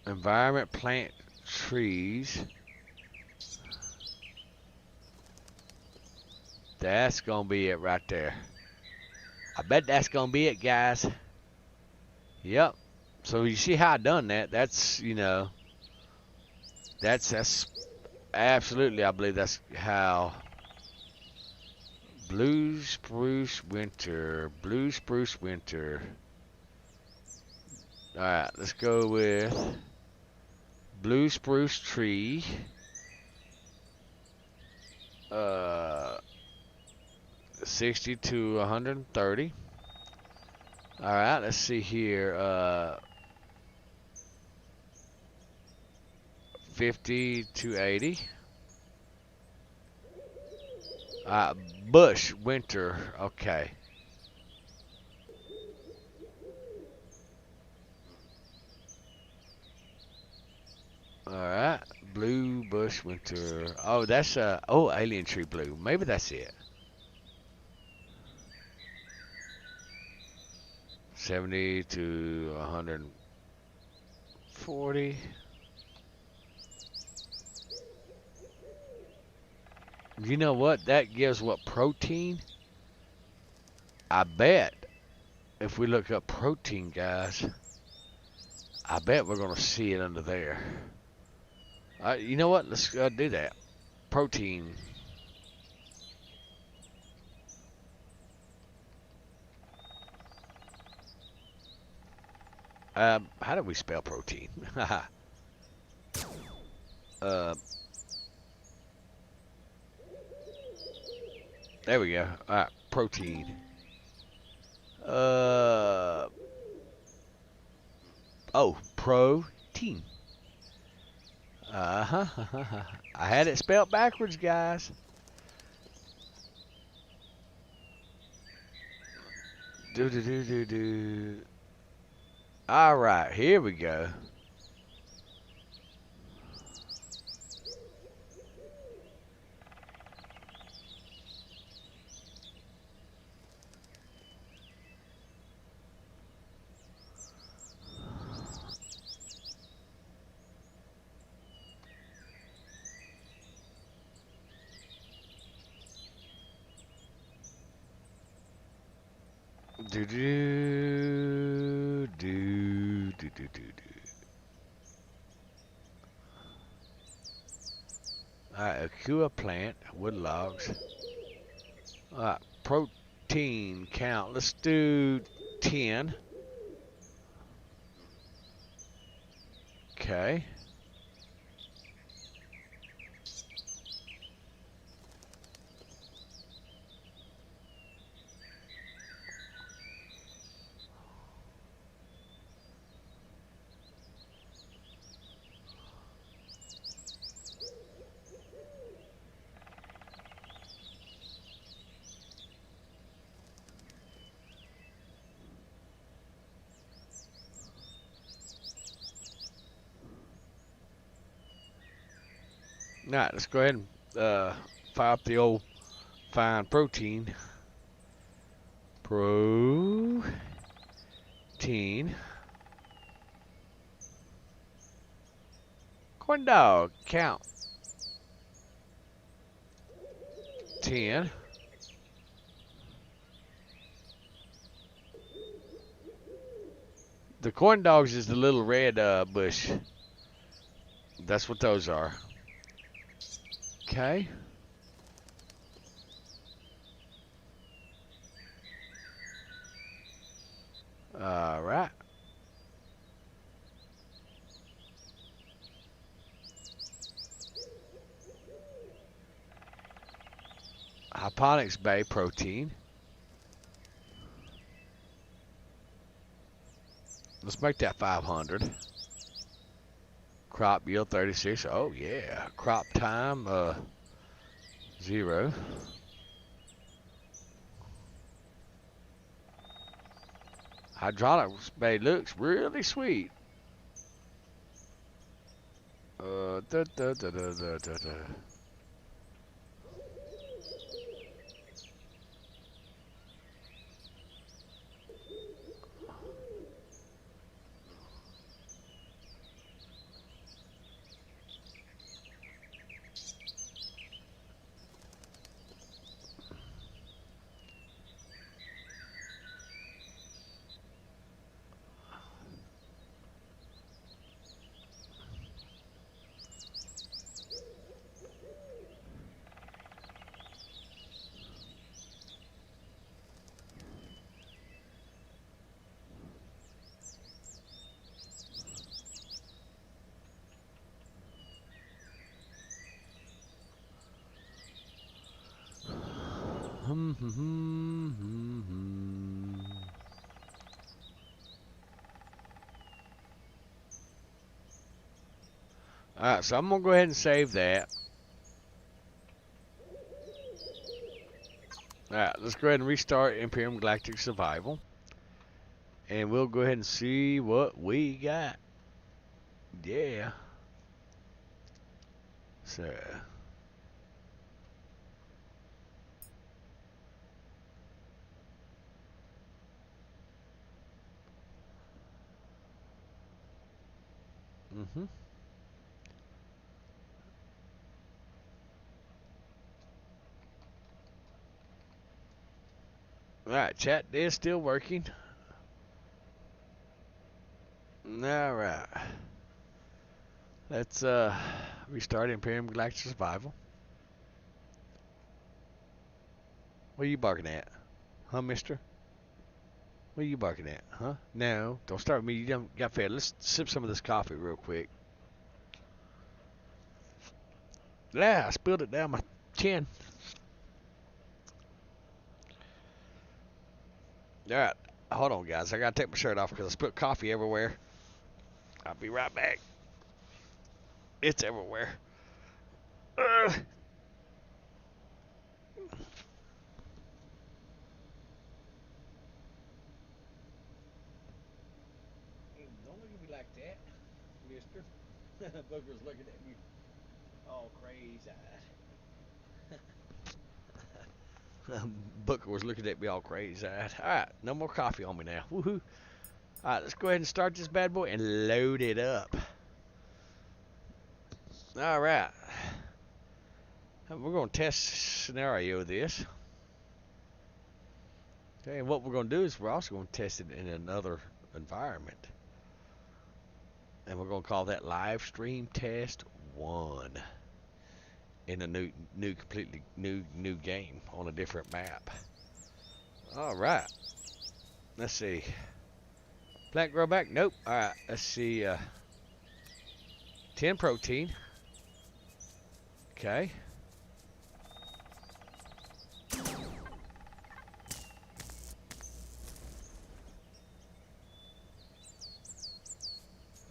Environment, plant, trees. That's gonna be it right there. I bet that's gonna be it, guys. Yep. So you see how I done that? That's, you know, that's absolutely, I believe that's how. Blue spruce winter. Blue spruce winter. Alright, let's go with blue spruce tree. 60 to 130. Alright, let's see here. 50 to 80. Bush winter. Okay. Alright. Blue bush winter. Oh, that's oh, alien tree blue. Maybe that's it. 70 to 140. You know what? That gives what, protein? I bet if we look up protein, guys, I bet we're going to see it under there. You know what? Let's do that. Protein. How do we spell protein? There we go. Alright, protein. Oh, protein. Uh-huh. I had it spelled backwards, guys. Do. All right, here we go. Do. Alright, Akua plant, wood logs. Alright, protein count. Let's do 10. Okay. Alright, let's go ahead and fire up the old fine protein. Protein. Corn dog count. 10. The corn dogs is the little red bush. That's what those are. Okay. All right. Hydroponics bay protein. Let's make that 500. Crop yield 36. Oh yeah. Crop time 0. Hydraulics bay looks really sweet. Da. Alright, so I'm going to go ahead and save that. Alright, let's go ahead and restart Empyrion Galactic Survival. And we'll go ahead and see what we got. Yeah. So. Alright, chat is still working. Alright. Let's restart Empyrion Galactic Survival. What are you barking at? Huh, mister? What are you barking at? Huh? No, don't start with me. You don't got fed. Let's sip some of this coffee real quick. Yeah, I spilled it down my chin. Alright, hold on, guys. I gotta take my shirt off because I spilled coffee everywhere. I'll be right back. It's everywhere. Don't look at me like that, mister. Booker's looking at me all crazy-eyed. Booker was looking at me all crazy-eyed. Alright, no more coffee on me now. Woohoo. Alright, let's go ahead and start this bad boy and load it up. Alright. We're going to test scenario this. Okay, and what we're going to do is we're also going to test it in another environment. And we're going to call that live stream test 1 in a completely new game on a different map. All right. Let's see. Plant grow back? Nope. All right. Let's see. 10 protein. Okay.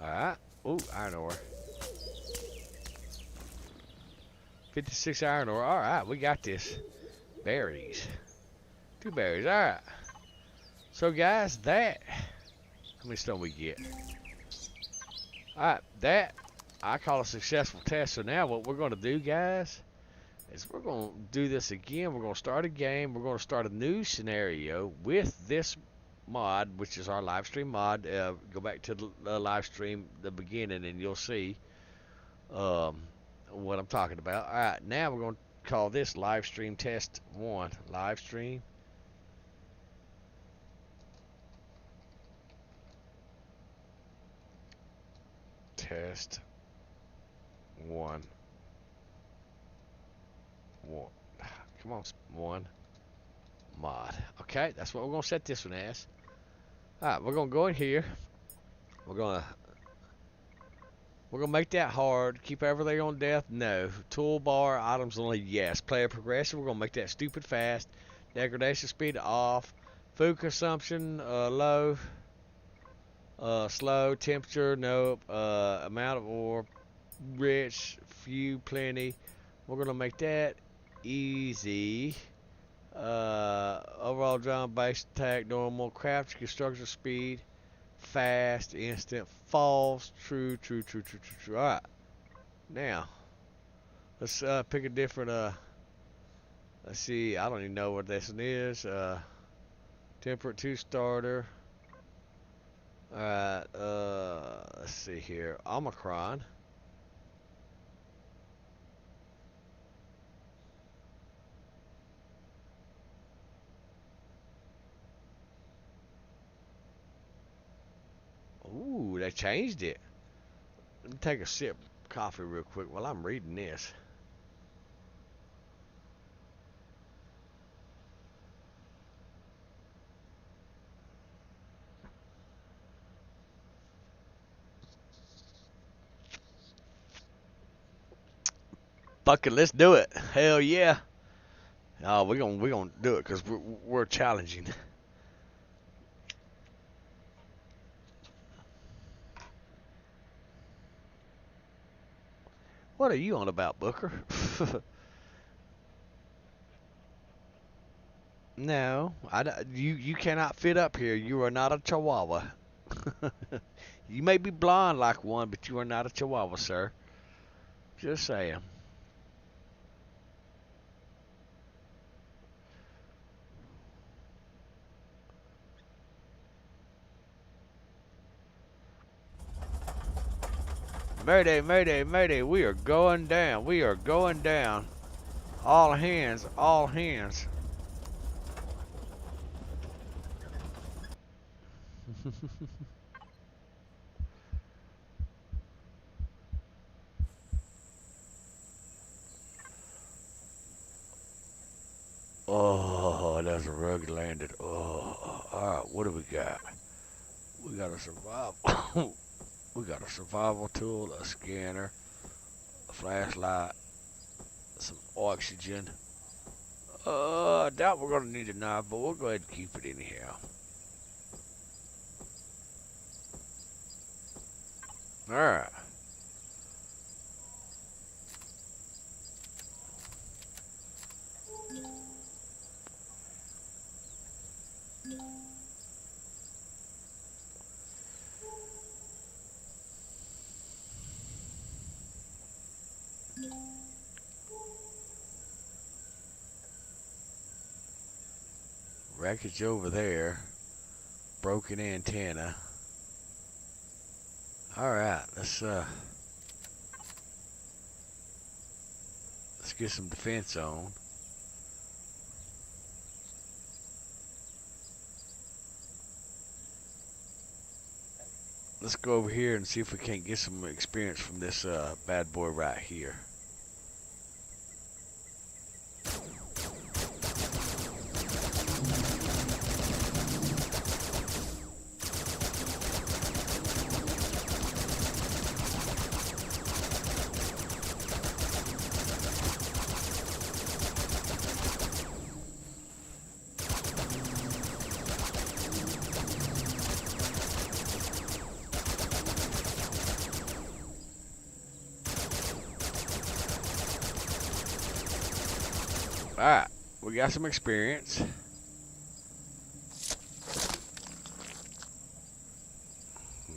Alright. Ooh, iron ore. 56 iron ore. Alright, we got this. Berries. 2 berries. Alright. So, guys, that. How many stone we get? Alright, that I call a successful test. So, now what we're going to do, guys, is we're going to do this again. We're going to start a game. We're going to start a new scenario with this mod, which is our live stream mod. Go back to the live stream, the beginning, and you'll see what I'm talking about. Alright, now we're going to call this live stream test 1. Live stream test 1. Come on, 1 mod. Okay, that's what we're going to set this one as. Alright, we're going to go in here. We're going to make that hard. Keep everything on death? No. Toolbar, items only? Yes. Player progression, we're going to make that stupid fast. Degradation speed off. Food consumption, low. Slow. Temperature, nope. Amount of ore, rich. Few, plenty. We're going to make that easy. Overall drum, base attack, normal. Craft, construction speed. Fast, instant, false, true. Alright. Now, let's pick a different, let's see, I don't even know what this one is. Temperate 2 starter. Alright, let's see here. Omicron. Ooh, they changed it. Let me take a sip of coffee real quick while I'm reading this. Fuck it, let's do it. Hell yeah. Oh, we're gonna do it because we're challenging. What are you on about, Booker? No, you cannot fit up here. You are not a Chihuahua. You may be blonde like one, but you are not a Chihuahua, sir. Just saying. Mayday, mayday, mayday. We are going down. We are going down. All hands, all hands. Oh, that's a rug landed. Oh, alright, what do we got? We got a survival. We got a survival tool, a scanner, a flashlight, some oxygen. I doubt we're gonna need a knife, but we'll go ahead and keep it anyhow. Alright. Wreckage over there. Broken antenna. Alright, let's get some defense on. Let's go over here and see if we can't get some experience from this bad boy right here. Alright, we got some experience.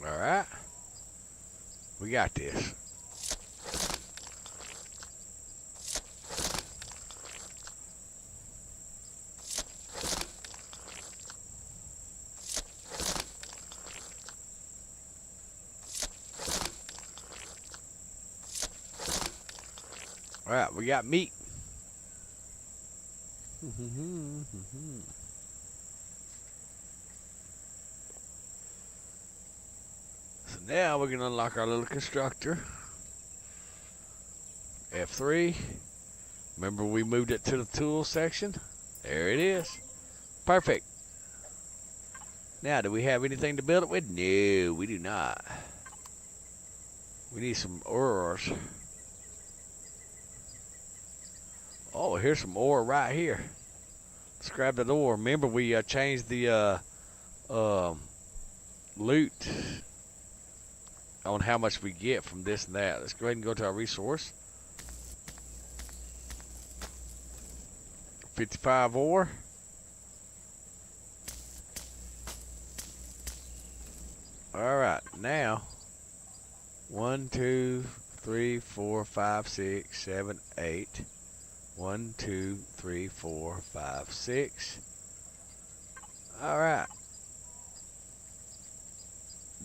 Alright. We got this. Alright, we got meat. So now we're gonna unlock our little constructor. F3. Remember we moved it to the tools section? There it is. Perfect. Now, do we have anything to build it with? No, we do not. We need some ores. Oh, here's some ore right here. Let's grab that ore. Remember, we changed the loot on how much we get from this and that. Let's go ahead and go to our resource. 55 ore. Alright, now 1, 2, 3, 4, 5, 6, 7, 8. 1, 2, 3, 4, 5, 6. Alright.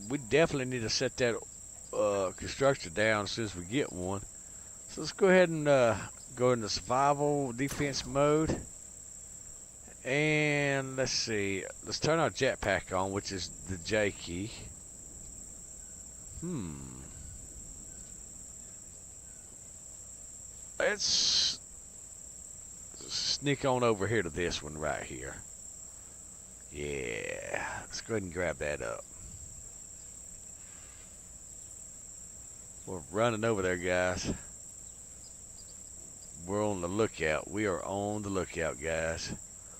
We definitely need to set that constructor down as soon as we get one. So let's go ahead and go into survival defense mode. And let's see. Let's turn our jetpack on, which is the J key. Let's sneak on over here to this one right here. Yeah, let's go ahead and grab that up. We're running over there, guys. We're on the lookout. We are on the lookout, guys.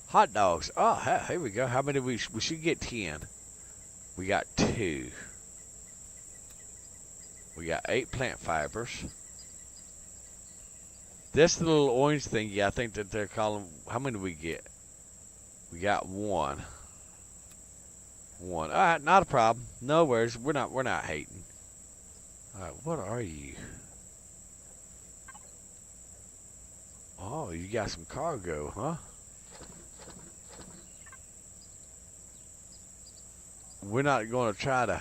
Hot dogs. Oh, here we go. How many we should get 10. We got 2. We got 8 plant fibers. That's the little orange thingy I think that they're calling. How many do we get? We got 1. 1. Alright, not a problem. No worries. We're not hating. Alright, what are you? Oh, you got some cargo, huh? We're not going to try to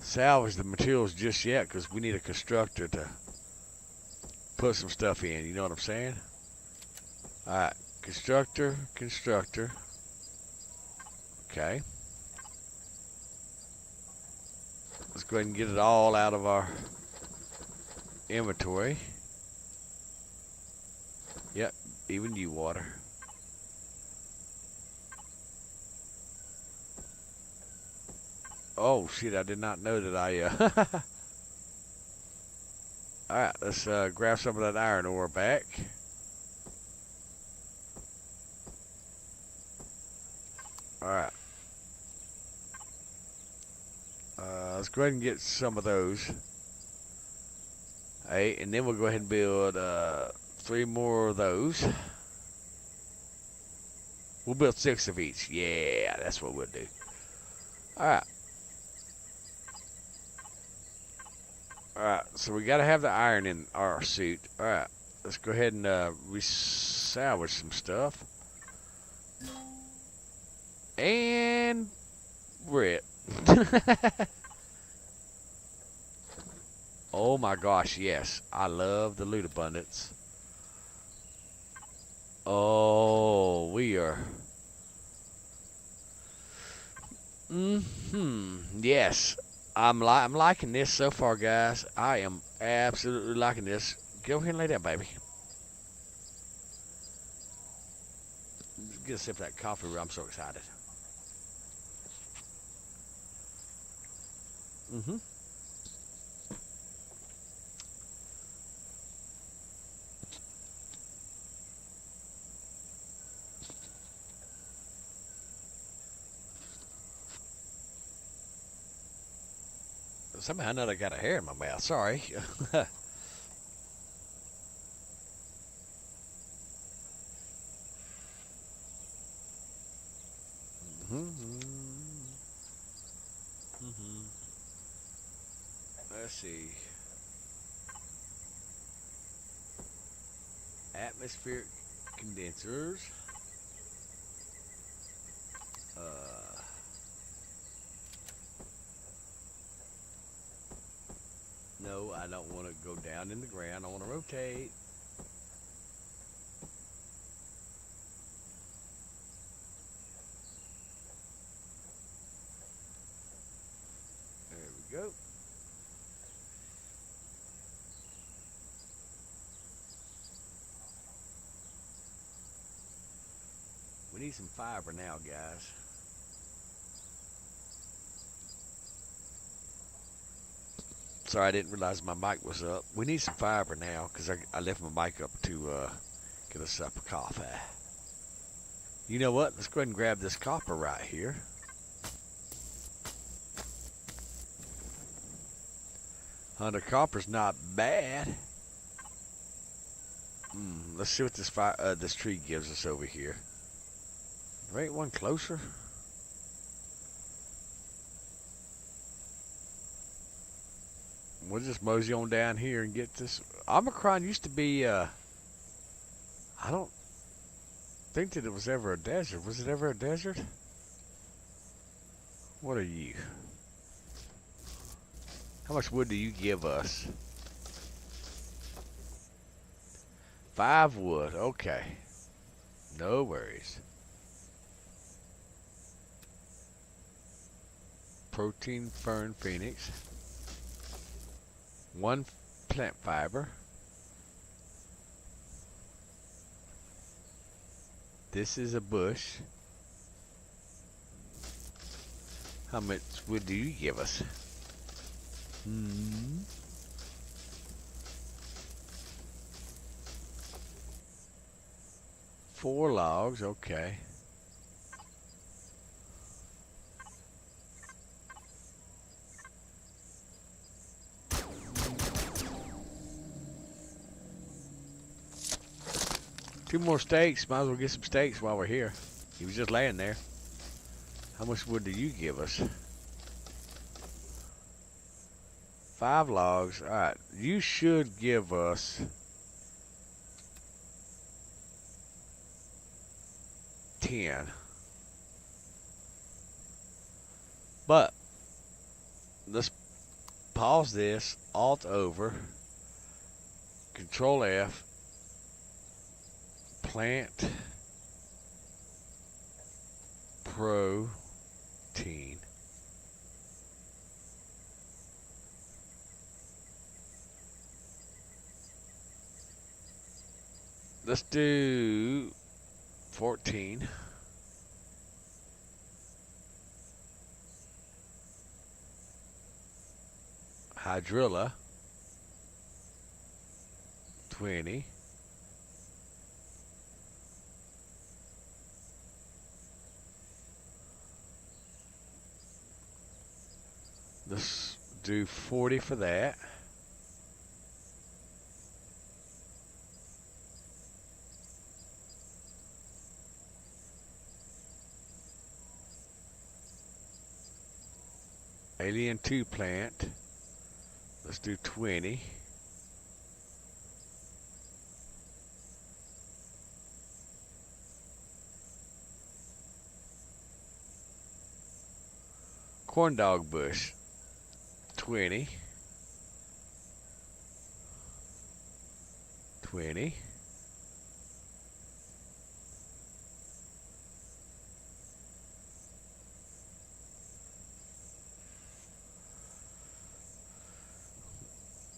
salvage the materials just yet because we need a constructor to put some stuff in. You know what I'm saying? Alright, constructor. Okay. Let's go ahead and get it all out of our inventory. Yep, even you, water. Oh shit, I did not know that I Alright, let's grab some of that iron ore back. Alright. Let's go ahead and get some of those. Alright, and then we'll go ahead and build 3 more of those. We'll build 6 of each. Yeah, that's what we'll do. Alright. Alright, so we gotta have the iron in our suit. Alright, let's go ahead and salvage some stuff. And we're it. Oh my gosh, yes. I love the loot abundance. Oh, we are. Yes. I'm liking this so far, guys. I am absolutely liking this. Go ahead and lay down, baby. Get a sip of that coffee. I'm so excited. Somehow or another I got a hair in my mouth. Sorry. Let's see. Atmospheric condensers. No, I don't want to go down in the ground. I want to rotate. There we go. We need some fiber now, guys. Sorry, I didn't realize my mic was up. We need some fiber now because I left my mic up to get us up a coffee. You know what? Let's go ahead and grab this copper right here. Copper's not bad. Let's see what this tree gives us over here. There ain't one closer. We'll just mosey on down here and get this. Omicron used to be, I don't think that it was ever a desert. Was it ever a desert? What are you? How much wood do you give us? 5 wood. Okay. No worries. Protein, fern, phoenix. 1 plant fiber. This is a bush. How much wood do you give us? 4 logs, okay. Two more steaks. Might as well get some steaks while we're here. He was just laying there. How much wood do you give us? 5 logs. Alright. You should give us 10. But let's pause this. Alt over. Control F. Plant protein. Let's do 14. Hydrilla. 20. Let's do 40 for that. Alien 2 plant. Let's do 20. Corn dog bush. 20. 20.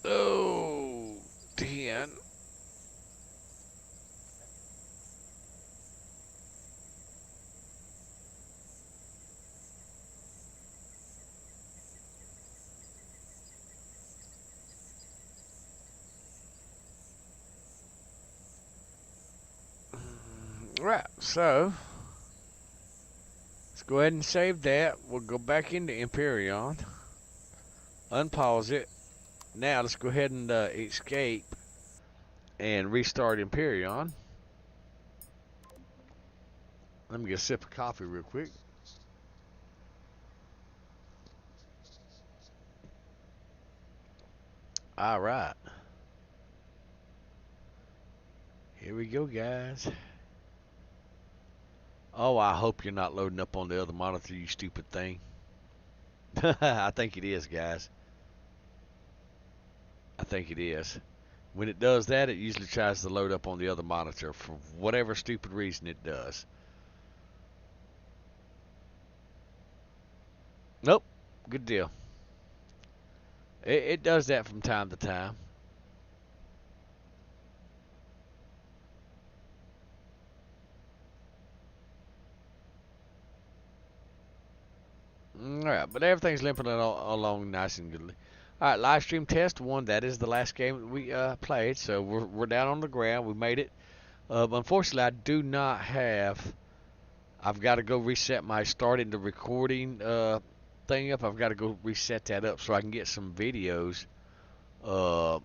Oh, 10. Right, so let's go ahead and save that. We'll go back into Empyrion, unpause it. Now let's go ahead and escape and restart Empyrion. Let me get a sip of coffee real quick. All right. Here we go, guys. Oh, I hope you're not loading up on the other monitor, you stupid thing. I think it is, guys. I think it is. When it does that, it usually tries to load up on the other monitor for whatever stupid reason it does. Nope. Good deal. It does that from time to time. Alright, but everything's limping along nice and goodly. Alright, live stream test 1. That is the last game that we played. So we're down on the ground. We made it. Unfortunately, I do not have... I've got to go reset my starting the recording thing up. I've got to go reset that up so I can get some videos of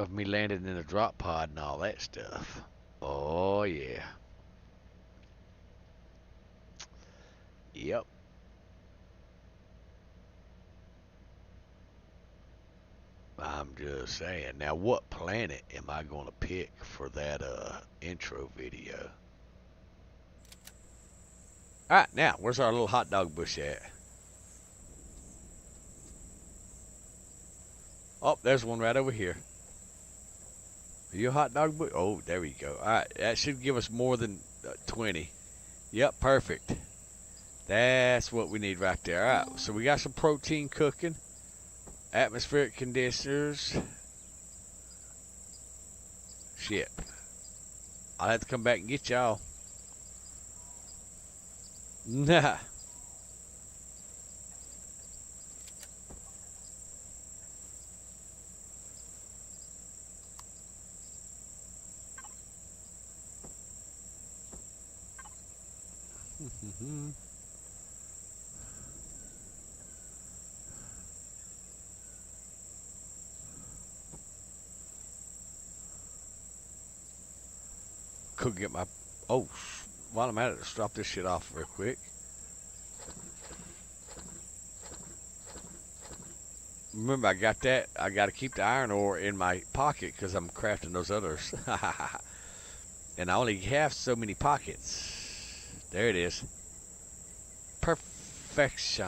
me landing in a drop pod and all that stuff. Oh, yeah. Yep. I'm just saying. Now, what planet am I going to pick for that intro video? Alright, now, where's our little hot dog bush at? Oh, there's one right over here. Are you a hot dog bush? Oh, there we go. Alright, that should give us more than 20. Yep, perfect. That's what we need right there. Alright, so we got some protein cooking. Atmospheric condensers. Shit. I'll have to come back and get y'all. Nah. Could get my... Oh, while I'm at it, let's drop this shit off real quick. Remember, I got that. I got to keep the iron ore in my pocket because I'm crafting those others. And I only have so many pockets. There it is. Perfection.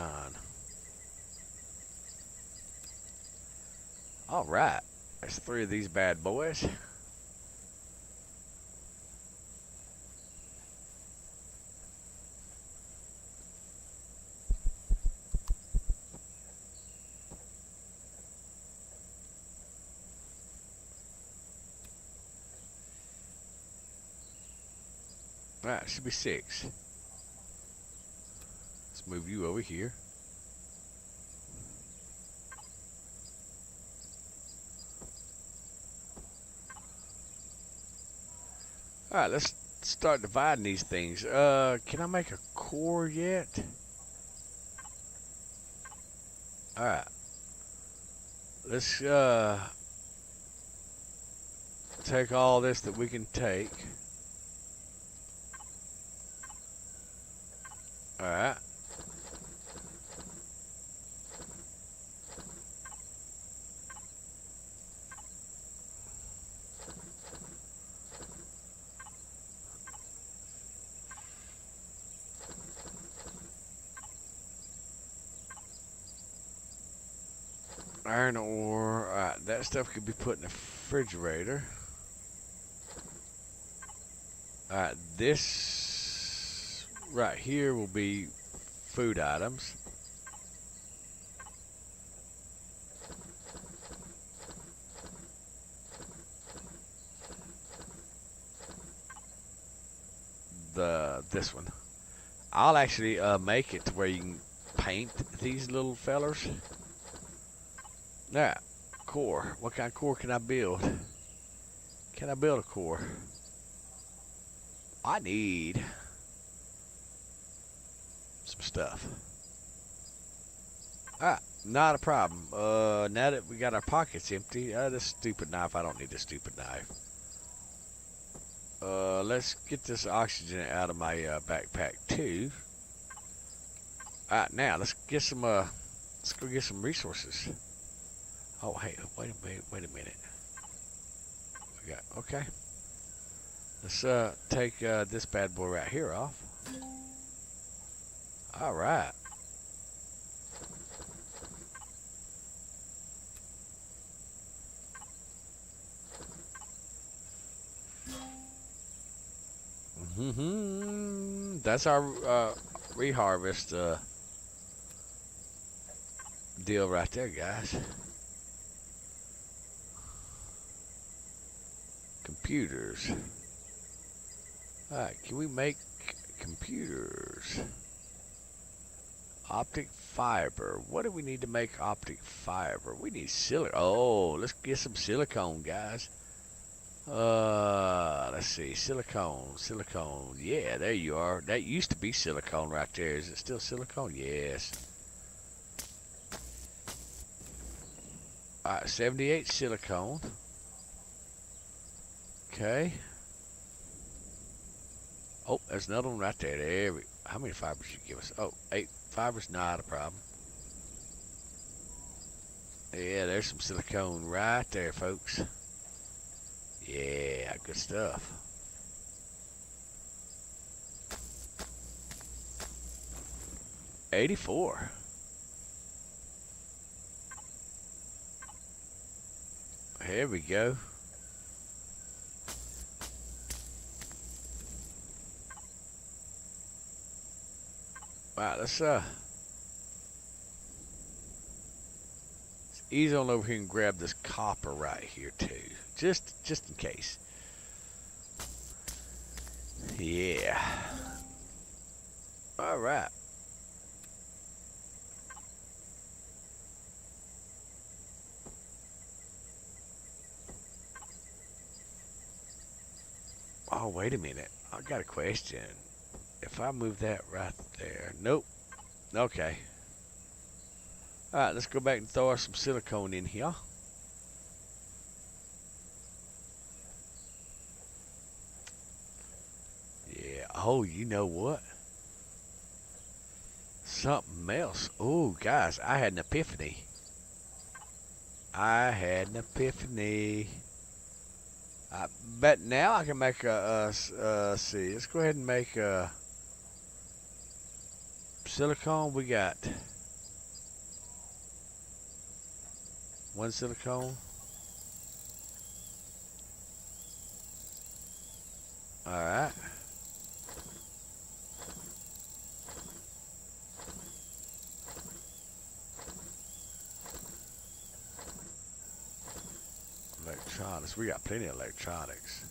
All right. There's 3 of these bad boys. Alright, it should be 6. Let's move you over here. Alright, let's start dividing these things. Can I make a core yet? Alright. Let's take all this that we can take. Alright. Iron ore. Alright, that stuff could be put in the refrigerator. Alright, this right here will be food items. This one. I'll actually make it to where you can paint these little fellers. Now, core. What kind of core can I build? Can I build a core? I need some stuff. Ah, not a problem. Now that we got our pockets empty, this stupid knife, I don't need this stupid knife. Let's get this oxygen out of my backpack too. Alright, now let's get some let's go get some resources. Oh hey, wait a minute. We got okay. Let's take this bad boy right here off. Alright. That's our reharvest deal right there, guys. Computers. Alright, can we make computers? Optic fiber. What do we need to make optic fiber? We need silicone. Oh, let's get some silicone, guys. Let's see. Silicone. Yeah, there you are. That used to be silicone right there. Is it still silicone? Yes. Alright, 78 silicone. Okay. Oh, there's another one right there. How many fibers you give us? Oh, 8 fibers. Not a problem. Yeah, there's some silicone right there, folks. Yeah, good stuff. $84. Here we go. Wow, let's ease on over here and grab this copper right here too. Just in case. Yeah. All right. Oh, wait a minute. I got a question. If I move that right there. Nope. Okay. All right, let's go back and throw some silicone in here. Yeah. Oh, you know what? Something else. Oh, guys, I had an epiphany. I bet now I can make see. Let's go ahead and make a silicone. We got one silicone. All right. Electronics. We got plenty of electronics.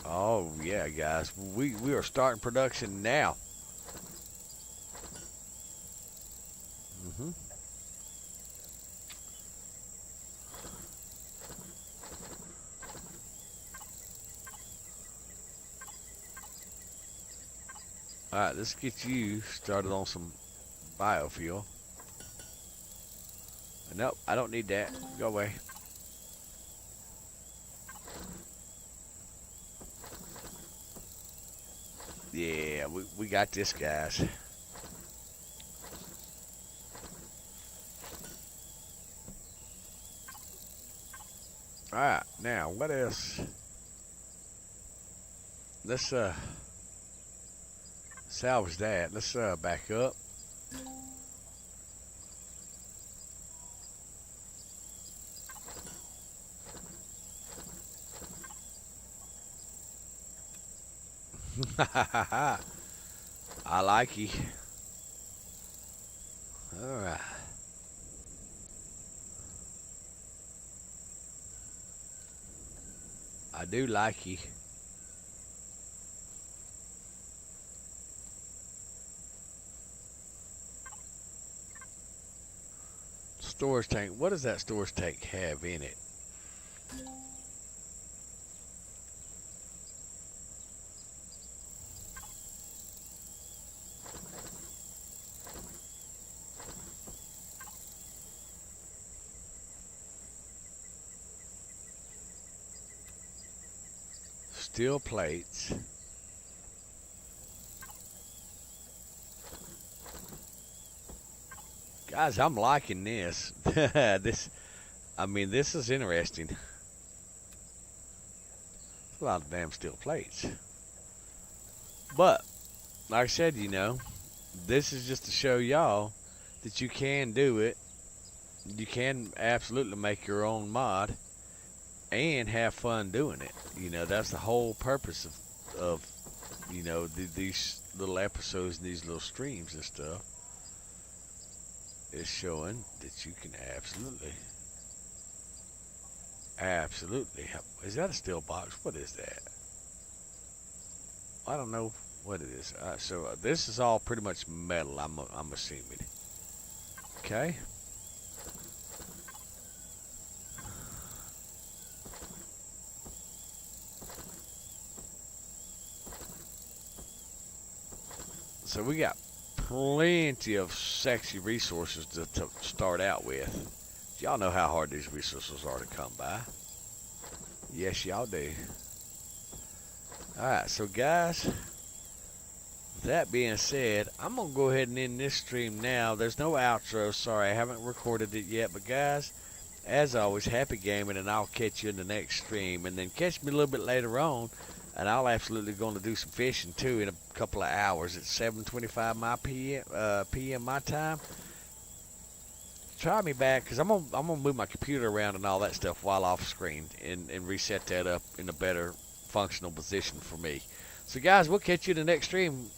Oh yeah, guys. We are starting production now. All right, let's get you started on some biofuel. Nope, I don't need that. Go away. Yeah, we got this, guys. All right, now what else? let's salvage that. Let's back up. I like you. Alright. I do like you. Storage tank. What does that storage tank have in it? Steel plates. Guys, I'm liking this. This is interesting. A lot of damn steel plates. But, like I said, this is just to show y'all that you can do it. You can absolutely make your own mod and have fun doing it. That's the whole purpose of these little episodes and these little streams and stuff. Is showing that you can absolutely. Is that a steel box? What is that? I don't know what it is. So this is all pretty much metal. I'm assuming. Okay. So we got plenty of sexy resources to start out with. Y'all know how hard these resources are to come by. Yes, y'all do. Alright, so guys, that being said, I'm going to go ahead and end this stream now. There's no outro. Sorry, I haven't recorded it yet. But guys, as always, happy gaming, and I'll catch you in the next stream. And then catch me a little bit later on, and I'll absolutely going to do some fishing too in a couple of hours at 7:25 p.m. my time. Try me back, because I'm gonna move my computer around and all that stuff while off screen and reset that up in a better functional position for me. So guys, we'll catch you in the next stream.